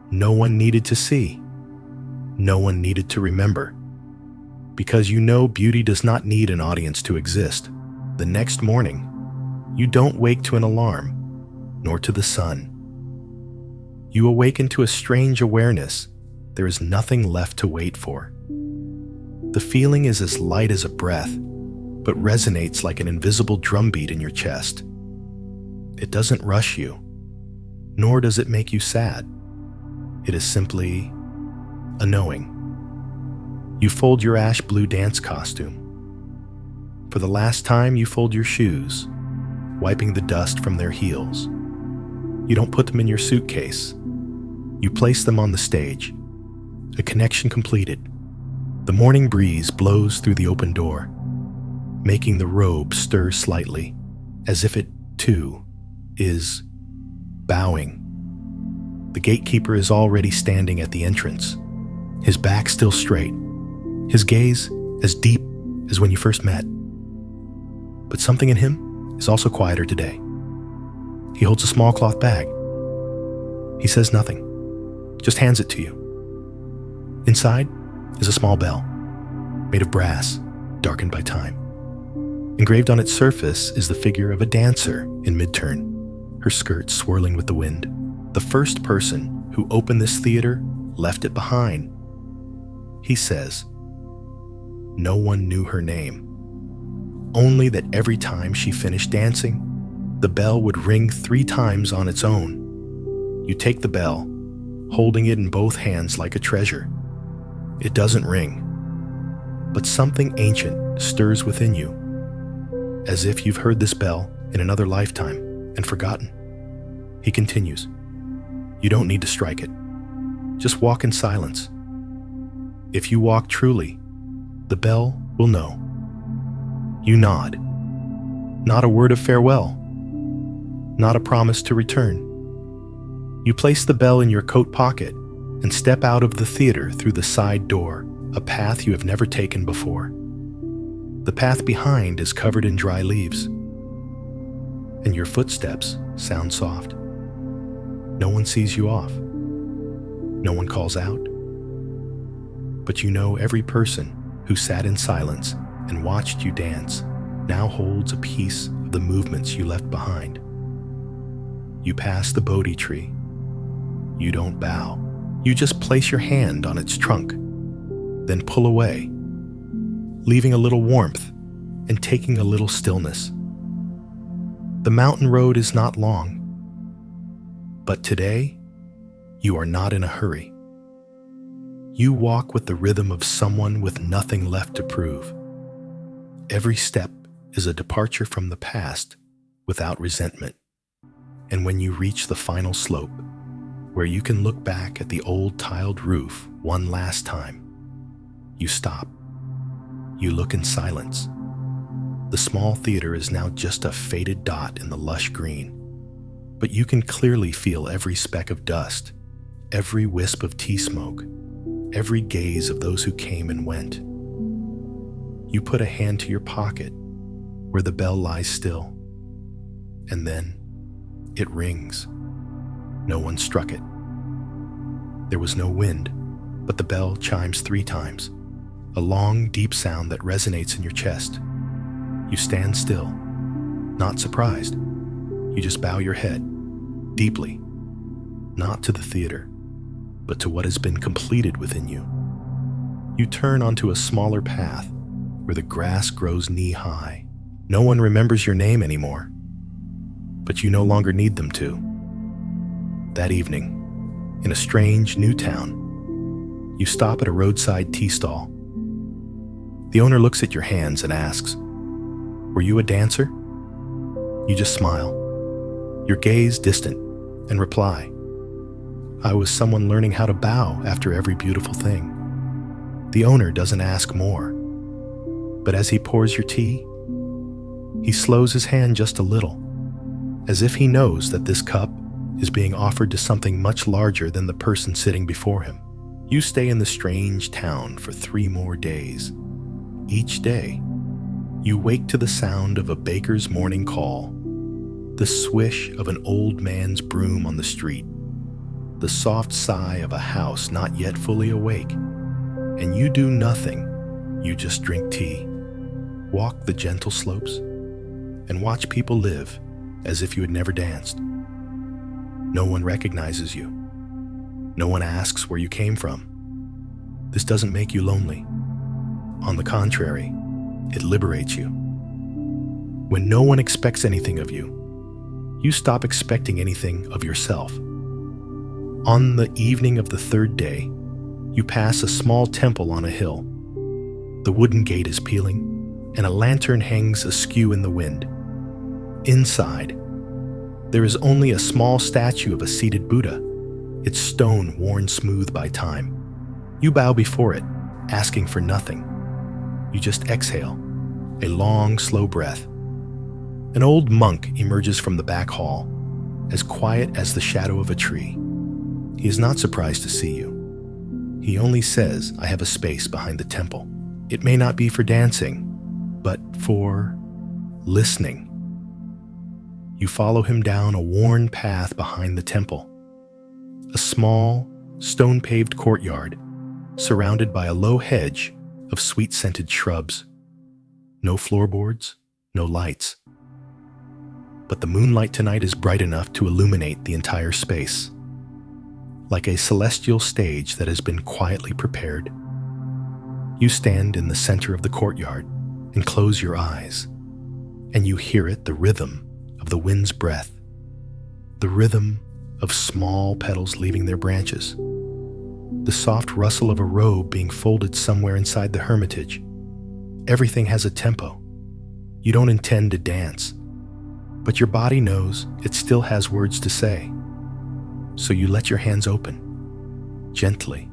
No one needed to see. No one needed to remember. Because you know beauty does not need an audience to exist. The next morning, you don't wake to an alarm, nor to the sun. You awaken to a strange awareness. There is nothing left to wait for. The feeling is as light as a breath, but resonates like an invisible drumbeat in your chest. It doesn't rush you, nor does it make you sad. It is simply a knowing. You fold your ash blue dance costume. For the last time, you fold your shoes, wiping the dust from their heels. You don't put them in your suitcase. You place them on the stage. A connection completed. The morning breeze blows through the open door, making the robe stir slightly, as if it, too, is bowing. The gatekeeper is already standing at the entrance, his back still straight, his gaze as deep as when you first met. But something in him is also quieter today. He holds a small cloth bag. He says nothing, just hands it to you. Inside is a small bell, made of brass, darkened by time. Engraved on its surface is the figure of a dancer in mid-turn, her skirt swirling with the wind. The first person who opened this theater left it behind. He says, no one knew her name, only that every time she finished dancing, the bell would ring 3 times on its own. You take the bell, holding it in both hands like a treasure. It doesn't ring, but something ancient stirs within you, as if you've heard this bell in another lifetime and forgotten. He continues, you don't need to strike it. Just walk in silence. If you walk truly, the bell will know. You nod. Not a word of farewell. Not a promise to return. You place the bell in your coat pocket and step out of the theater through the side door, a path you have never taken before. The path behind is covered in dry leaves, and your footsteps sound soft. No one sees you off. No one calls out. But you know every person who sat in silence and watched you dance now holds a piece of the movements you left behind. You pass the Bodhi tree. You don't bow. You just place your hand on its trunk, then pull away, leaving a little warmth and taking a little stillness. The mountain road is not long, but today you are not in a hurry. You walk with the rhythm of someone with nothing left to prove. Every step is a departure from the past without resentment. And when you reach the final slope, where you can look back at the old tiled roof one last time, you stop. You look in silence. The small theater is now just a faded dot in the lush green, but you can clearly feel every speck of dust, every wisp of tea smoke, every gaze of those who came and went. You put a hand to your pocket where the bell lies still, and then it rings. No one struck it. There was no wind, but the bell chimes 3 times, a long, deep sound that resonates in your chest. You stand still, not surprised. You just bow your head, deeply, not to the theater, but to what has been completed within you. You turn onto a smaller path where the grass grows knee-high. No one remembers your name anymore, but you no longer need them to. That evening, in a strange new town, you stop at a roadside tea stall. The owner looks at your hands and asks, "Were you a dancer?" You just smile, your gaze distant, and reply, "I was someone learning how to bow after every beautiful thing." The owner doesn't ask more, but as he pours your tea, he slows his hand just a little, as if he knows that this cup is being offered to something much larger than the person sitting before him. You stay in the strange town for 3 more days. Each day, you wake to the sound of a baker's morning call, the swish of an old man's broom on the street, the soft sigh of a house not yet fully awake, and you do nothing. You just drink tea, walk the gentle slopes, and watch people live as if you had never danced. No one recognizes you. No one asks where you came from. This doesn't make you lonely. On the contrary, it liberates you. When no one expects anything of you, you stop expecting anything of yourself. On the evening of the 3rd day, you pass a small temple on a hill. The wooden gate is peeling, and a lantern hangs askew in the wind. Inside, there is only a small statue of a seated Buddha, its stone worn smooth by time. You bow before it, asking for nothing. You just exhale, a long, slow breath. An old monk emerges from the back hall, as quiet as the shadow of a tree. He is not surprised to see you. He only says, "I have a space behind the temple." It may not be for dancing, but for listening. You follow him down a worn path behind the temple, a small, stone-paved courtyard surrounded by a low hedge of sweet-scented shrubs. No floorboards, no lights. But the moonlight tonight is bright enough to illuminate the entire space, like a celestial stage that has been quietly prepared. You stand in the center of the courtyard and close your eyes, and you hear it, the rhythm of the wind's breath, the rhythm of small petals leaving their branches, the soft rustle of a robe being folded somewhere inside the hermitage. Everything has a tempo. You don't intend to dance, but your body knows it still has words to say. So you let your hands open, gently,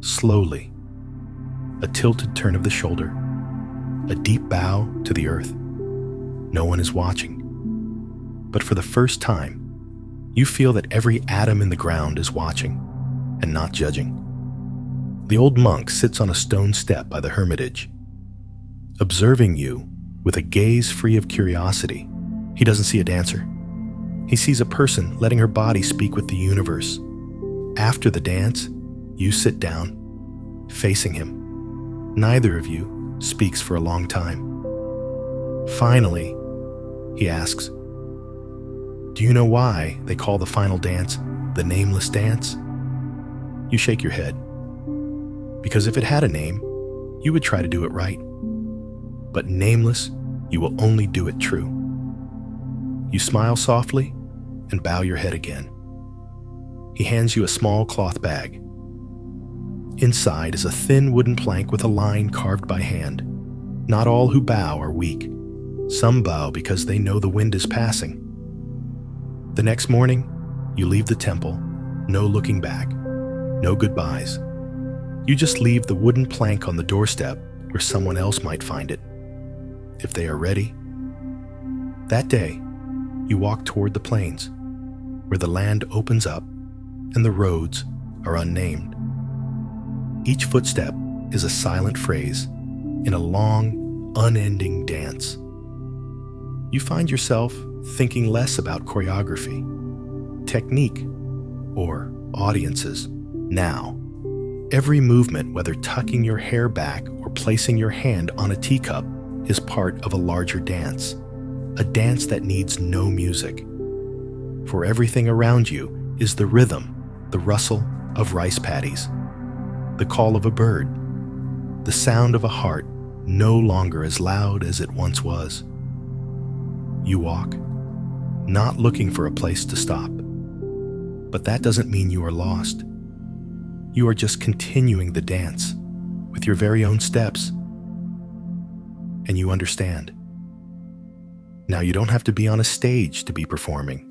slowly, a tilted turn of the shoulder, a deep bow to the earth. No one is watching. But for the first time, you feel that every atom in the ground is watching and not judging. The old monk sits on a stone step by the hermitage, observing you with a gaze free of curiosity. He doesn't see a dancer. He sees a person letting her body speak with the universe. After the dance, you sit down, facing him. Neither of you speaks for a long time. Finally, he asks, "Do you know why they call the final dance the nameless dance?" You shake your head. Because if it had a name, you would try to do it right. But nameless, you will only do it true. You smile softly and bow your head again. He hands you a small cloth bag. Inside is a thin wooden plank with a line carved by hand. Not all who bow are weak. Some bow because they know the wind is passing. The next morning, you leave the temple, no looking back, no goodbyes. You just leave the wooden plank on the doorstep where someone else might find it, if they are ready. That day, you walk toward the plains, where the land opens up and the roads are unnamed. Each footstep is a silent phrase in a long, unending dance. You find yourself thinking less about choreography, technique, or audiences. Now, every movement, whether tucking your hair back or placing your hand on a teacup, is part of a larger dance, a dance that needs no music. For everything around you is the rhythm, the rustle of rice paddies, the call of a bird, the sound of a heart no longer as loud as it once was. You walk, not looking for a place to stop. But that doesn't mean you are lost. You are just continuing the dance with your very own steps. And you understand. Now, you don't have to be on a stage to be performing.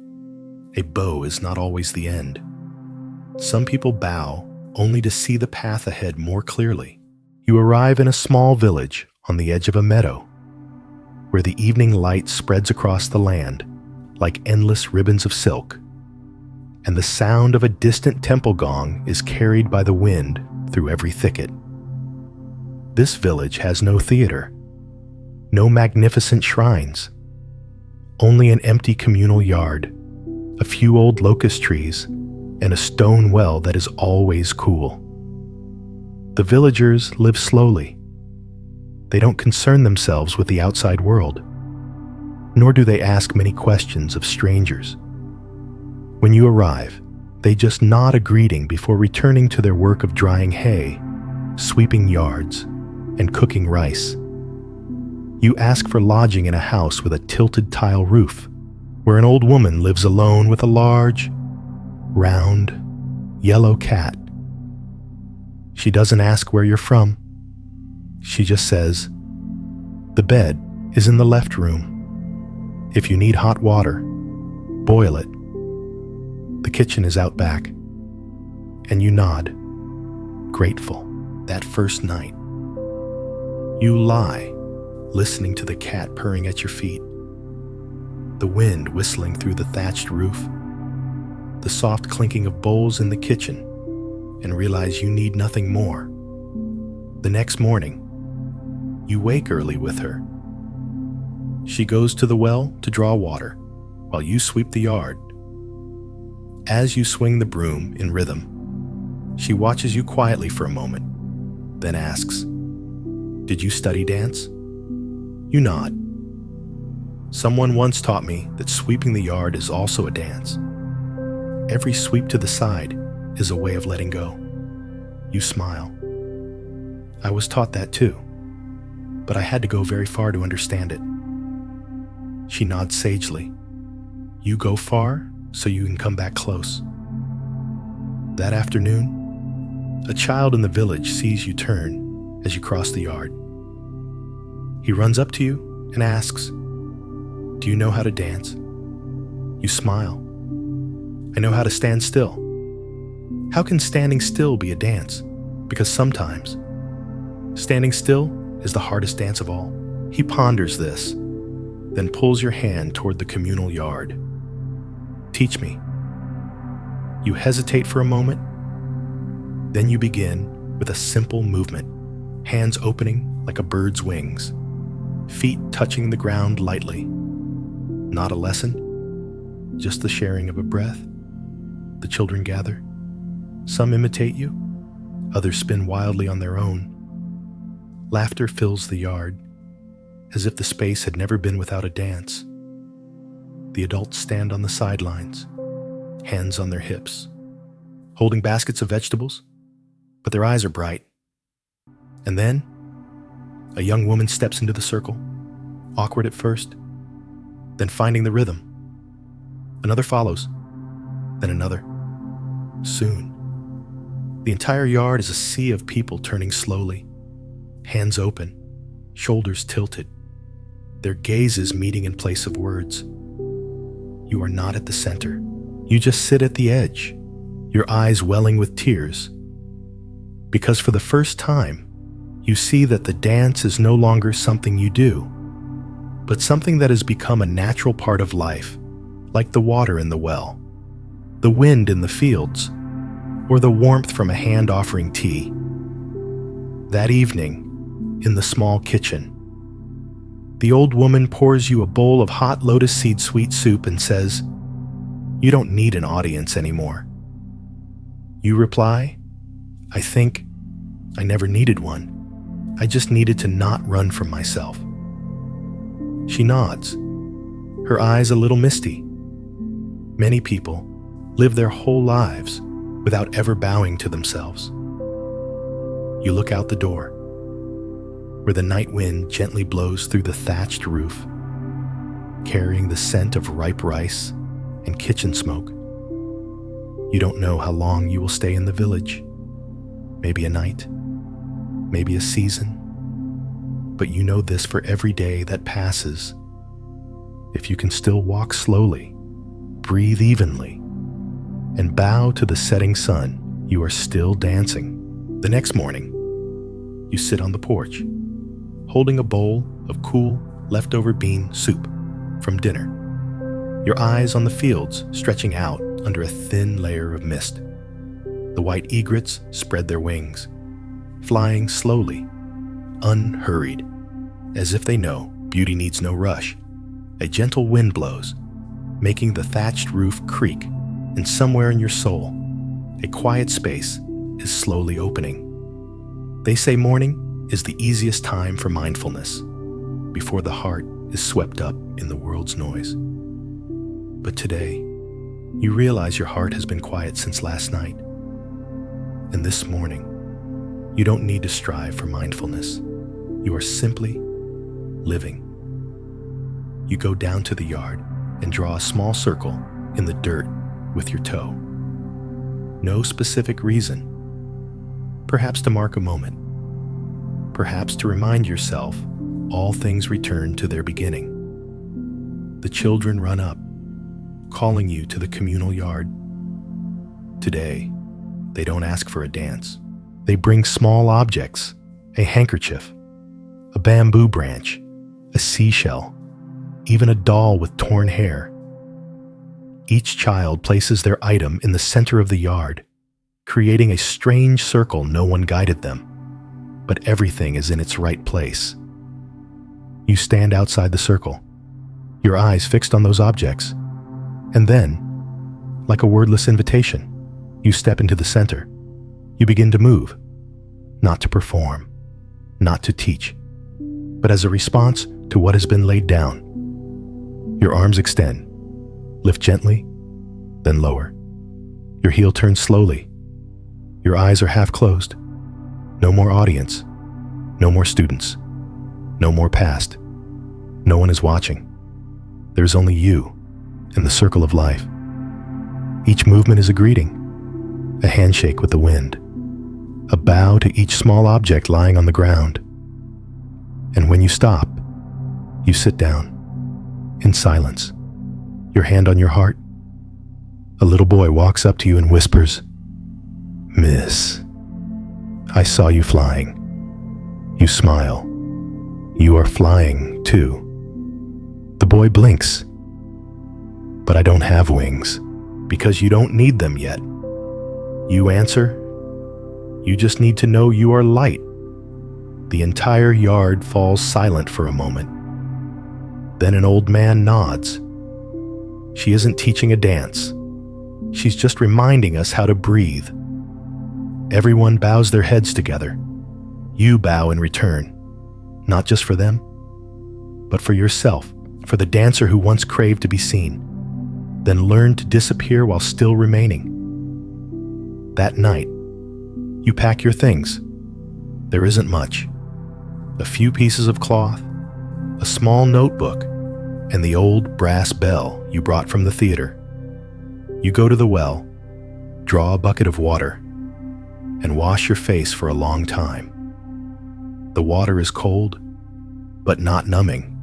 A bow is not always the end. Some people bow only to see the path ahead more clearly. You arrive in a small village on the edge of a meadow, where the evening light spreads across the land like endless ribbons of silk, and the sound of a distant temple gong is carried by the wind through every thicket. This village has no theater, no magnificent shrines, only an empty communal yard, a few old locust trees, and a stone well that is always cool. The villagers live slowly. They don't concern themselves with the outside world, nor do they ask many questions of strangers. When you arrive, they just nod a greeting before returning to their work of drying hay, sweeping yards, and cooking rice. You ask for lodging in a house with a tilted tile roof, where an old woman lives alone with a large, round, yellow cat. She doesn't ask where you're from. She just says, "The bed is in the left room. If you need hot water, boil it. The kitchen is out back." And you nod, grateful. That first night, you lie, listening to the cat purring at your feet, the wind whistling through the thatched roof, the soft clinking of bowls in the kitchen, and realize you need nothing more. The next morning, you wake early with her. She goes to the well to draw water, while you sweep the yard. As you swing the broom in rhythm, she watches you quietly for a moment, then asks, "Did you study dance?" You nod. "Someone once taught me that sweeping the yard is also a dance. Every sweep to the side is a way of letting go." You smile. "I was taught that too, but I had to go very far to understand it." She nods sagely. You go far so you can come back close. That afternoon, a child in the village sees you turn as you cross the yard. He runs up to you and asks, "Do you know how to dance?" You smile. "I know how to stand still." How can standing still be a dance? Because sometimes Standing still is the hardest dance of all. He ponders this, then pulls your hand toward the communal yard. Teach me. You hesitate for a moment, then you begin with a simple movement, hands opening like a bird's wings, feet touching the ground lightly. Not a lesson, just the sharing of a breath. The children gather. Some imitate you, others spin wildly on their own. Laughter fills the yard, as if the space had never been without a dance. The adults stand on the sidelines, hands on their hips, holding baskets of vegetables, but their eyes are bright. And then, a young woman steps into the circle, awkward at first, then finding the rhythm. Another follows, then another. Soon, the entire yard is a sea of people turning slowly, hands open, shoulders tilted, their gazes meeting in place of words. You are not at the center. You just sit at the edge, your eyes welling with tears. Because for the first time, you see that the dance is no longer something you do, but something that has become a natural part of life, like the water in the well, the wind in the fields, or the warmth from a hand offering tea. That evening, in the small kitchen, the old woman pours you a bowl of hot lotus seed sweet soup and says, "You don't need an audience anymore." You reply, "I think I never needed one. I just needed to not run from myself." She nods, her eyes a little misty. Many people live their whole lives without ever bowing to themselves. You look out the door, where the night wind gently blows through the thatched roof, carrying the scent of ripe rice and kitchen smoke. You don't know how long you will stay in the village. Maybe a night, maybe a season. But you know this for every day that passes. If you can still walk slowly, breathe evenly, and bow to the setting sun, you are still dancing. The next morning, you sit on the porch, holding a bowl of cool, leftover bean soup from dinner, your eyes on the fields stretching out under a thin layer of mist. The white egrets spread their wings, flying slowly, unhurried, as if they know beauty needs no rush. A gentle wind blows, making the thatched roof creak, and somewhere in your soul, a quiet space is slowly opening. They say morning is the easiest time for mindfulness, before the heart is swept up in the world's noise. But today, you realize your heart has been quiet since last night. And this morning, you don't need to strive for mindfulness. You are simply living. You go down to the yard and draw a small circle in the dirt with your toe. No specific reason. Perhaps to mark a moment. Perhaps to remind yourself all things return to their beginning. The children run up, calling you to the communal yard. Today, they don't ask for a dance. They bring small objects, a handkerchief, a bamboo branch, a seashell, even a doll with torn hair. Each child places their item in the center of the yard, creating a strange circle. No one guided them, but everything is in its right place. You stand outside the circle, your eyes fixed on those objects, and then, like a wordless invitation, you step into the center. You begin to move, not to perform, not to teach, but as a response to what has been laid down. Your arms extend, lift gently, then lower. Your heel turns slowly. Your eyes are half closed. No more audience, no more students, no more past. No one is watching. There's only you and the circle of life. Each movement is a greeting, a handshake with the wind, a bow to each small object lying on the ground. And when you stop, you sit down, in silence, your hand on your heart. A little boy walks up to you and whispers, "Miss, I saw you flying. You smile. You are flying, too. The boy blinks. But I don't have wings, because you don't need them yet. You answer, you just need to know you are light. The entire yard falls silent for a moment. Then an old man nods. She isn't teaching a dance. She's just reminding us how to breathe. Everyone bows their heads together. You bow in return, not just for them, but for yourself, for the dancer who once craved to be seen, then learned to disappear while still remaining. That night, you pack your things. There isn't much. A few pieces of cloth, a small notebook, and the old brass bell you brought from the theater. You go to the well, draw a bucket of water, and wash your face for a long time. The water is cold, but not numbing.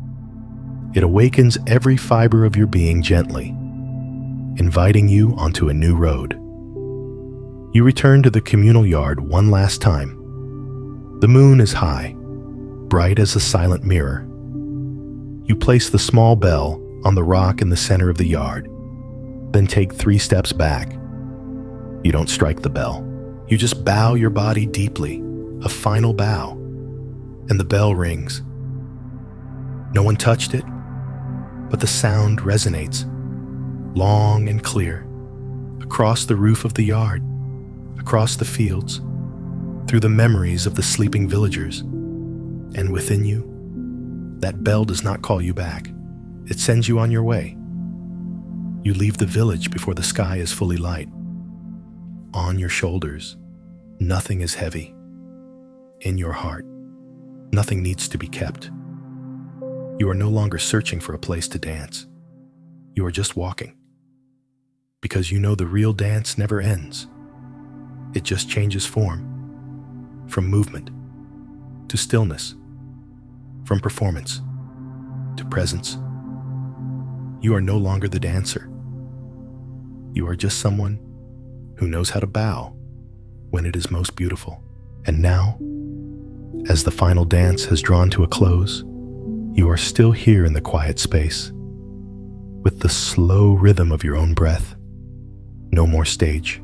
It awakens every fiber of your being gently, inviting you onto a new road. You return to the communal yard one last time. The moon is high, bright as a silent mirror. You place the small bell on the rock in the center of the yard, then take 3 steps back. You don't strike the bell. You just bow your body deeply, a final bow, and the bell rings. No one touched it, but the sound resonates, long and clear, across the roof of the yard, across the fields, through the memories of the sleeping villagers. And within you, that bell does not call you back. It sends you on your way. You leave the village before the sky is fully light. On your shoulders, nothing is heavy. In your heart, nothing needs to be kept. You are no longer searching for a place to dance. You are just walking. Because you know the real dance never ends. It just changes form. From movement to stillness. From performance to presence. You are no longer the dancer. You are just someone who knows how to bow when it is most beautiful. And now, as the final dance has drawn to a close, you are still here in the quiet space, with the slow rhythm of your own breath. No more stage,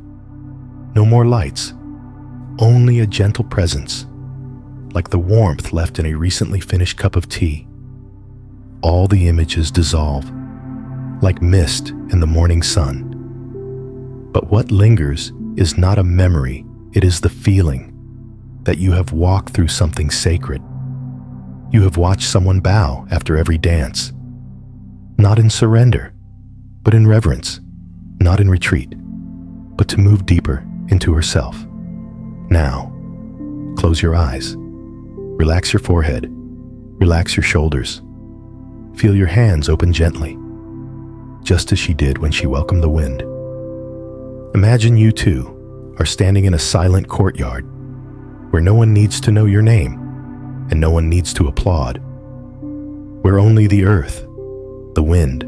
no more lights, only a gentle presence, like the warmth left in a recently finished cup of tea. All the images dissolve, like mist in the morning sun. But what lingers is not a memory, it is the feeling that you have walked through something sacred. You have watched someone bow after every dance, not in surrender, but in reverence, not in retreat, but to move deeper into herself. Now, close your eyes, relax your forehead, relax your shoulders. Feel your hands open gently, just as she did when she welcomed the wind. Imagine you two are standing in a silent courtyard where no one needs to know your name and no one needs to applaud, where only the earth, the wind,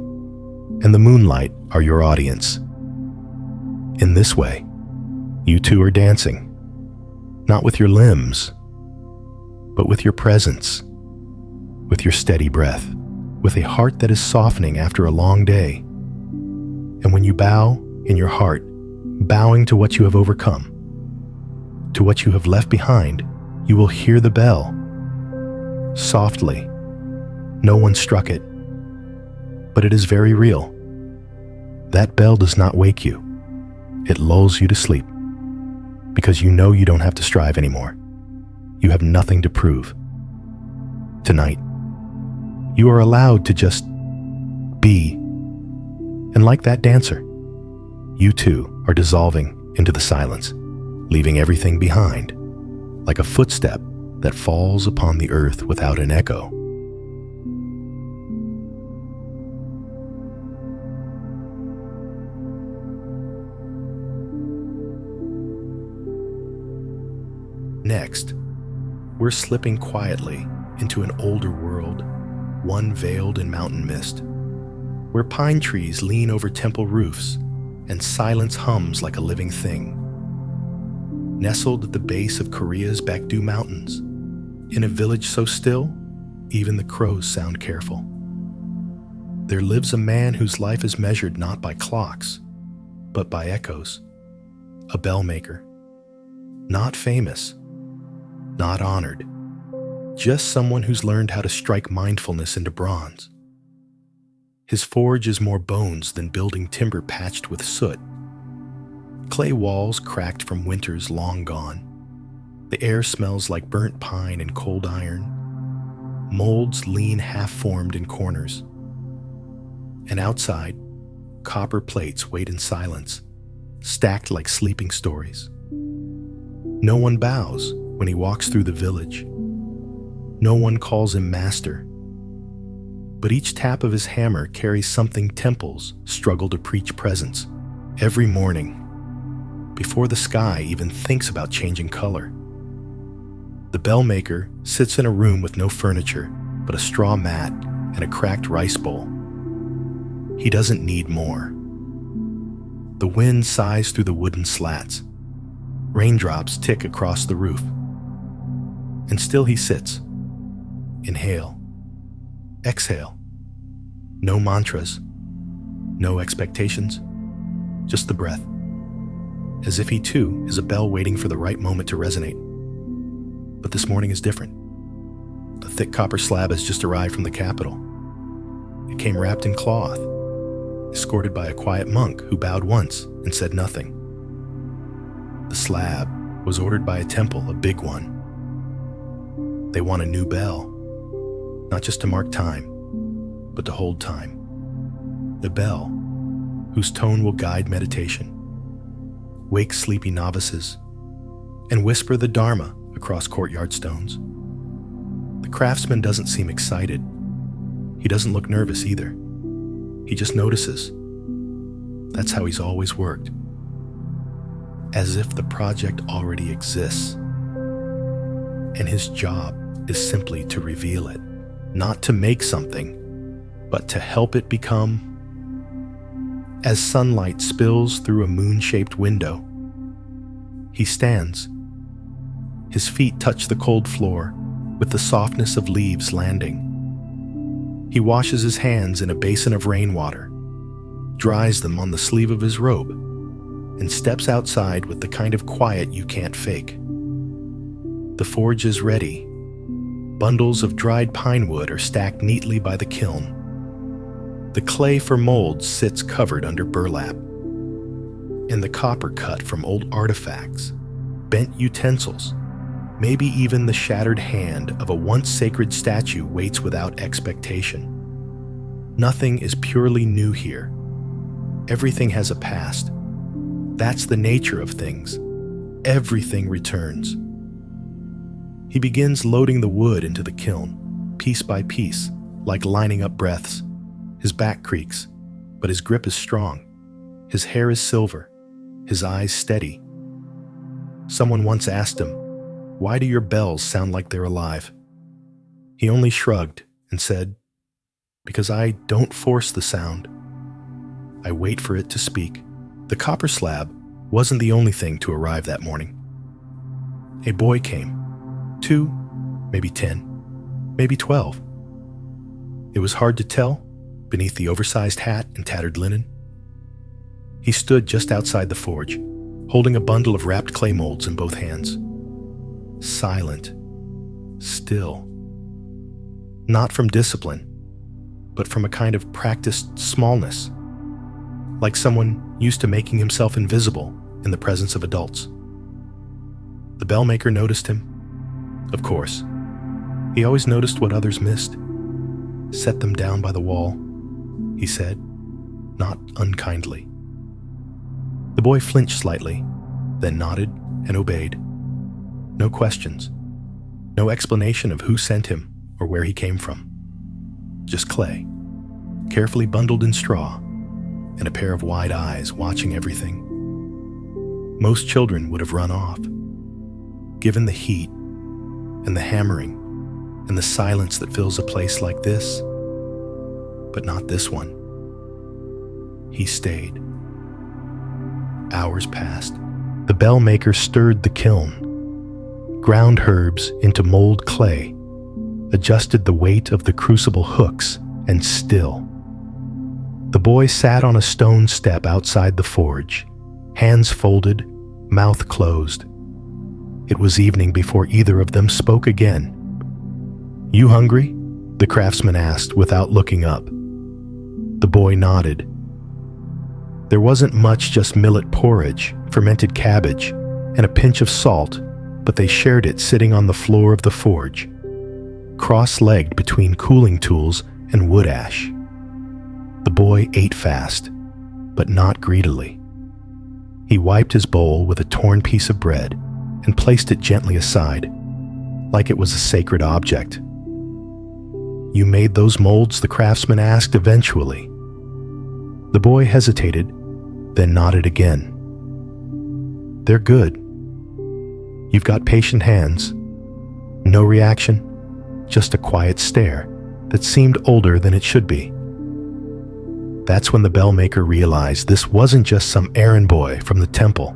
and the moonlight are your audience. In this way, you two are dancing, not with your limbs, but with your presence, with your steady breath, with a heart that is softening after a long day. And when you bow in your heart, bowing to what you have overcome, to what you have left behind, you will hear the bell. Softly. No one struck it, but it is very real. That bell does not wake you. It lulls you to sleep, because you know you don't have to strive anymore. You have nothing to prove. Tonight, you are allowed to just be. And like that dancer, you two are dissolving into the silence, leaving everything behind, like a footstep that falls upon the earth without an echo. Next, we're slipping quietly into an older world, one veiled in mountain mist, where pine trees lean over temple roofs and silence hums like a living thing. Nestled at the base of Korea's Baekdu Mountains, In a village so still, even the crows sound careful. There lives a man whose life is measured not by clocks, but by echoes. A bell maker. Not famous, not honored, just someone who's learned how to strike mindfulness into bronze. His forge is more bones than building timber patched with soot. Clay walls cracked from winters long gone. The air smells like burnt pine and cold iron. Molds lean half-formed in corners. And outside, copper plates wait in silence, stacked like sleeping stories. No one bows when he walks through the village. No one calls him master. But each tap of his hammer carries something temples struggle to preach presence. Every morning, before the sky even thinks about changing color. The bell maker sits in a room with no furniture but a straw mat and a cracked rice bowl. He doesn't need more. The wind sighs through the wooden slats. Raindrops tick across the roof. And still he sits. Inhale. Exhale. No mantras. No expectations. Just the breath. As if he too is a bell waiting for the right moment to resonate. But this morning is different. A thick copper slab has just arrived from the capital. It came wrapped in cloth, escorted by a quiet monk who bowed once and said nothing. The slab was ordered by a temple, a big one. They want a new bell, not just to mark time, but to hold time. The bell, whose tone will guide meditation, wake sleepy novices, and whisper the Dharma across courtyard stones. The craftsman doesn't seem excited. He doesn't look nervous either. He just notices. That's how he's always worked. As if the project already exists. And his job is simply to reveal it, not to make something, but to help it become. As sunlight spills through a moon-shaped window, he stands. His feet touch the cold floor with the softness of leaves landing. He washes his hands in a basin of rainwater, dries them on the sleeve of his robe, and steps outside with the kind of quiet you can't fake. The forge is ready. Bundles of dried pine wood are stacked neatly by the kiln. The clay for molds sits covered under burlap. And the copper cut from old artifacts, bent utensils, maybe even the shattered hand of a once sacred statue waits without expectation. Nothing is purely new here. Everything has a past. That's the nature of things. Everything returns. He begins loading the wood into the kiln, piece by piece, like lining up breaths. His back creaks, but his grip is strong. His hair is silver, his eyes steady. Someone once asked him, "Why do your bells sound like they're alive?" He only shrugged and said, "Because I don't force the sound. I wait for it to speak." The copper slab wasn't the only thing to arrive that morning. A boy came. 2, maybe 10, maybe 12. It was hard to tell beneath the oversized hat and tattered linen. He stood just outside the forge, holding a bundle of wrapped clay molds in both hands. Silent, still. Not from discipline, but from a kind of practiced smallness, like someone used to making himself invisible in the presence of adults. The bellmaker noticed him. Of course, he always noticed what others missed. "Set them down by the wall," he said, not unkindly. The boy flinched slightly, then nodded and obeyed. No questions, no explanation of who sent him or where he came from. Just clay, carefully bundled in straw, and a pair of wide eyes watching everything. Most children would have run off. Given the heat and the hammering and the silence that fills a place like this, but not this one. He stayed. Hours passed. The bell maker stirred the kiln, ground herbs into mold clay, adjusted the weight of the crucible hooks, and still. The boy sat on a stone step outside the forge, hands folded, mouth closed. It was evening before either of them spoke again. "You hungry?" the craftsman asked without looking up. The boy nodded. There wasn't much, just millet porridge, fermented cabbage, and a pinch of salt, but they shared it sitting on the floor of the forge, cross-legged between cooling tools and wood ash. The boy ate fast, but not greedily. He wiped his bowl with a torn piece of bread and placed it gently aside, like it was a sacred object. "You made those molds?" the craftsman asked eventually. The boy hesitated, then nodded again. "They're good. You've got patient hands." No reaction, just a quiet stare that seemed older than it should be. That's when the bell maker realized this wasn't just some errand boy from the temple.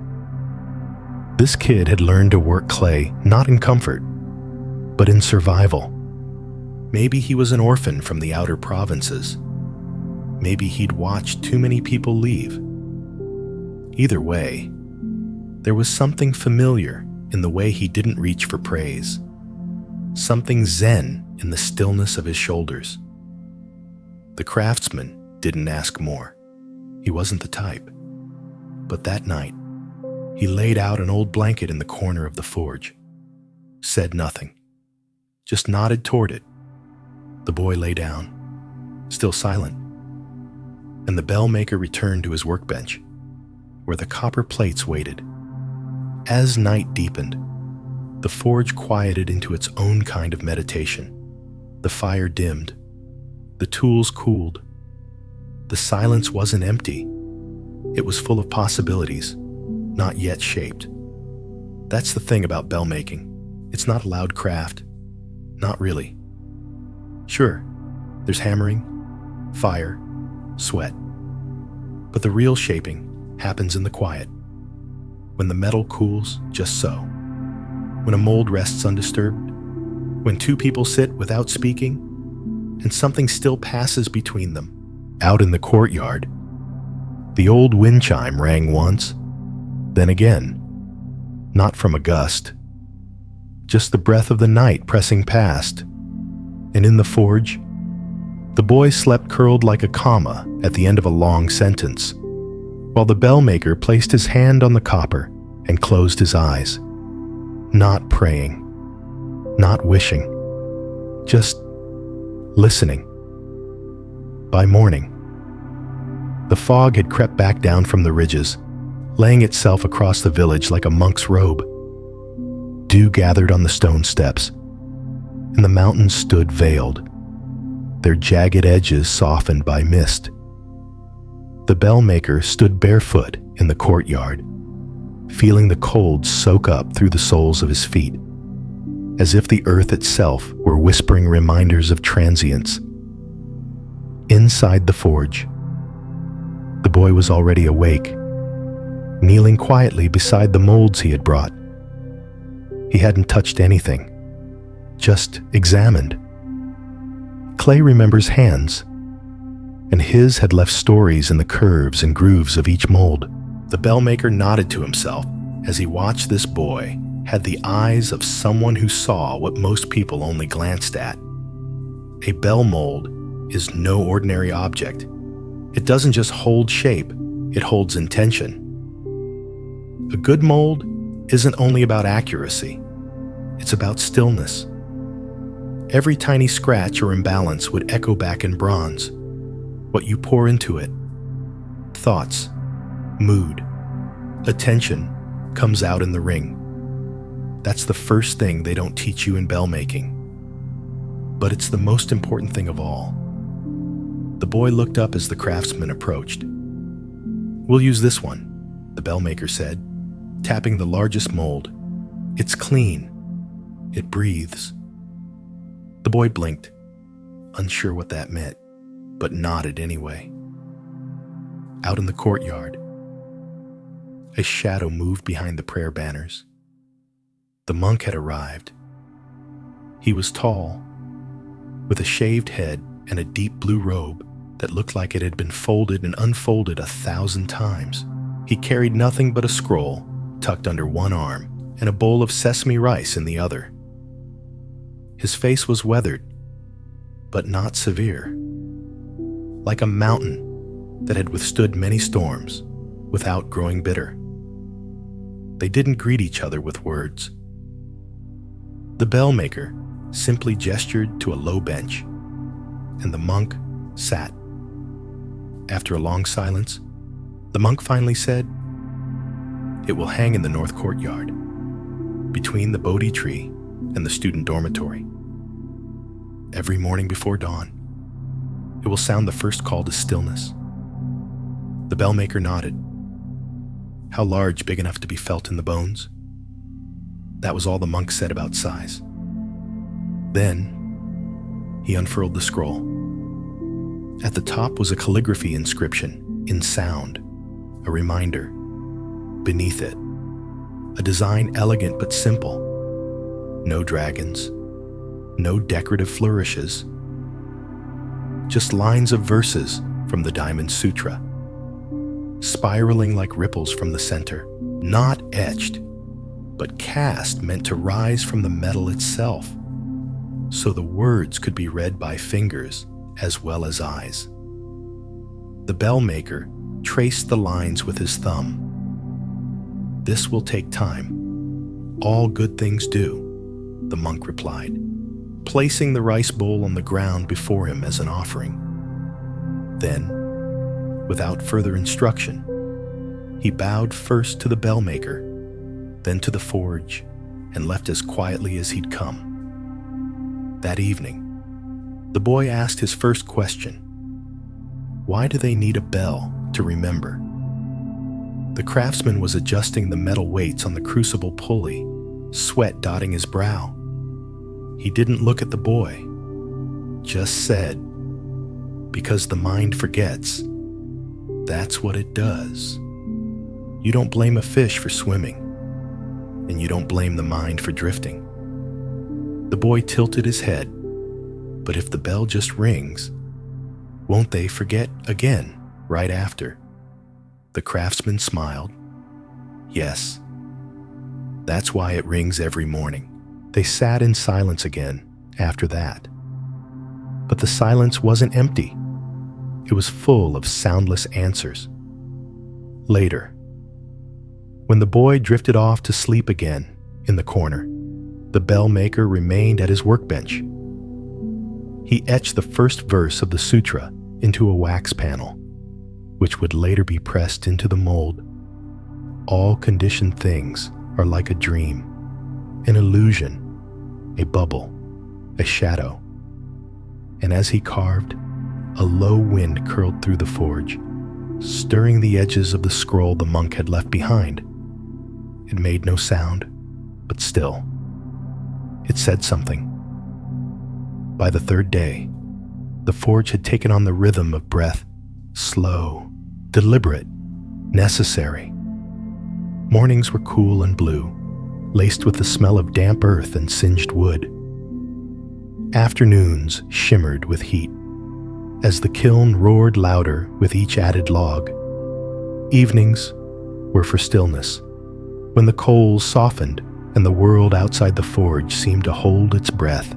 This kid had learned to work clay not in comfort, but in survival. Maybe he was an orphan from the outer provinces. Maybe he'd watched too many people leave. Either way, there was something familiar in the way he didn't reach for praise. Something Zen in the stillness of his shoulders. The craftsman didn't ask more. He wasn't the type. But that night, he laid out an old blanket in the corner of the forge, said nothing, just nodded toward it. The boy lay down, still silent, and the bell maker returned to his workbench, where the copper plates waited. As night deepened, the forge quieted into its own kind of meditation. The fire dimmed, the tools cooled. The silence wasn't empty. It was full of possibilities, not yet shaped. That's the thing about bell making. It's not a loud craft. Not really. Sure, there's hammering, fire, sweat. But the real shaping happens in the quiet. When the metal cools just so. When a mold rests undisturbed. When two people sit without speaking, and something still passes between them. Out in the courtyard, the old wind chime rang once, then again. Not from a gust, just the breath of the night pressing past. And in the forge, the boy slept curled like a comma at the end of a long sentence, while the bell maker placed his hand on the copper and closed his eyes. Not praying, not wishing, just listening. By morning, the fog had crept back down from the ridges, laying itself across the village like a monk's robe. Dew gathered on the stone steps, and the mountains stood veiled, their jagged edges softened by mist. The bell maker stood barefoot in the courtyard, feeling the cold soak up through the soles of his feet, as if the earth itself were whispering reminders of transience. Inside the forge, the boy was already awake, kneeling quietly beside the molds he had brought. He hadn't touched anything, just examined. Clay remembers hands, and his had left stories in the curves and grooves of each mold. The bell maker nodded to himself as he watched. This boy had the eyes of someone who saw what most people only glanced at. A bell mold is no ordinary object. It doesn't just hold shape, it holds intention. A good mold isn't only about accuracy, it's about stillness. Every tiny scratch or imbalance would echo back in bronze. What you pour into it, thoughts, mood, attention, comes out in the ring. That's the first thing they don't teach you in bell making. But it's the most important thing of all. The boy looked up as the craftsman approached. "We'll use this one," the bell maker said, tapping the largest mold. "It's clean. It breathes." The boy blinked, unsure what that meant, but nodded anyway. Out in the courtyard, a shadow moved behind the prayer banners. The monk had arrived. He was tall, with a shaved head and a deep blue robe that looked like it had been folded and unfolded 1,000 times. He carried nothing but a scroll tucked under one arm and a bowl of sesame rice in the other. His face was weathered, but not severe, like a mountain that had withstood many storms without growing bitter. They didn't greet each other with words. The bell maker simply gestured to a low bench, and the monk sat. After a long silence, the monk finally said, "It will hang in the north courtyard, between the Bodhi tree and the student dormitory. Every morning before dawn, it will sound the first call to stillness." The bell maker nodded. How large, big enough to be felt in the bones? That was all the monk said about size. Then, he unfurled the scroll. At the top was a calligraphy inscription in sound, a reminder. Beneath it, a design elegant but simple. No dragons, no decorative flourishes, just lines of verses from the Diamond Sutra, spiraling like ripples from the center, not etched, but cast, meant to rise from the metal itself, so the words could be read by fingers as well as eyes. The bell maker traced the lines with his thumb. "This will take time. All good things do," the monk replied, placing the rice bowl on the ground before him as an offering. Then, without further instruction, he bowed first to the bell maker, then to the forge, and left as quietly as he'd come. That evening, the boy asked his first question: why do they need a bell to remember? The craftsman was adjusting the metal weights on the crucible pulley, sweat dotting his brow. He didn't look at the boy, just said, "Because the mind forgets. That's what it does. You don't blame a fish for swimming, and you don't blame the mind for drifting." The boy tilted his head. "But if the bell just rings, won't they forget again right after?" The craftsman smiled. "Yes. That's why it rings every morning." They sat in silence again after that. But the silence wasn't empty. It was full of soundless answers. Later, when the boy drifted off to sleep again in the corner, the bell maker remained at his workbench. He etched the first verse of the sutra into a wax panel, which would later be pressed into the mold. All conditioned things are like a dream, an illusion, a bubble, a shadow. And as he carved, a low wind curled through the forge, stirring the edges of the scroll the monk had left behind. It made no sound, but still, it said something. By the third day, the forge had taken on the rhythm of breath, slow, deliberate, necessary. Mornings were cool and blue, laced with the smell of damp earth and singed wood. Afternoons shimmered with heat, as the kiln roared louder with each added log. Evenings were for stillness, when the coals softened and the world outside the forge seemed to hold its breath.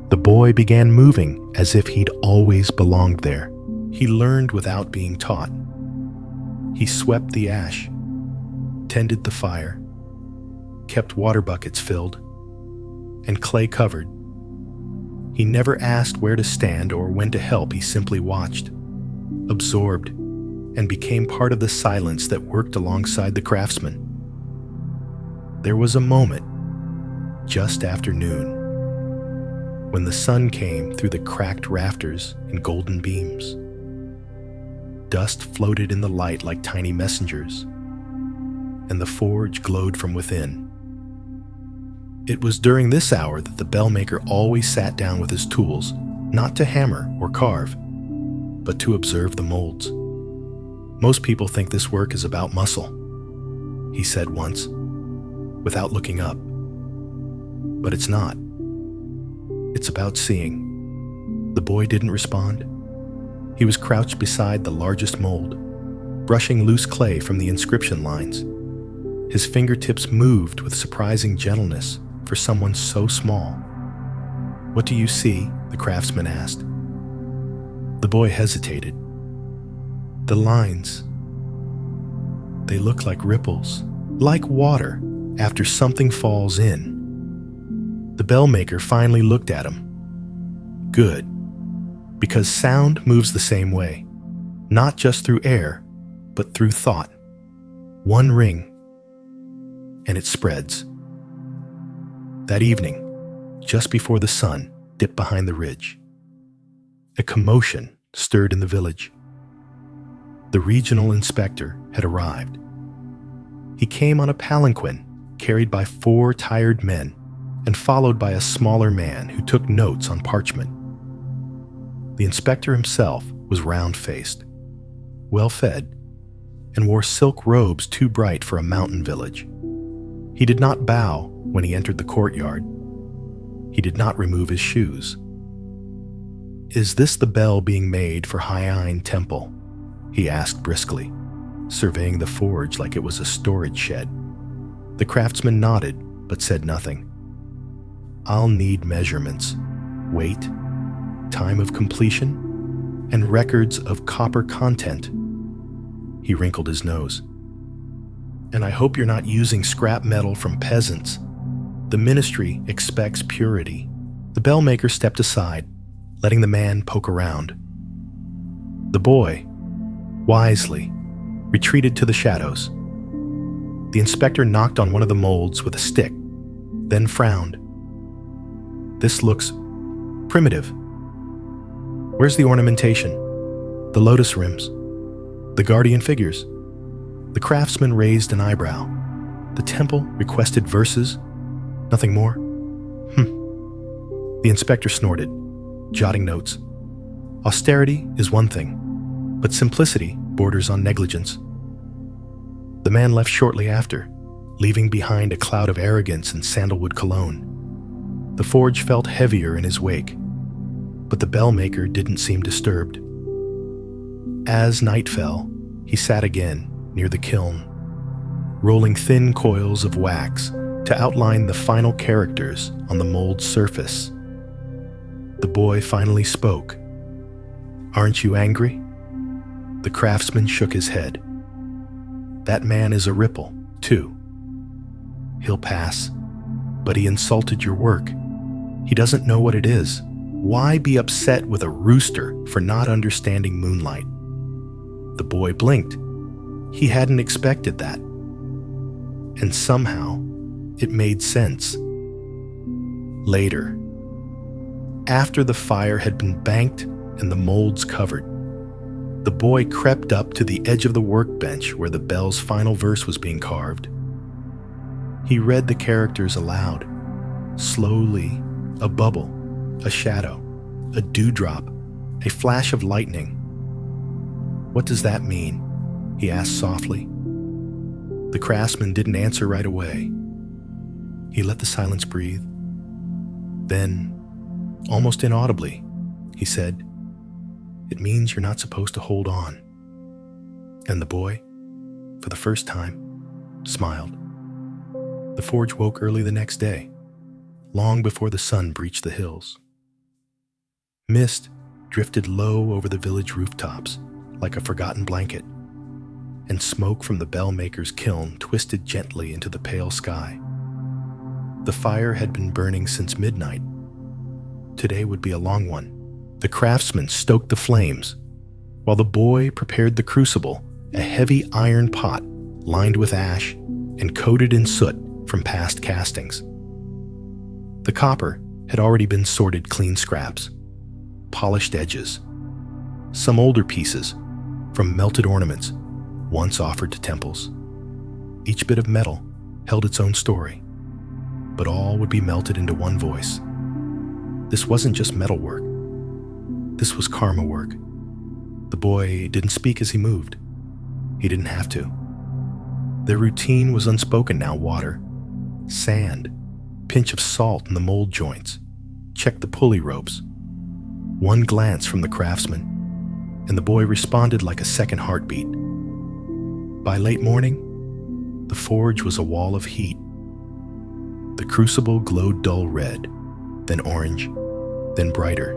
The boy began moving as if he'd always belonged there. He learned without being taught. He swept the ash, tended the fire, kept water buckets filled, and clay covered. He never asked where to stand or when to help. He simply watched, absorbed, and became part of the silence that worked alongside the craftsman. There was a moment, just after noon, when the sun came through the cracked rafters in golden beams. Dust floated in the light like tiny messengers, and the forge glowed from within. It was during this hour that the bell maker always sat down with his tools, not to hammer or carve, but to observe the molds. "Most people think this work is about muscle," he said once, without looking up. But it's not. It's about seeing. The boy didn't respond. He was crouched beside the largest mold, brushing loose clay from the inscription lines. His fingertips moved with surprising gentleness for someone so small. "What do you see?" the craftsman asked. The boy hesitated. "The lines. They look like ripples, like water after something falls in." The bell maker finally looked at him. "Good. Because sound moves the same way, not just through air, but through thought. One ring, and it spreads." That evening, just before the sun dipped behind the ridge, a commotion stirred in the village. The regional inspector had arrived. He came on a palanquin carried by 4 tired men and followed by a smaller man who took notes on parchment. The inspector himself was round-faced, well-fed, and wore silk robes too bright for a mountain village. He did not bow when he entered the courtyard. He did not remove his shoes. "Is this the bell being made for Heian Temple?" he asked briskly, surveying the forge like it was a storage shed. The craftsman nodded, but said nothing. "I'll need measurements, weight, time of completion, and records of copper content." He wrinkled his nose. "And I hope you're not using scrap metal from peasants. The ministry expects purity." The bell maker stepped aside, letting the man poke around. The boy, wisely, retreated to the shadows. The inspector knocked on one of the molds with a stick, then frowned. "This looks primitive. Where's the ornamentation? The lotus rims? The guardian figures?" The craftsman raised an eyebrow. "The temple requested verses? Nothing more?" The inspector snorted, jotting notes. "Austerity is one thing, but simplicity borders on negligence." The man left shortly after, leaving behind a cloud of arrogance and sandalwood cologne. The forge felt heavier in his wake, but the bell maker didn't seem disturbed. As night fell, he sat again near the kiln, rolling thin coils of wax to outline the final characters on the mold's surface. The boy finally spoke. "Aren't you angry?" The craftsman shook his head. "That man is a ripple, too. He'll pass, but he insulted your work. He doesn't know what it is. Why be upset with a rooster for not understanding moonlight?" The boy blinked. He hadn't expected that. And somehow, it made sense. Later, after the fire had been banked and the molds covered, the boy crept up to the edge of the workbench where the bell's final verse was being carved. He read the characters aloud, slowly, a bubble, a shadow, a dewdrop, a flash of lightning. "What does that mean?" he asked softly. The craftsman didn't answer right away. He let the silence breathe. Then, almost inaudibly, he said, "It means you're not supposed to hold on." And the boy, for the first time, smiled. The forge woke early the next day, long before the sun breached the hills. Mist drifted low over the village rooftops like a forgotten blanket, and smoke from the bell maker's kiln twisted gently into the pale sky. The fire had been burning since midnight. Today would be a long one. The craftsman stoked the flames, while the boy prepared the crucible, a heavy iron pot lined with ash and coated in soot from past castings. The copper had already been sorted clean scraps, polished edges, some older pieces from melted ornaments once offered to temples. Each bit of metal held its own story, but all would be melted into one voice. This wasn't just metal work. This was karma work. The boy didn't speak as he moved. He didn't have to. Their routine was unspoken now: water, sand, pinch of salt in the mold joints, checked the pulley ropes. One glance from the craftsman, and the boy responded like a second heartbeat. By late morning, the forge was a wall of heat. The crucible glowed dull red, then orange, then brighter,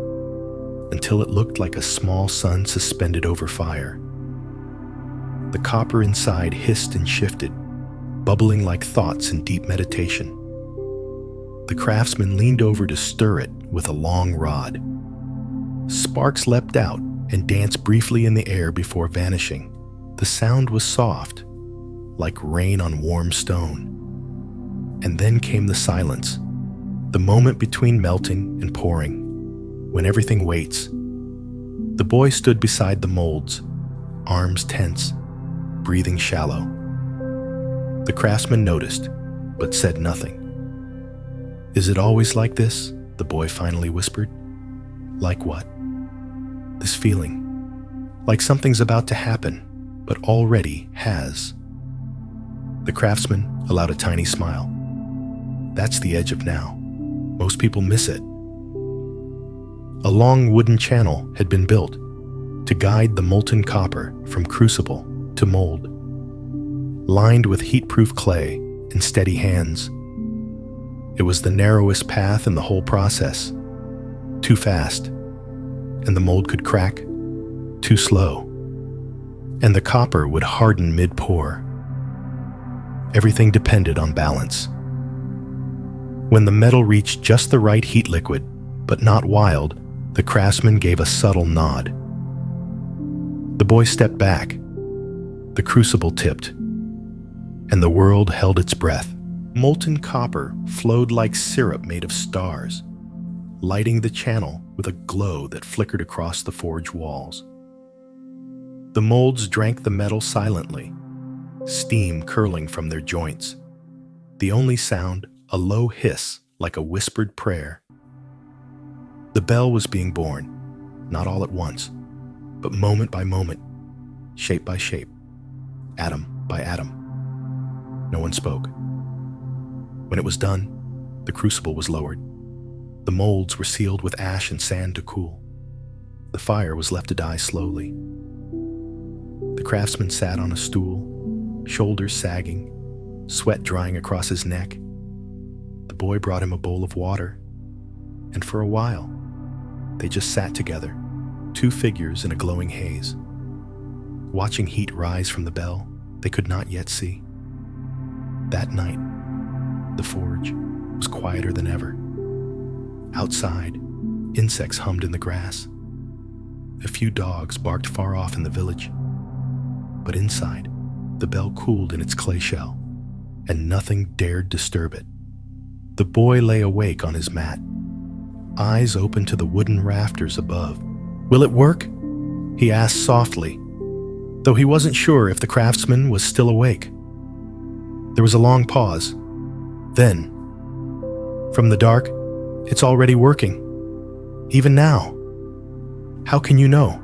until it looked like a small sun suspended over fire. The copper inside hissed and shifted, bubbling like thoughts in deep meditation. The craftsman leaned over to stir it with a long rod. Sparks leapt out and danced briefly in the air before vanishing. The sound was soft, like rain on warm stone. And then came the silence, the moment between melting and pouring, when everything waits. The boy stood beside the molds, arms tense, breathing shallow. The craftsman noticed, but said nothing. "Is it always like this?" the boy finally whispered. "Like what?" "This feeling. Like something's about to happen, but already has." The craftsman allowed a tiny smile. "That's the edge of now. Most people miss it." A long wooden channel had been built to guide the molten copper from crucible to mold, lined with heat-proof clay and steady hands. It was the narrowest path in the whole process. Too fast, and the mold could crack. Too slow, and the copper would harden mid-pour. Everything depended on balance. When the metal reached just the right heat liquid, but not wild, the craftsman gave a subtle nod. The boy stepped back. The crucible tipped, and the world held its breath. Molten copper flowed like syrup made of stars, lighting the channel with a glow that flickered across the forge walls. The molds drank the metal silently, steam curling from their joints. The only sound, a low hiss like a whispered prayer. The bell was being born, not all at once, but moment by moment, shape by shape, atom by atom. No one spoke. When it was done, the crucible was lowered. The molds were sealed with ash and sand to cool. The fire was left to die slowly. The craftsman sat on a stool, shoulders sagging, sweat drying across his neck. The boy brought him a bowl of water, and for a while, they just sat together, two figures in a glowing haze. Watching heat rise from the bell they could not yet see. That night, the forge was quieter than ever. Outside, insects hummed in the grass. A few dogs barked far off in the village. But inside, the bell cooled in its clay shell, and nothing dared disturb it. The boy lay awake on his mat, eyes open to the wooden rafters above. "Will it work?" he asked softly, though he wasn't sure if the craftsman was still awake. There was a long pause. Then, from the dark, "It's already working. Even now." "How can you know?"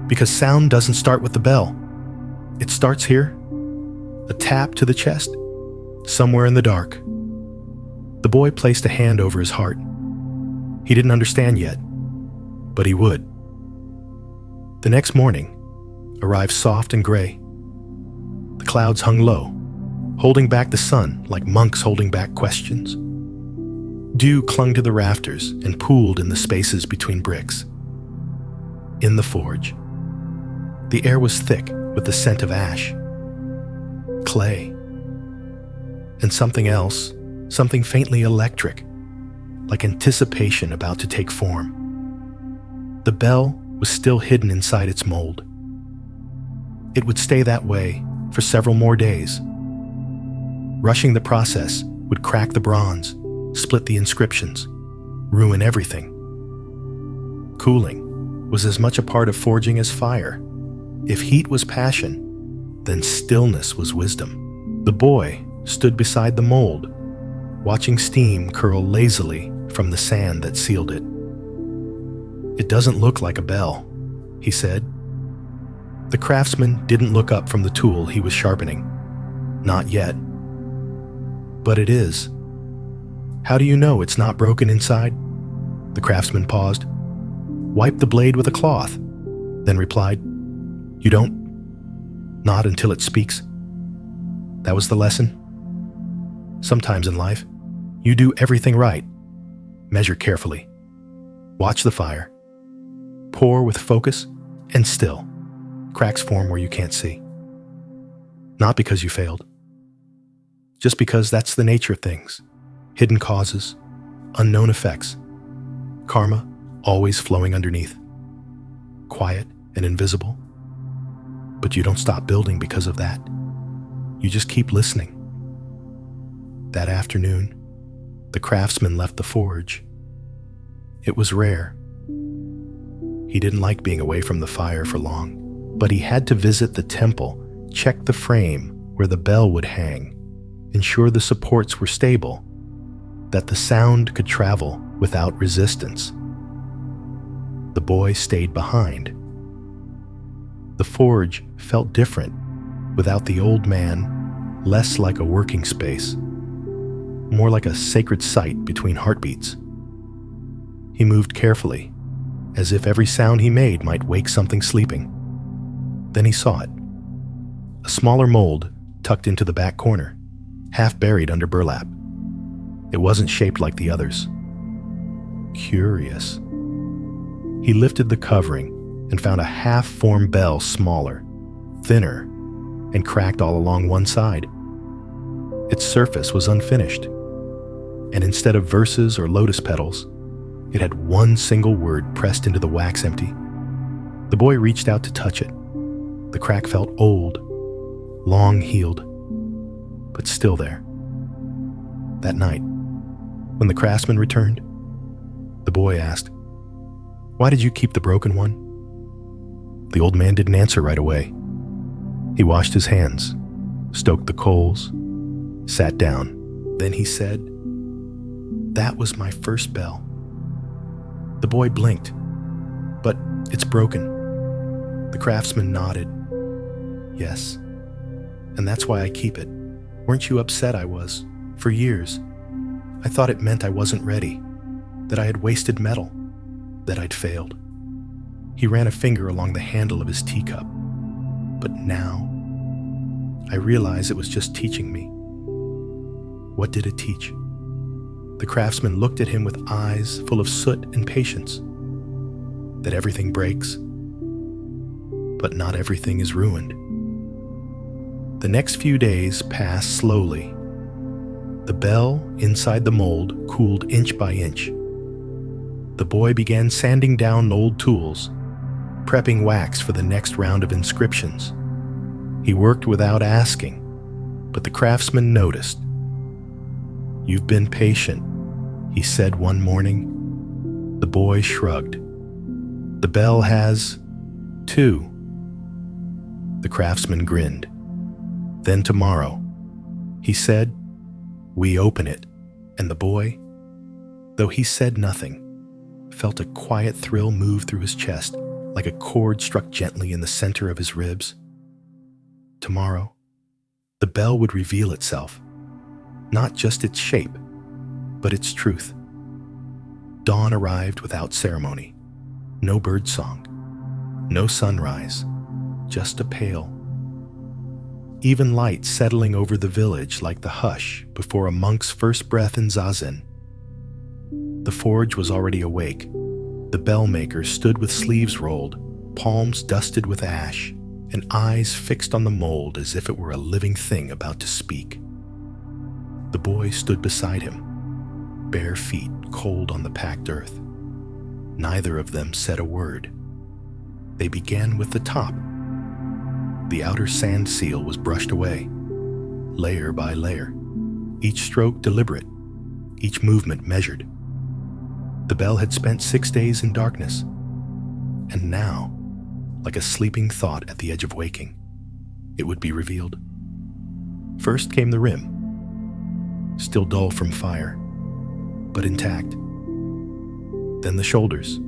"Because sound doesn't start with the bell. It starts here. A tap to the chest, somewhere in the dark." The boy placed a hand over his heart. He didn't understand yet, but he would. The next morning arrived soft and gray. The clouds hung low, holding back the sun like monks holding back questions. Dew clung to the rafters and pooled in the spaces between bricks. In the forge, the air was thick with the scent of ash, clay, and something else, something faintly electric, like anticipation about to take form. The bell was still hidden inside its mold. It would stay that way for several more days. Rushing the process would crack the bronze, split the inscriptions, ruin everything. Cooling was as much a part of forging as fire. If heat was passion, then stillness was wisdom. The boy stood beside the mold, watching steam curl lazily from the sand that sealed it. "It doesn't look like a bell," he said. The craftsman didn't look up from the tool he was sharpening. Not yet. "But it is." How do you know it's not broken inside? The craftsman paused, wiped the blade with a cloth, then replied, You don't? Not until it speaks. That was the lesson. Sometimes in life, you do everything right. Measure carefully. Watch the fire. Pour with focus and still. Cracks form where you can't see. Not because you failed. Just because that's the nature of things. Hidden causes, unknown effects. Karma always flowing underneath. Quiet and invisible. But you don't stop building because of that. You just keep listening. That afternoon, the craftsman left the forge. It was rare. He didn't like being away from the fire for long, but he had to visit the temple, check the frame where the bell would hang, ensure the supports were stable, that the sound could travel without resistance. The boy stayed behind. The forge felt different, without the old man, less like a working space, more like a sacred site between heartbeats. He moved carefully, as if every sound he made might wake something sleeping. Then he saw it. A smaller mold tucked into the back corner, half buried under burlap. It wasn't shaped like the others. Curious. He lifted the covering and found a half-formed bell smaller, thinner, and cracked all along one side. Its surface was unfinished, and instead of verses or lotus petals, it had one single word pressed into the wax empty. The boy reached out to touch it. The crack felt old, long healed, but still there. That night, when the craftsman returned, the boy asked, "Why did you keep the broken one?" The old man didn't answer right away. He washed his hands, stoked the coals, sat down. Then he said, "That was my first bell." The boy blinked. "But it's broken." The craftsman nodded. "Yes, and that's why I keep it. Weren't you upset I was? For years, I thought it meant I wasn't ready, that I had wasted metal, that I'd failed." He ran a finger along the handle of his teacup. "But now, I realize it was just teaching me." What did it teach? The craftsman looked at him with eyes full of soot and patience. That everything breaks, but not everything is ruined. The next few days passed slowly. The bell inside the mold cooled inch by inch. The boy began sanding down old tools, prepping wax for the next round of inscriptions. He worked without asking, but the craftsman noticed. "You've been patient," he said one morning. The boy shrugged. "The bell has 2. The craftsman grinned. "Then tomorrow," he said, "we open it." And the boy, though he said nothing, felt a quiet thrill move through his chest, like a chord struck gently in the center of his ribs. Tomorrow, the bell would reveal itself, not just its shape, but its truth. Dawn arrived without ceremony. No bird song, no sunrise, just a pale, even light settling over the village like the hush before a monk's first breath in zazen. The forge was already awake. The bell maker stood with sleeves rolled, palms dusted with ash, and eyes fixed on the mold as if it were a living thing about to speak. The boy stood beside him, bare feet cold on the packed earth. Neither of them said a word. They began with the top. The outer sand seal was brushed away, layer by layer, each stroke deliberate, each movement measured. The bell had spent 6 days in darkness, and now, like a sleeping thought at the edge of waking, it would be revealed. First came the rim, still dull from fire, but intact. Then the shoulders,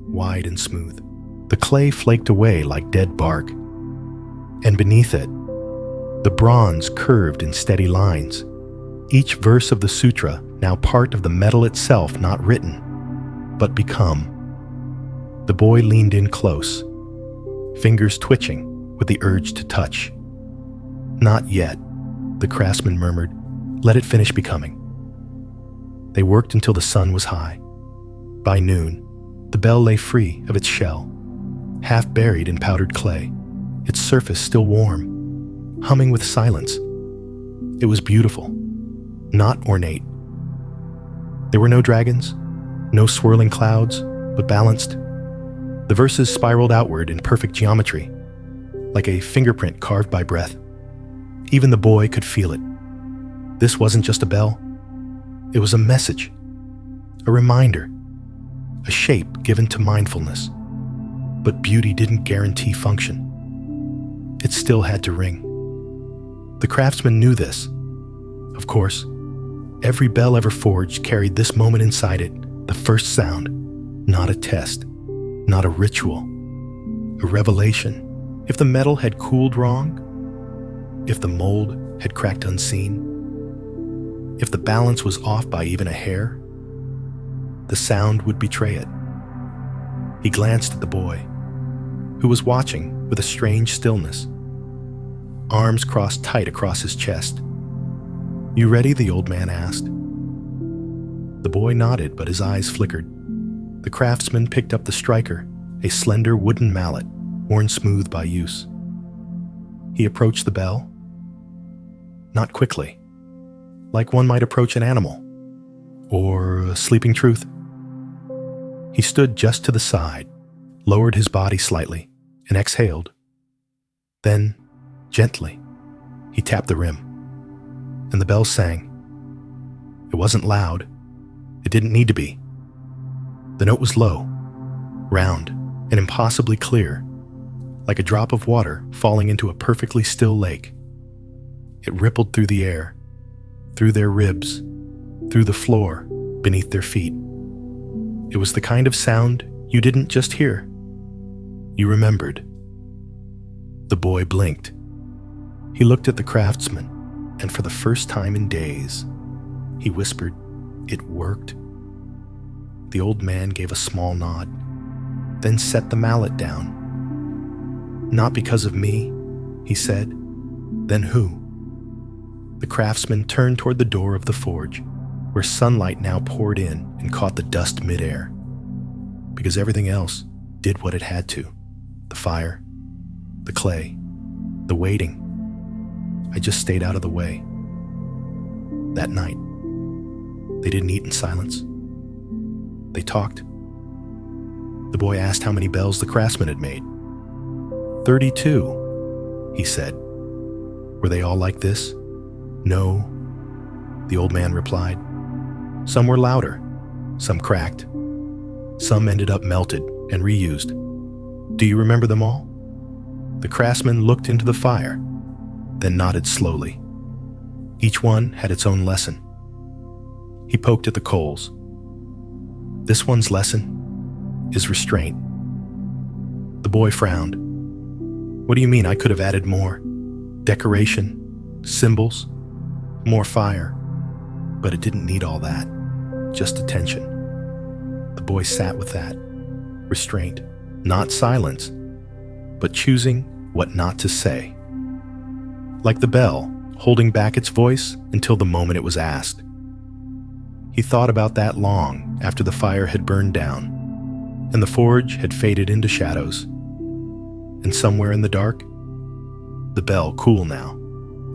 wide and smooth. The clay flaked away like dead bark, and beneath it, the bronze curved in steady lines, each verse of the sutra now part of the metal itself, not written, but become. The boy leaned in close, fingers twitching with the urge to touch. "Not yet," the craftsman murmured. "Let it finish becoming." They worked until the sun was high. By noon, the bell lay free of its shell, half buried in powdered clay, its surface still warm, humming with silence. It was beautiful, not ornate. There were no dragons, no swirling clouds, but balanced. The verses spiraled outward in perfect geometry, like a fingerprint carved by breath. Even the boy could feel it. This wasn't just a bell. It was a message, a reminder, a shape given to mindfulness. But beauty didn't guarantee function. It still had to ring. The craftsman knew this. Of course, every bell ever forged carried this moment inside it, the first sound, not a test, not a ritual, a revelation. If the metal had cooled wrong, if the mold had cracked unseen, if the balance was off by even a hair, the sound would betray it. He glanced at the boy, who was watching with a strange stillness, arms crossed tight across his chest. "You ready?" the old man asked. The boy nodded, but his eyes flickered. The craftsman picked up the striker, a slender wooden mallet, worn smooth by use. He approached the bell, not quickly, like one might approach an animal or a sleeping truth. He stood just to the side, lowered his body slightly, and exhaled. Then, gently, he tapped the rim, and the bell sang. It wasn't loud. It didn't need to be. The note was low, round, and impossibly clear, like a drop of water falling into a perfectly still lake. It rippled through the air, through their ribs, through the floor, beneath their feet. It was the kind of sound you didn't just hear. You remembered. The boy blinked. He looked at the craftsman, and for the first time in days, he whispered, "It worked." The old man gave a small nod, then set the mallet down. "Not because of me," he said. "Then who?" The craftsman turned toward the door of the forge, where sunlight now poured in and caught the dust midair. Because everything else did what it had to. The fire, the clay, the waiting. I just stayed out of the way. That night, they didn't eat in silence. They talked. The boy asked how many bells the craftsman had made. 32, he said. Were they all like this? No, the old man replied. Some were louder, some cracked. Some ended up melted and reused. Do you remember them all? The craftsman looked into the fire, then nodded slowly. Each one had its own lesson. He poked at the coals. This one's lesson is restraint. The boy frowned. What do you mean I could have added more? Decoration, symbols, more fire. But it didn't need all that, just attention. The boy sat with that. Restraint, not silence, but choosing what not to say. Like the bell, holding back its voice until the moment it was asked. He thought about that long after the fire had burned down, and the forge had faded into shadows. And somewhere in the dark, the bell, cool now,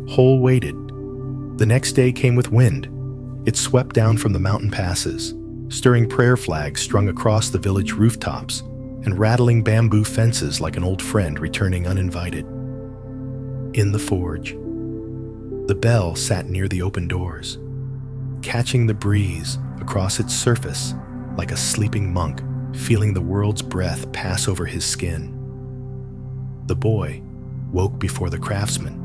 whole waited. The next day came with wind. It swept down from the mountain passes, stirring prayer flags strung across the village rooftops and rattling bamboo fences like an old friend returning uninvited. In the forge, the bell sat near the open doors, catching the breeze across its surface like a sleeping monk feeling the world's breath pass over his skin. The boy woke before the craftsman.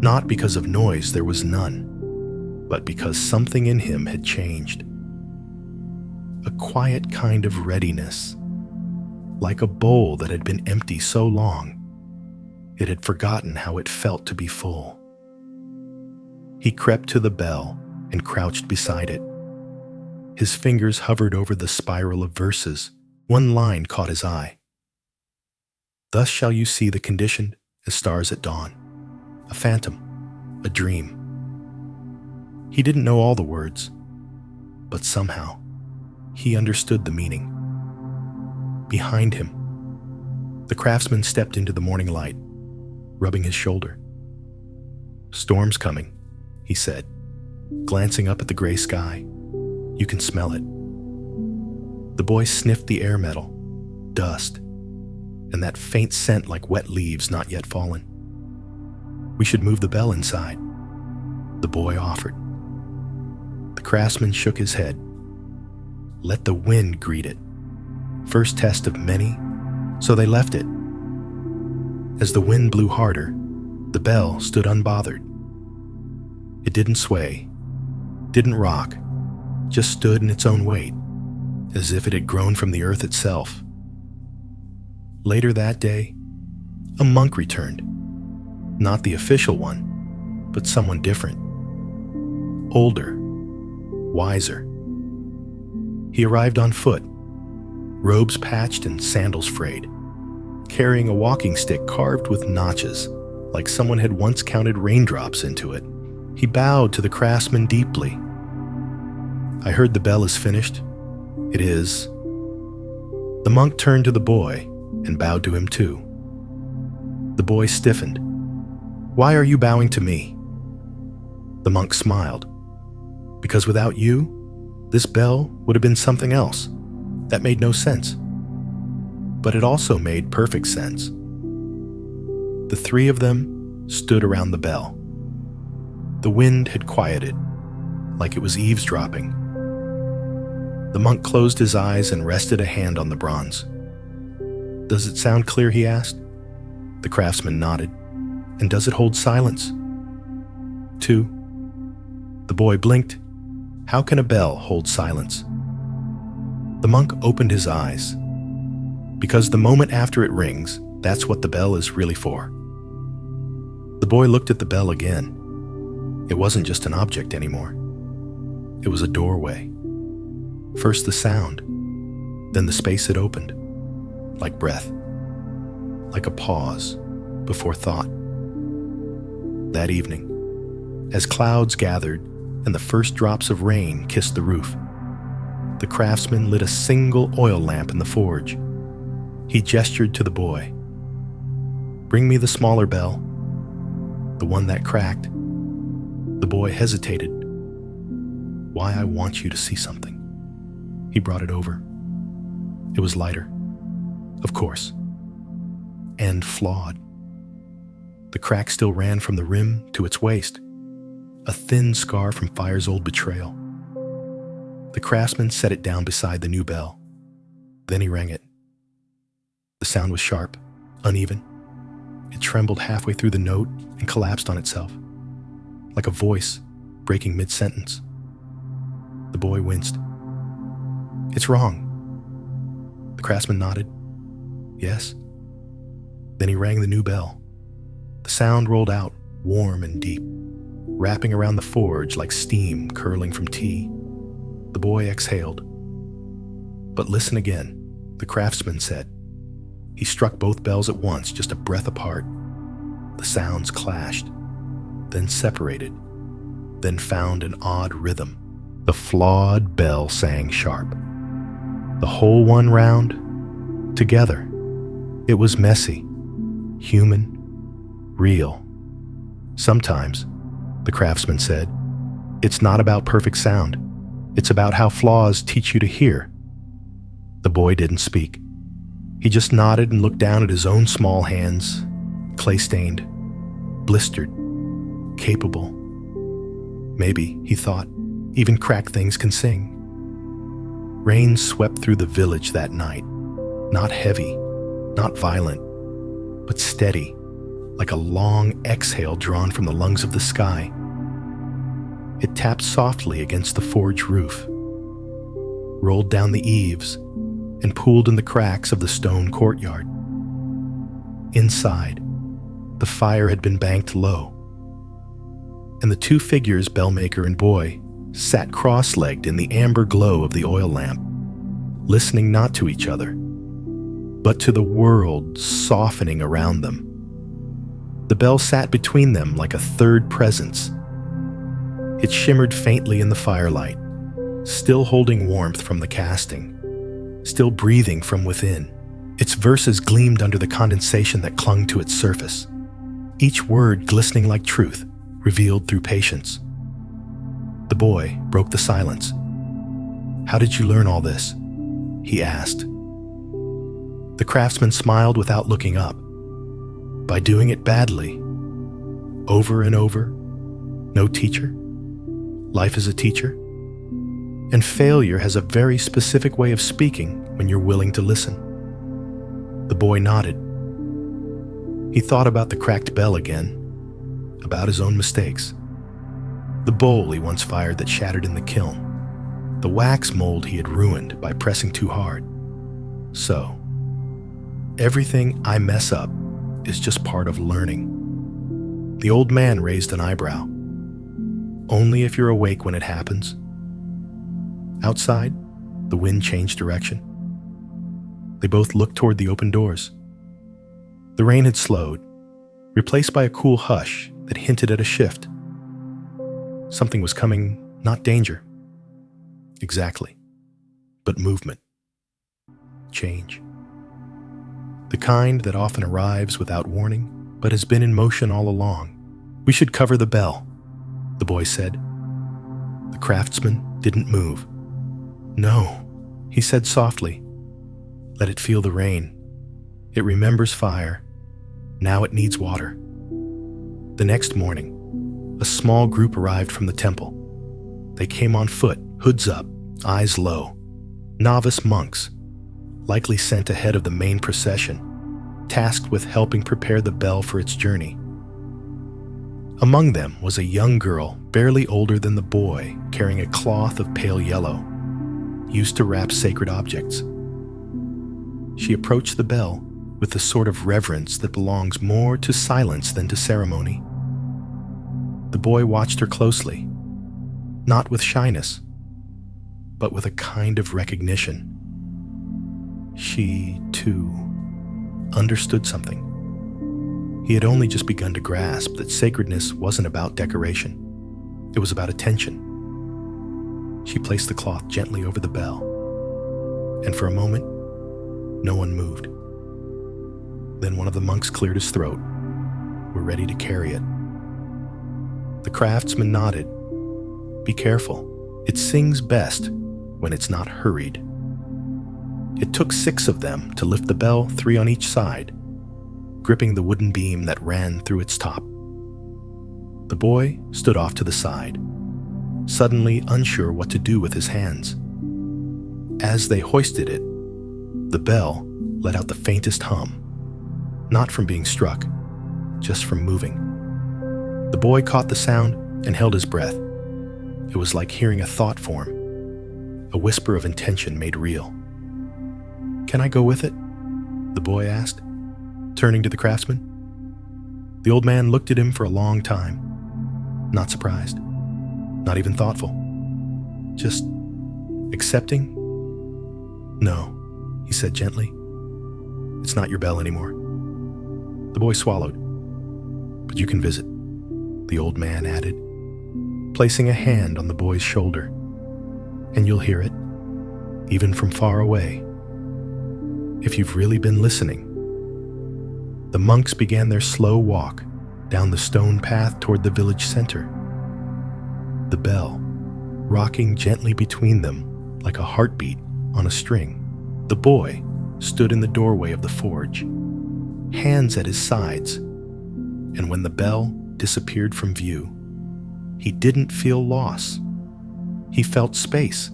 Not because of noise, there was none, but because something in him had changed. A quiet kind of readiness, like a bowl that had been empty so long, it had forgotten how it felt to be full. He crept to the bell, and crouched beside it. His fingers hovered over the spiral of verses. One line caught his eye. Thus shall you see the conditioned as stars at dawn, a phantom, a dream. He didn't know all the words, but somehow he understood the meaning. Behind him, the craftsman stepped into the morning light, rubbing his shoulder. Storm's coming, he said, glancing up at the gray sky. You can smell it. The boy sniffed the air metal, dust, and that faint scent like wet leaves not yet fallen. We should move the bell inside, the boy offered. The craftsman shook his head. Let the wind greet it. First test of many, so they left it. As the wind blew harder, the bell stood unbothered. It didn't sway, didn't rock, just stood in its own weight, as if it had grown from the earth itself. Later that day, a monk returned. Not the official one, but someone different. Older, wiser. He arrived on foot, robes patched and sandals frayed, carrying a walking stick carved with notches, like someone had once counted raindrops into it. He bowed to the craftsman deeply. I heard the bell is finished. It is. The monk turned to the boy and bowed to him too. The boy stiffened. Why are you bowing to me? The monk smiled. Because without you, this bell would have been something else. That made no sense. But it also made perfect sense. The three of them stood around the bell. The wind had quieted, like it was eavesdropping. The monk closed his eyes and rested a hand on the bronze. Does it sound clear, he asked. The craftsman nodded. And does it hold silence? 2. The boy blinked. How can a bell hold silence? The monk opened his eyes. Because the moment after it rings, that's what the bell is really for. The boy looked at the bell again. It wasn't just an object anymore. It was a doorway. First the sound, then the space it opened, like breath, like a pause before thought. That evening, as clouds gathered and the first drops of rain kissed the roof, the craftsman lit a single oil lamp in the forge. He gestured to the boy. Bring me the smaller bell, the one that cracked. The boy hesitated. Why, I want you to see something. He brought it over. It was lighter, of course, and flawed. The crack still ran from the rim to its waist, a thin scar from fire's old betrayal. The craftsman set it down beside the new bell. Then he rang it. The sound was sharp, uneven. It trembled halfway through the note and collapsed on itself, like a voice breaking mid-sentence. The boy winced. It's wrong. The craftsman nodded. Yes. Then he rang the new bell. The sound rolled out, warm and deep, wrapping around the forge like steam curling from tea. The boy exhaled. But listen again, the craftsman said. He struck both bells at once, just a breath apart. The sounds clashed, then separated, then found an odd rhythm. The flawed bell sang sharp. The whole one round, together. It was messy, human, real. Sometimes, the craftsman said, it's not about perfect sound. It's about how flaws teach you to hear. The boy didn't speak. He just nodded and looked down at his own small hands, clay-stained, blistered, capable. Maybe, he thought, even cracked things can sing. Rain swept through the village that night, not heavy, not violent, but steady, like a long exhale drawn from the lungs of the sky. It tapped softly against the forge roof, rolled down the eaves, and pooled in the cracks of the stone courtyard. Inside, the fire had been banked low, and the two figures, bellmaker and boy, sat cross-legged in the amber glow of the oil lamp, listening not to each other, but to the world softening around them. The bell sat between them like a third presence. It shimmered faintly in the firelight, still holding warmth from the casting, still breathing from within. Its verses gleamed under the condensation that clung to its surface, each word glistening like truth, revealed through patience. The boy broke the silence. "How did you learn all this?" he asked. The craftsman smiled without looking up. "By doing it badly, over and over. No teacher. Life is a teacher. And failure has a very specific way of speaking when you're willing to listen." The boy nodded. He thought about the cracked bell again, about his own mistakes. The bowl he once fired that shattered in the kiln, the wax mold he had ruined by pressing too hard. So, everything I mess up is just part of learning. The old man raised an eyebrow. "Only if you're awake when it happens." Outside, the wind changed direction. They both looked toward the open doors. The rain had slowed, replaced by a cool hush that hinted at a shift. Something was coming, not danger. Exactly. But movement. Change. The kind that often arrives without warning, but has been in motion all along. "We should cover the bell," the boy said. The craftsman didn't move. "No," he said softly. "Let it feel the rain. It remembers fire. Now it needs water." The next morning, a small group arrived from the temple. They came on foot, hoods up, eyes low. Novice monks, likely sent ahead of the main procession, tasked with helping prepare the bell for its journey. Among them was a young girl, barely older than the boy, carrying a cloth of pale yellow, used to wrap sacred objects. She approached the bell with the sort of reverence that belongs more to silence than to ceremony. The boy watched her closely, not with shyness, but with a kind of recognition. She, too, understood something. He had only just begun to grasp that sacredness wasn't about decoration. It was about attention. She placed the cloth gently over the bell, and for a moment, no one moved. Then one of the monks cleared his throat. "We're ready to carry it." The craftsman nodded. "Be careful. It sings best when it's not hurried." It took 6 of them to lift the bell, 3 on each side, gripping the wooden beam that ran through its top. The boy stood off to the side, suddenly unsure what to do with his hands. As they hoisted it, the bell let out the faintest hum, not from being struck, just from moving. The boy caught the sound and held his breath. It was like hearing a thought form, a whisper of intention made real. "Can I go with it?" the boy asked, turning to the craftsman. The old man looked at him for a long time, not surprised, not even thoughtful, just accepting. "No," he said gently. "It's not your bell anymore." The boy swallowed. "But you can visit," the old man added, placing a hand on the boy's shoulder. "And you'll hear it, even from far away, if you've really been listening." The monks began their slow walk down the stone path toward the village center. The bell, rocking gently between them like a heartbeat on a string. The boy stood in the doorway of the forge, hands at his sides, and when the bell disappeared from view, he didn't feel loss. He felt space,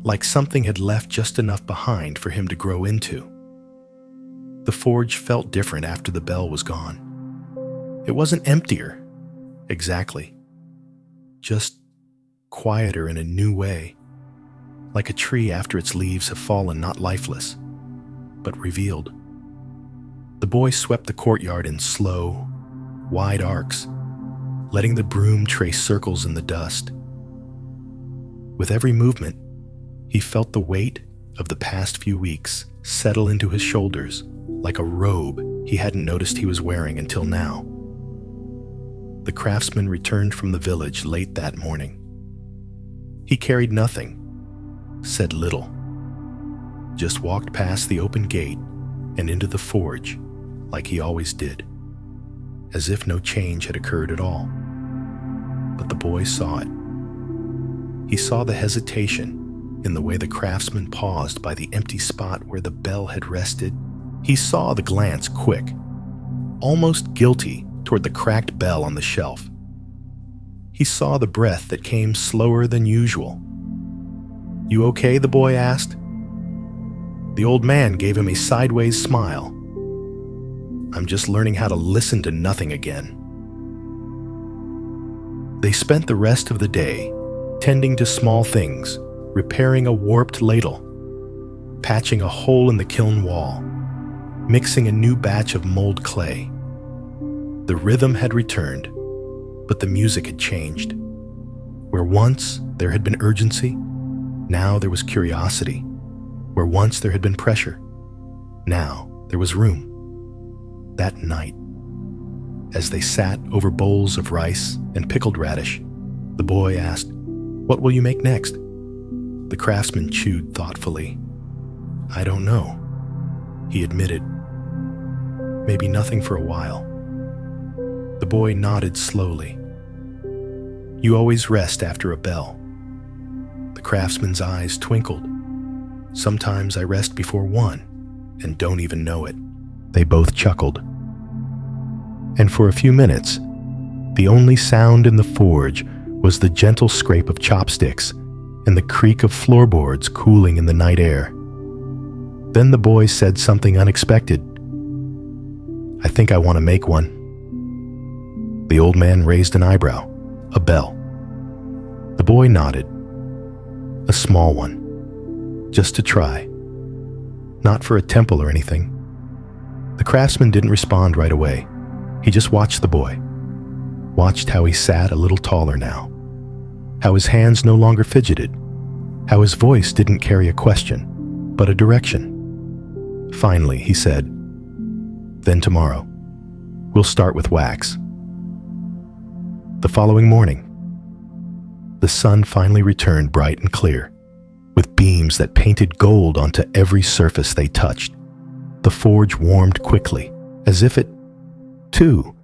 like something had left just enough behind for him to grow into. The forge felt different after the bell was gone. It wasn't emptier, exactly, just quieter in a new way, like a tree after its leaves have fallen, not lifeless, but revealed. The boy swept the courtyard in slow, wide arcs, letting the broom trace circles in the dust. With every movement, he felt the weight of the past few weeks settle into his shoulders like a robe he hadn't noticed he was wearing until now. The craftsman returned from the village late that morning. He carried nothing, said little, just walked past the open gate and into the forge like he always did, as if no change had occurred at all. But the boy saw it. He saw the hesitation in the way the craftsman paused by the empty spot where the bell had rested. He saw the glance quick, almost guilty, toward the cracked bell on the shelf. He saw the breath that came slower than usual. "You okay?" the boy asked. The old man gave him a sideways smile. "I'm just learning how to listen to nothing again." They spent the rest of the day tending to small things, repairing a warped ladle, patching a hole in the kiln wall, mixing a new batch of mold clay. The rhythm had returned, but the music had changed. Where once there had been urgency, now there was curiosity. Where once there had been pressure, now there was room. That night, as they sat over bowls of rice and pickled radish, the boy asked, "What will you make next?" The craftsman chewed thoughtfully. "I don't know," he admitted. "Maybe nothing for a while." The boy nodded slowly. "You always rest after a bell." The craftsman's eyes twinkled. "Sometimes I rest before one and don't even know it." They both chuckled. And for a few minutes, the only sound in the forge was the gentle scrape of chopsticks and the creak of floorboards cooling in the night air. Then the boy said something unexpected. "I think I want to make one." The old man raised an eyebrow. "A bell." The boy nodded. "A small one. Just to try. Not for a temple or anything." The craftsman didn't respond right away. He just watched the boy. Watched how he sat a little taller now. How his hands no longer fidgeted. How his voice didn't carry a question, but a direction. Finally, he said, "Then tomorrow, we'll start with wax." The following morning, the sun finally returned bright and clear, with beams that painted gold onto every surface they touched. The forge warmed quickly, as if it, too,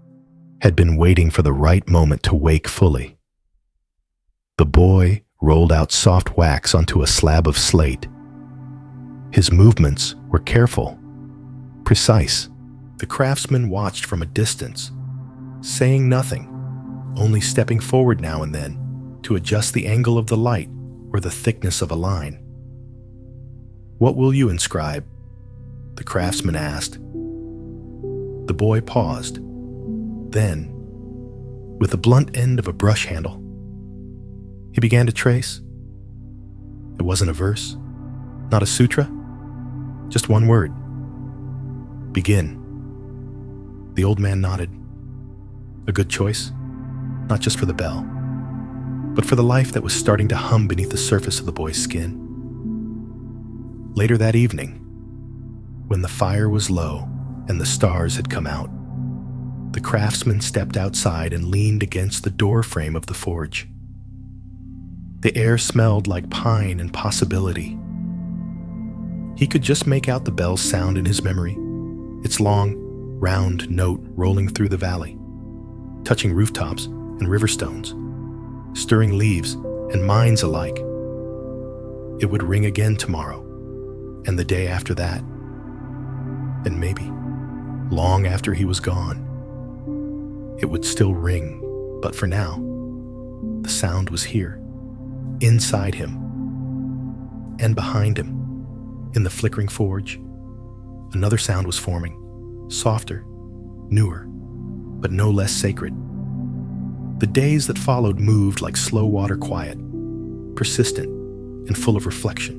had been waiting for the right moment to wake fully. The boy rolled out soft wax onto a slab of slate. His movements were careful, precise. The craftsman watched from a distance, saying nothing, only stepping forward now and then to adjust the angle of the light or the thickness of a line. "What will you inscribe?" the craftsman asked. The boy paused. Then, with the blunt end of a brush handle, he began to trace. It wasn't a verse, not a sutra, just one word. "Begin." The old man nodded. A good choice, not just for the bell, but for the life that was starting to hum beneath the surface of the boy's skin. Later that evening, when the fire was low and the stars had come out, the craftsman stepped outside and leaned against the door frame of the forge. The air smelled like pine and possibility. He could just make out the bell's sound in his memory, its long, round note rolling through the valley, touching rooftops and river stones, stirring leaves and minds alike. It would ring again tomorrow, and the day after that, and maybe long after he was gone. It would still ring, but for now, the sound was here, inside him, and behind him, in the flickering forge. Another sound was forming, softer, newer, but no less sacred. The days that followed moved like slow water quiet, persistent and full of reflection.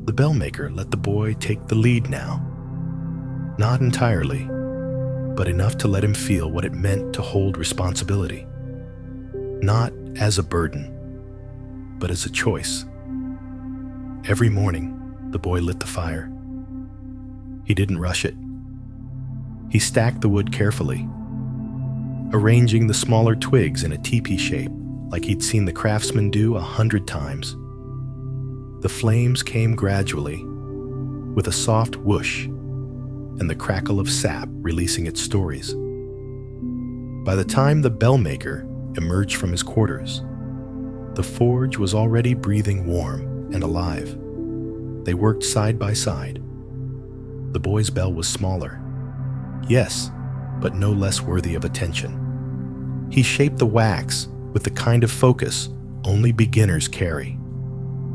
The bellmaker let the boy take the lead now. Not entirely, but enough to let him feel what it meant to hold responsibility. Not as a burden, but as a choice. Every morning, the boy lit the fire. He didn't rush it. He stacked the wood carefully, arranging the smaller twigs in a teepee shape like he'd seen the craftsman do 100 times. The flames came gradually, with a soft whoosh and the crackle of sap releasing its stories. By the time the bell maker emerged from his quarters, the forge was already breathing warm and alive. They worked side by side. The boy's bell was smaller, yes, but no less worthy of attention. He shaped the wax with the kind of focus only beginners carry,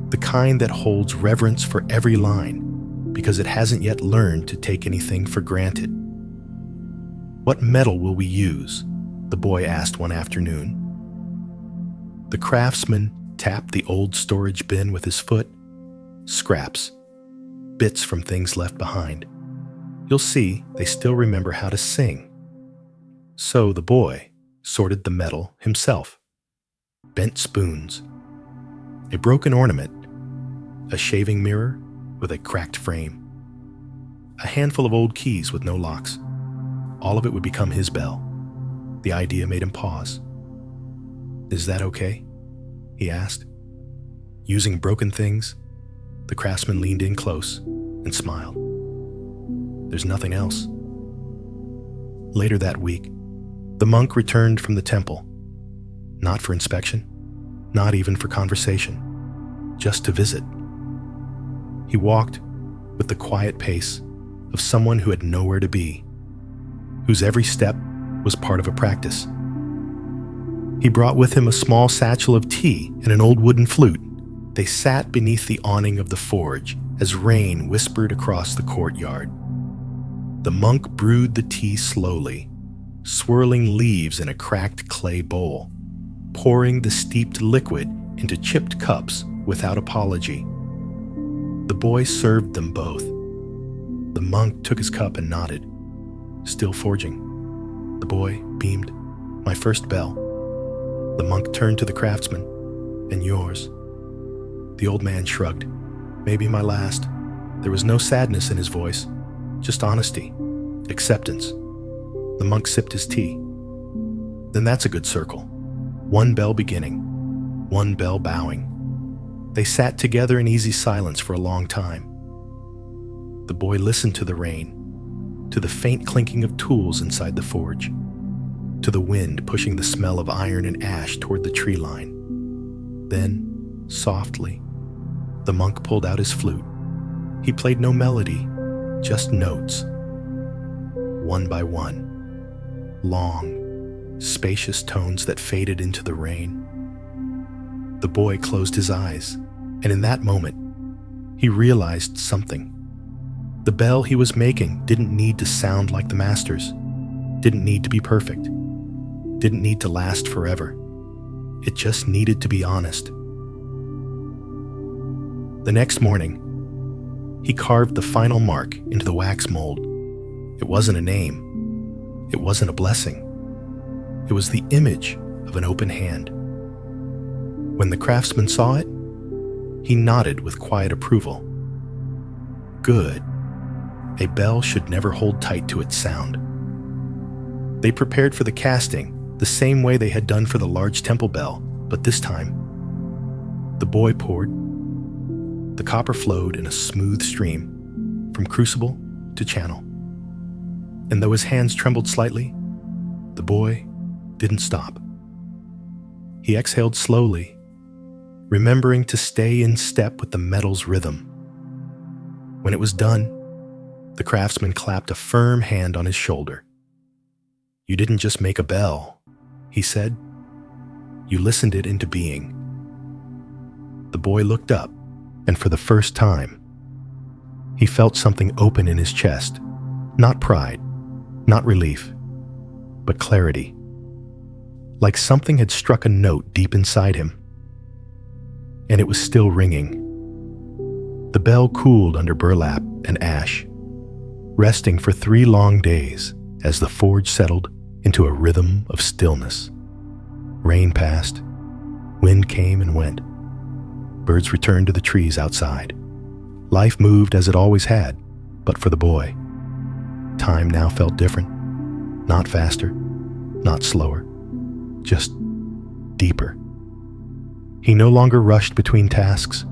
the kind that holds reverence for every line because it hasn't yet learned to take anything for granted. "What metal will we use?" the boy asked one afternoon. The craftsman tapped the old storage bin with his foot. "Scraps. Bits from things left behind. You'll see they still remember how to sing." So the boy sorted the metal himself. Bent spoons, a broken ornament, a shaving mirror with a cracked frame, a handful of old keys with no locks. All of it would become his bell. The idea made him pause. "Is that okay?" he asked. Using broken things, the craftsman leaned in close and smiled. "There's nothing else." Later that week, the monk returned from the temple, not for inspection, not even for conversation, just to visit. He walked with the quiet pace of someone who had nowhere to be, whose every step was part of a practice. He brought with him a small satchel of tea and an old wooden flute. They sat beneath the awning of the forge as rain whispered across the courtyard. The monk brewed the tea slowly, swirling leaves in a cracked clay bowl, pouring the steeped liquid into chipped cups without apology. The boy served them both. The monk took his cup and nodded, still forging. The boy beamed. "My first bell." The monk turned to the craftsman. "And yours?" The old man shrugged. "Maybe my last." There was no sadness in his voice, just honesty, acceptance. The monk sipped his tea. "Then that's a good circle. One bell beginning, one bell bowing." They sat together in easy silence for a long time. The boy listened to the rain, to the faint clinking of tools inside the forge, to the wind pushing the smell of iron and ash toward the tree line. Then, softly, the monk pulled out his flute. He played no melody, just notes. One by one, long, spacious tones that faded into the rain. The boy closed his eyes, and in that moment, he realized something. The bell he was making didn't need to sound like the master's, didn't need to be perfect, didn't need to last forever. It just needed to be honest. The next morning, he carved the final mark into the wax mold. It wasn't a name. It wasn't a blessing. It was the image of an open hand. When the craftsman saw it, he nodded with quiet approval. Good. A bell should never hold tight to its sound. They prepared for the casting the same way they had done for the large temple bell, but this time, the boy poured. The copper flowed in a smooth stream from crucible to channel. And though his hands trembled slightly, the boy didn't stop. He exhaled slowly, remembering to stay in step with the metal's rhythm. When it was done, the craftsman clapped a firm hand on his shoulder. "You didn't just make a bell," he said. "You listened it into being." The boy looked up, and for the first time, he felt something open in his chest. Not pride, not relief, but clarity. Like something had struck a note deep inside him. And it was still ringing. The bell cooled under burlap and ash, resting for 3 long days as the forge settled into a rhythm of stillness. Rain passed, wind came and went, Birds returned to the trees outside. Life moved as it always had, but for the boy, time now felt different. Not faster, not slower, just deeper. He no longer rushed between tasks.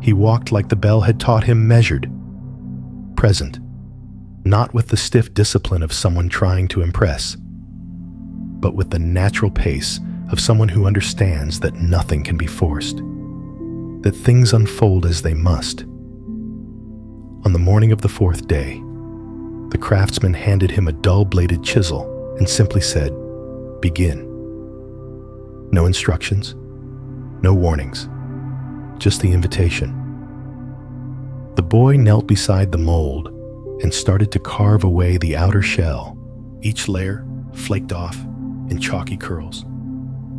He walked like the bell had taught him, measured, present, not with the stiff discipline of someone trying to impress, but with the natural pace of someone who understands that nothing can be forced, that things unfold as they must. On the morning of the fourth day, the craftsman handed him a dull-bladed chisel and simply said, "Begin." No instructions, no warnings, just the invitation. The boy knelt beside the mold and started to carve away the outer shell, each layer flaked off in chalky curls,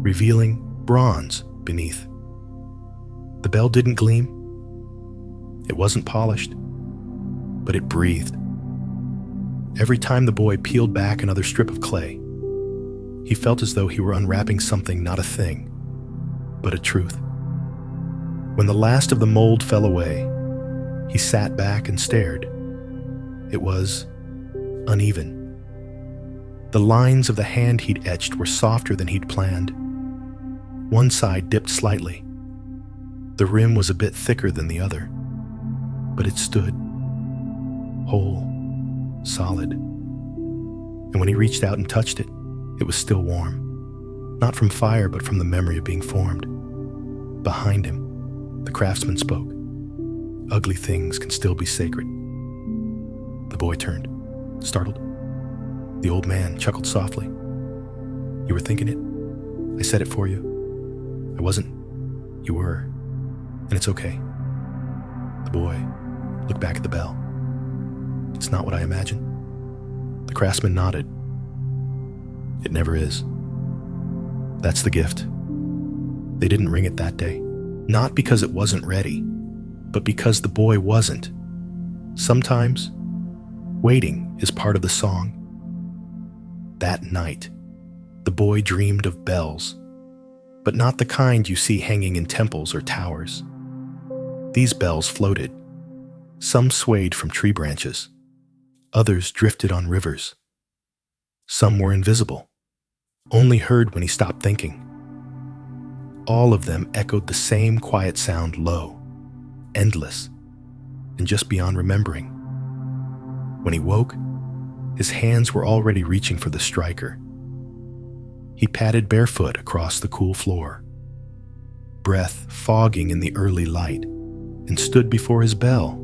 revealing bronze beneath. The bell didn't gleam. It wasn't polished, but it breathed. Every time the boy peeled back another strip of clay, he felt as though he were unwrapping something, not a thing, but a truth. When the last of the mold fell away, he sat back and stared. It was uneven. The lines of the hand he'd etched were softer than he'd planned. One side dipped slightly. The rim was a bit thicker than the other, but it stood, whole, solid. And when he reached out and touched it, it was still warm, not from fire, but from the memory of being formed. Behind him, the craftsman spoke. Ugly things can still be sacred. The boy turned, startled. The old man chuckled softly. "You were thinking it? I said it for you. I wasn't. You were. And it's okay." The boy looked back at the bell. "It's not what I imagined." The craftsman nodded. "It never is. That's the gift." They didn't ring it that day, not because it wasn't ready, but because the boy wasn't. Sometimes, waiting is part of the song. That night, the boy dreamed of bells, but not the kind you see hanging in temples or towers. These bells floated. Some swayed from tree branches. Others drifted on rivers. Some were invisible, only heard when he stopped thinking. All of them echoed the same quiet sound, low, endless, and just beyond remembering. When he woke, his hands were already reaching for the striker. He padded barefoot across the cool floor, breath fogging in the early light, and stood before his bell.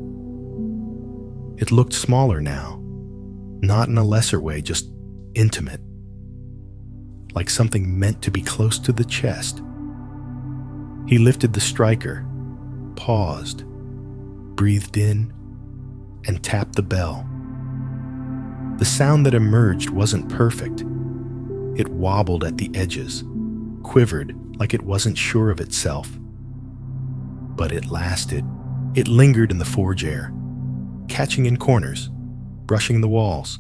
It looked smaller now, not in a lesser way, just intimate, like something meant to be close to the chest. He lifted the striker, paused, breathed in, and tapped the bell. The sound that emerged wasn't perfect. It wobbled at the edges, quivered like it wasn't sure of itself. But it lasted. It lingered in the forge air, catching in corners, brushing the walls,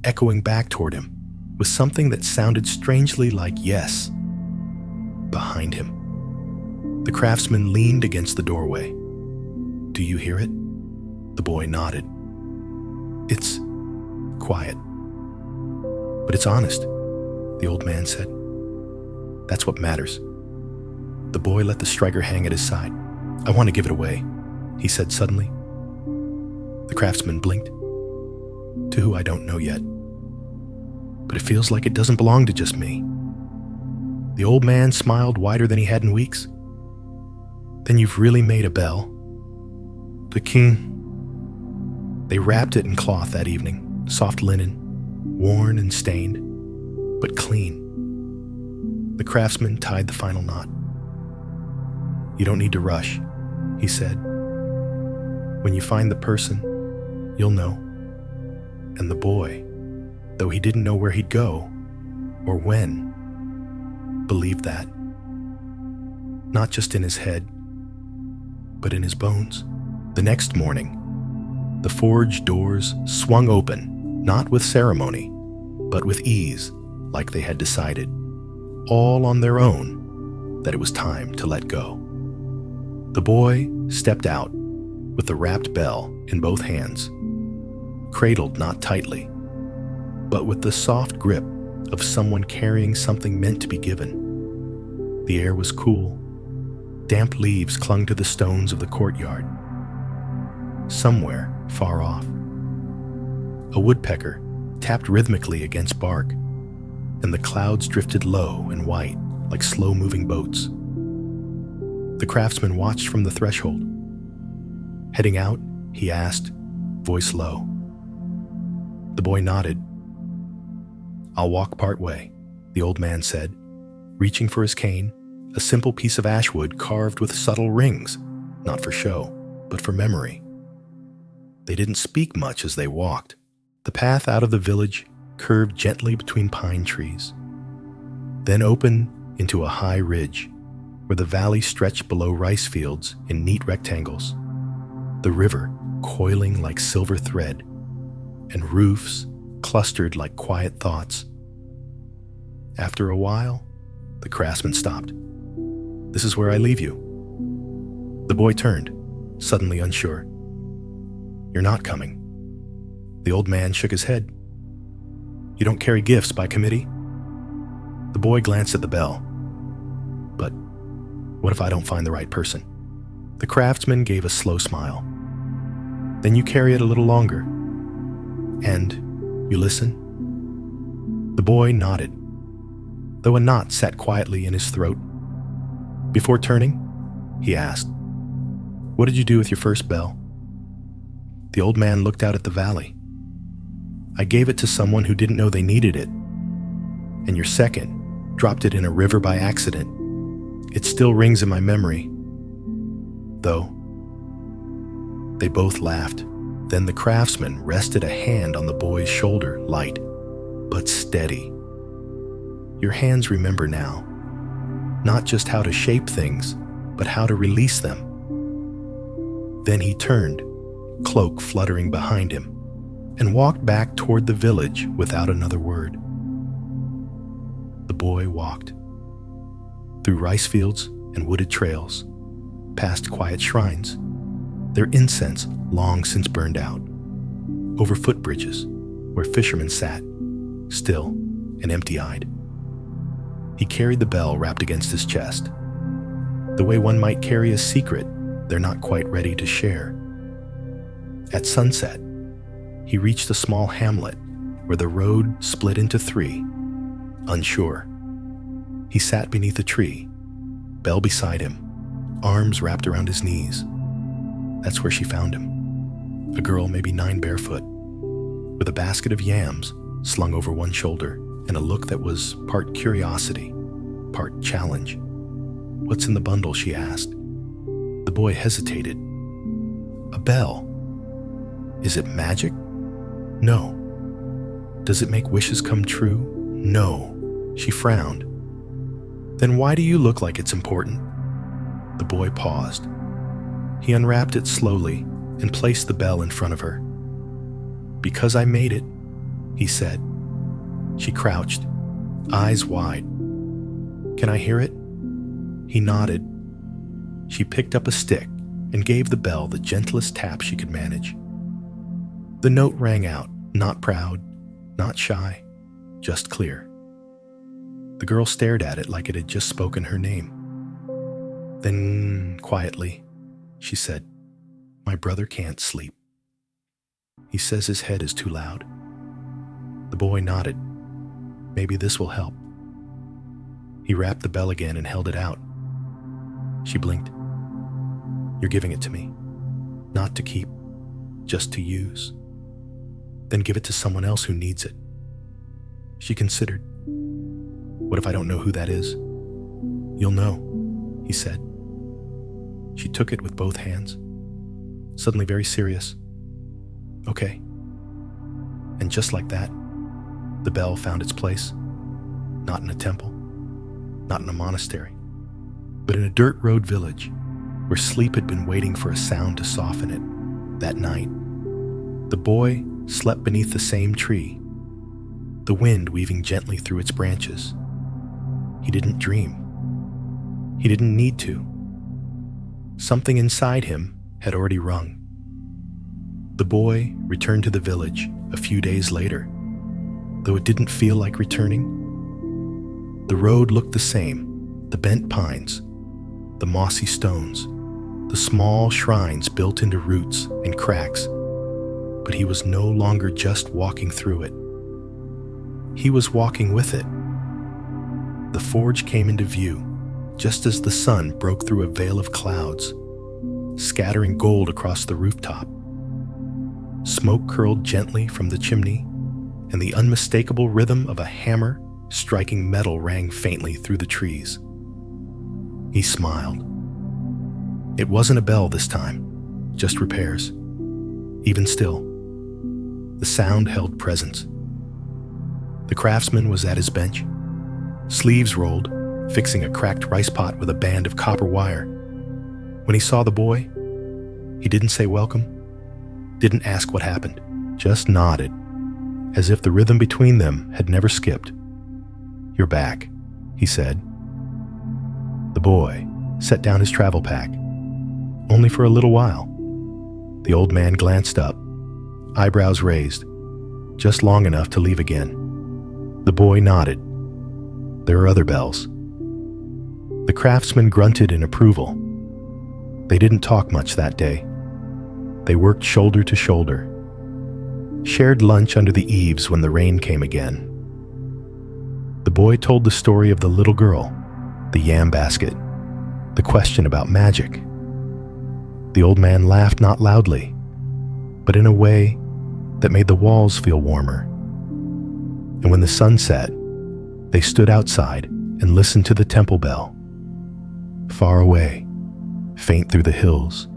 echoing back toward him with something that sounded strangely like yes. Behind him, the craftsman leaned against the doorway. "Do you hear it?" The boy nodded. "It's quiet, but it's honest," the old man said. "That's what matters." The boy let the striker hang at his side. "I want to give it away," he said suddenly. The craftsman blinked. "To who I don't know yet. But it feels like it doesn't belong to just me." The old man smiled wider than he had in weeks. "Then you've really made a bell?" "The king." They wrapped it in cloth that evening, soft linen, worn and stained, but clean. The craftsman tied the final knot. "You don't need to rush," he said. "When you find the person, you'll know." And the boy, though he didn't know where he'd go or when, believed that. Not just in his head, but in his bones. The next morning, the forge doors swung open, not with ceremony, but with ease, like they had decided, all on their own, that it was time to let go. The boy stepped out with the wrapped bell in both hands, cradled not tightly, but with the soft grip of someone carrying something meant to be given. The air was cool. Damp leaves clung to the stones of the courtyard. Somewhere far off, a woodpecker tapped rhythmically against bark, and the clouds drifted low and white like slow-moving boats. The craftsman watched from the threshold. Heading out, he asked, voice low. The boy nodded. "I'll walk part way," the old man said, reaching for his cane, a simple piece of ash wood carved with subtle rings, not for show, but for memory. They didn't speak much as they walked. The path out of the village curved gently between pine trees, then opened into a high ridge where the valley stretched below rice fields in neat rectangles, the river coiling like silver thread, and roofs clustered like quiet thoughts. After a while, the craftsman stopped. "This is where I leave you." The boy turned, suddenly unsure. "You're not coming." The old man shook his head. "You don't carry gifts by committee?" The boy glanced at the bell. "But what if I don't find the right person?" The craftsman gave a slow smile. "Then you carry it a little longer. And you listen?" The boy nodded, though a knot sat quietly in his throat. Before turning, he asked, "What did you do with your first bell?" The old man looked out at the valley. "I gave it to someone who didn't know they needed it. And your second dropped it in a river by accident. It still rings in my memory, though." They both laughed. Then the craftsman rested a hand on the boy's shoulder, light, but steady. "Your hands remember now, not just how to shape things, but how to release them." Then he turned, cloak fluttering behind him, and walked back toward the village without another word. The boy walked through rice fields and wooded trails, past quiet shrines, their incense long since burned out, over footbridges where fishermen sat, still and empty-eyed. He carried the bell wrapped against his chest, the way one might carry a secret they're not quite ready to share. At sunset, he reached a small hamlet where the road split into three, unsure. He sat beneath a tree, bell beside him, arms wrapped around his knees. That's where she found him. A girl maybe 9 barefoot, with a basket of yams slung over one shoulder and a look that was part curiosity, part challenge. "What's in the bundle?" she asked. The boy hesitated. "A bell. Is it magic? No. Does it make wishes come true? No." She frowned. "Then why do you look like it's important?" The boy paused. He unwrapped it slowly and placed the bell in front of her. "Because I made it," he said. She crouched, eyes wide. "Can I hear it?" He nodded. She picked up a stick and gave the bell the gentlest tap she could manage. The note rang out, not proud, not shy, just clear. The girl stared at it like it had just spoken her name. Then, quietly, she said, "My brother can't sleep. He says his head is too loud." The boy nodded. "Maybe this will help." He wrapped the bell again and held it out. She blinked. "You're giving it to me, not to keep, just to use. Then give it to someone else who needs it." She considered. "What if I don't know who that is?" "You'll know," he said. She took it with both hands, suddenly very serious. "Okay." And just like that, the bell found its place, not in a temple, not in a monastery, but in a dirt road village where sleep had been waiting for a sound to soften it. That night, the boy slept beneath the same tree, the wind weaving gently through its branches. He didn't dream. He didn't need to. Something inside him had already rung. The boy returned to the village a few days later, though it didn't feel like returning. The road looked the same, the bent pines, the mossy stones, the small shrines built into roots and cracks, but he was no longer just walking through it. He was walking with it. The forge came into view just as the sun broke through a veil of clouds, scattering gold across the rooftop. Smoke curled gently from the chimney, and the unmistakable rhythm of a hammer striking metal rang faintly through the trees. He smiled. It wasn't a bell this time, just repairs. Even still, the sound held presence. The craftsman was at his bench, sleeves rolled, fixing a cracked rice pot with a band of copper wire. When he saw the boy, he didn't say welcome, didn't ask what happened, just nodded, as if the rhythm between them had never skipped. "You're back," he said. The boy set down his travel pack, only for a little while. The old man glanced up, eyebrows raised, just long enough to leave again. The boy nodded. There are other bells. The craftsman grunted in approval. They didn't talk much that day. They worked shoulder to shoulder, shared lunch under the eaves when the rain came again. The boy told the story of the little girl, the yam basket, the question about magic. The old man laughed not loudly, but in a way that made the walls feel warmer. And when the sun set, they stood outside and listened to the temple bell. Far away, faint through the hills,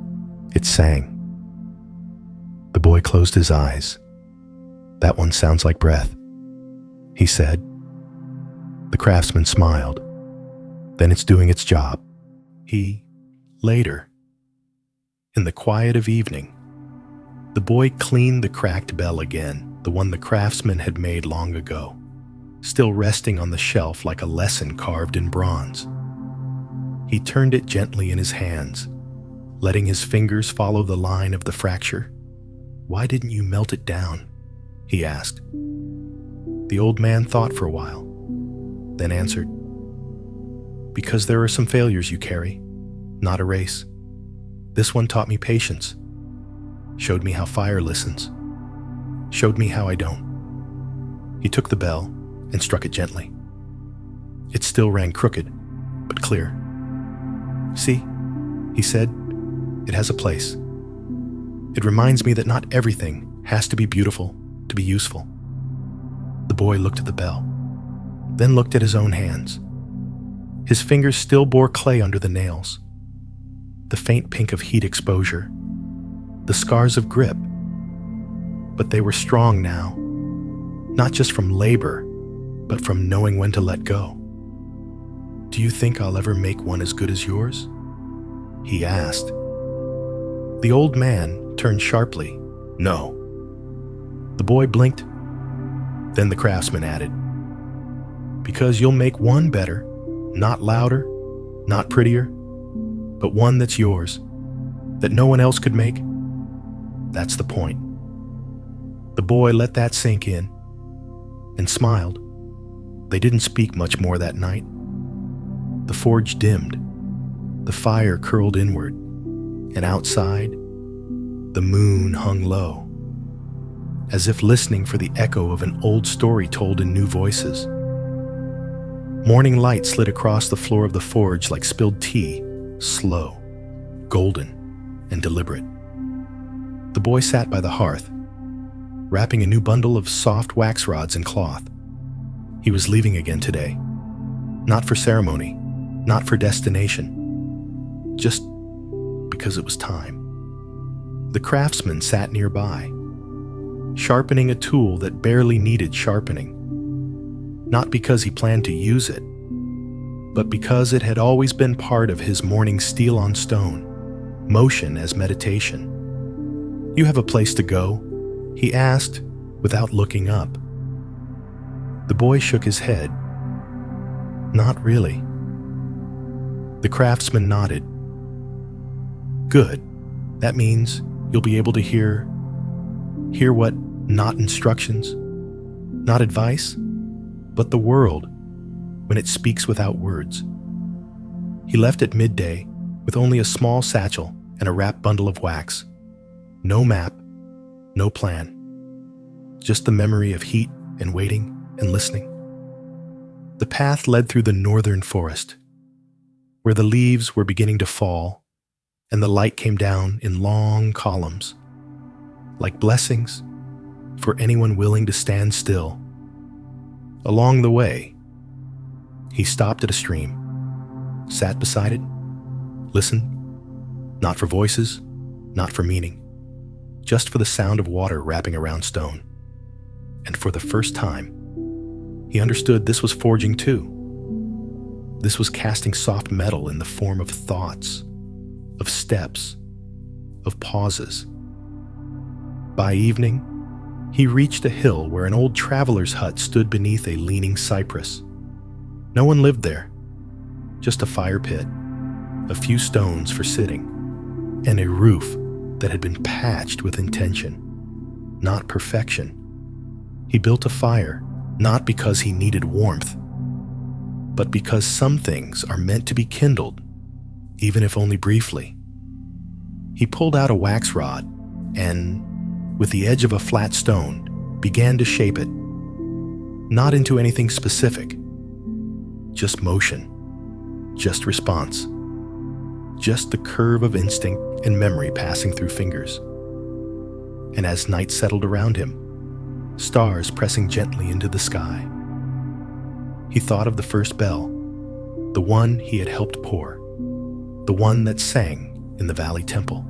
it sang. The boy closed his eyes. "That one sounds like breath," he said. The craftsman smiled. "Then it's doing its job." Later, in the quiet of evening, the boy cleaned the cracked bell again, the one the craftsman had made long ago, still resting on the shelf like a lesson carved in bronze. He turned it gently in his hands, letting his fingers follow the line of the fracture. "Why didn't you melt it down?" he asked. The old man thought for a while, then answered, "Because there are some failures you carry, not a race. This one taught me patience, showed me how fire listens, showed me how I don't." He took the bell and struck it gently. It still rang crooked, but clear. "See," he said, "it has a place. It reminds me that not everything has to be beautiful to be useful." The boy looked at the bell, then looked at his own hands. His fingers still bore clay under the nails, the faint pink of heat exposure, the scars of grip. But they were strong now, not just from labor, but from knowing when to let go. "Do you think I'll ever make one as good as yours?" he asked. The old man turned sharply. "No." The boy blinked. Then the craftsman added, "Because you'll make one better, not louder, not prettier, but one that's yours, that no one else could make. That's the point." The boy let that sink in and smiled. They didn't speak much more that night. The forge dimmed, the fire curled inward, and outside, the moon hung low, as if listening for the echo of an old story told in new voices. Morning light slid across the floor of the forge like spilled tea, slow, golden, and deliberate. The boy sat by the hearth, wrapping a new bundle of soft wax rods in cloth. He was leaving again today, not for ceremony, not for destination, just because it was time. The craftsman sat nearby, sharpening a tool that barely needed sharpening, not because he planned to use it, but because it had always been part of his morning steel on stone, motion as meditation. "You have a place to go?" he asked without looking up. The boy shook his head. "Not really." The craftsman nodded. Good. That means you'll be able to hear what, not instructions, not advice, but the world when it speaks without words. He left at midday with only a small satchel and a wrapped bundle of wax. No map, no plan. Just the memory of heat and waiting and listening. The path led through the northern forest, where the leaves were beginning to fall and the light came down in long columns, like blessings for anyone willing to stand still. Along the way, he stopped at a stream, sat beside it, listened, not for voices, not for meaning, just for the sound of water wrapping around stone. And for the first time, he understood this was forging too. This was casting soft metal in the form of thoughts, of steps, of pauses. By evening, he reached a hill where an old traveler's hut stood beneath a leaning cypress. No one lived there, just a fire pit, a few stones for sitting, and a roof that had been patched with intention, not perfection. He built a fire, not because he needed warmth, but because some things are meant to be kindled, even if only briefly. He pulled out a wax rod and, with the edge of a flat stone, began to shape it, not into anything specific, just motion, just response, just the curve of instinct and memory passing through fingers. And as night settled around him, stars pressing gently into the sky, he thought of the first bell, the one he had helped pour, the one that sang in the valley temple.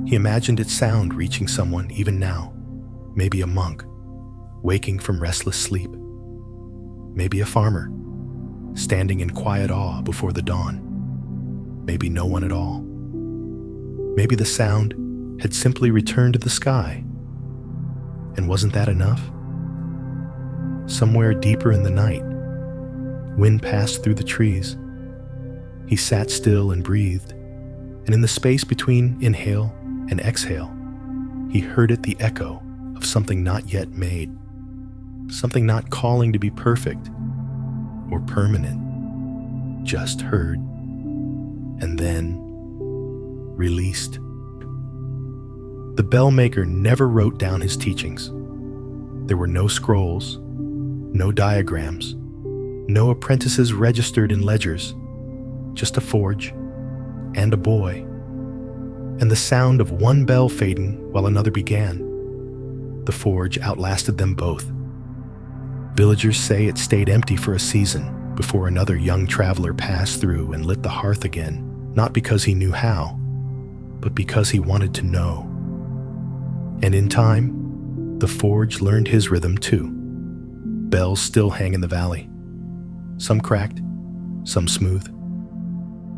He imagined its sound reaching someone even now, maybe a monk, waking from restless sleep, maybe a farmer, standing in quiet awe before the dawn, maybe no one at all. Maybe the sound had simply returned to the sky. And wasn't that enough? Somewhere deeper in the night, wind passed through the trees. He sat still and breathed, and in the space between inhale and exhale, he heard it the echo of something not yet made, something not calling to be perfect or permanent, just heard, and then released. The bell maker never wrote down his teachings. There were no scrolls, no diagrams, no apprentices registered in ledgers, just a forge and a boy, and the sound of one bell fading while another began. The forge outlasted them both. Villagers say it stayed empty for a season before another young traveler passed through and lit the hearth again, not because he knew how, but because he wanted to know. And in time, the forge learned his rhythm too. Bells still hang in the valley. Some cracked, some smooth,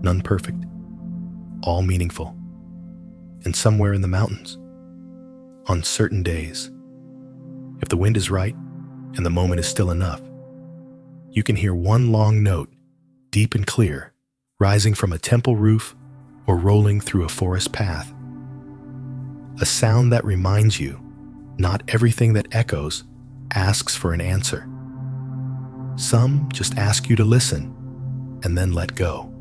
none perfect, all meaningful. And somewhere in the mountains, on certain days, if the wind is right and the moment is still enough, you can hear one long note, deep and clear, rising from a temple roof or rolling through a forest path. A sound that reminds you, not everything that echoes asks for an answer. Some just ask you to listen and then let go.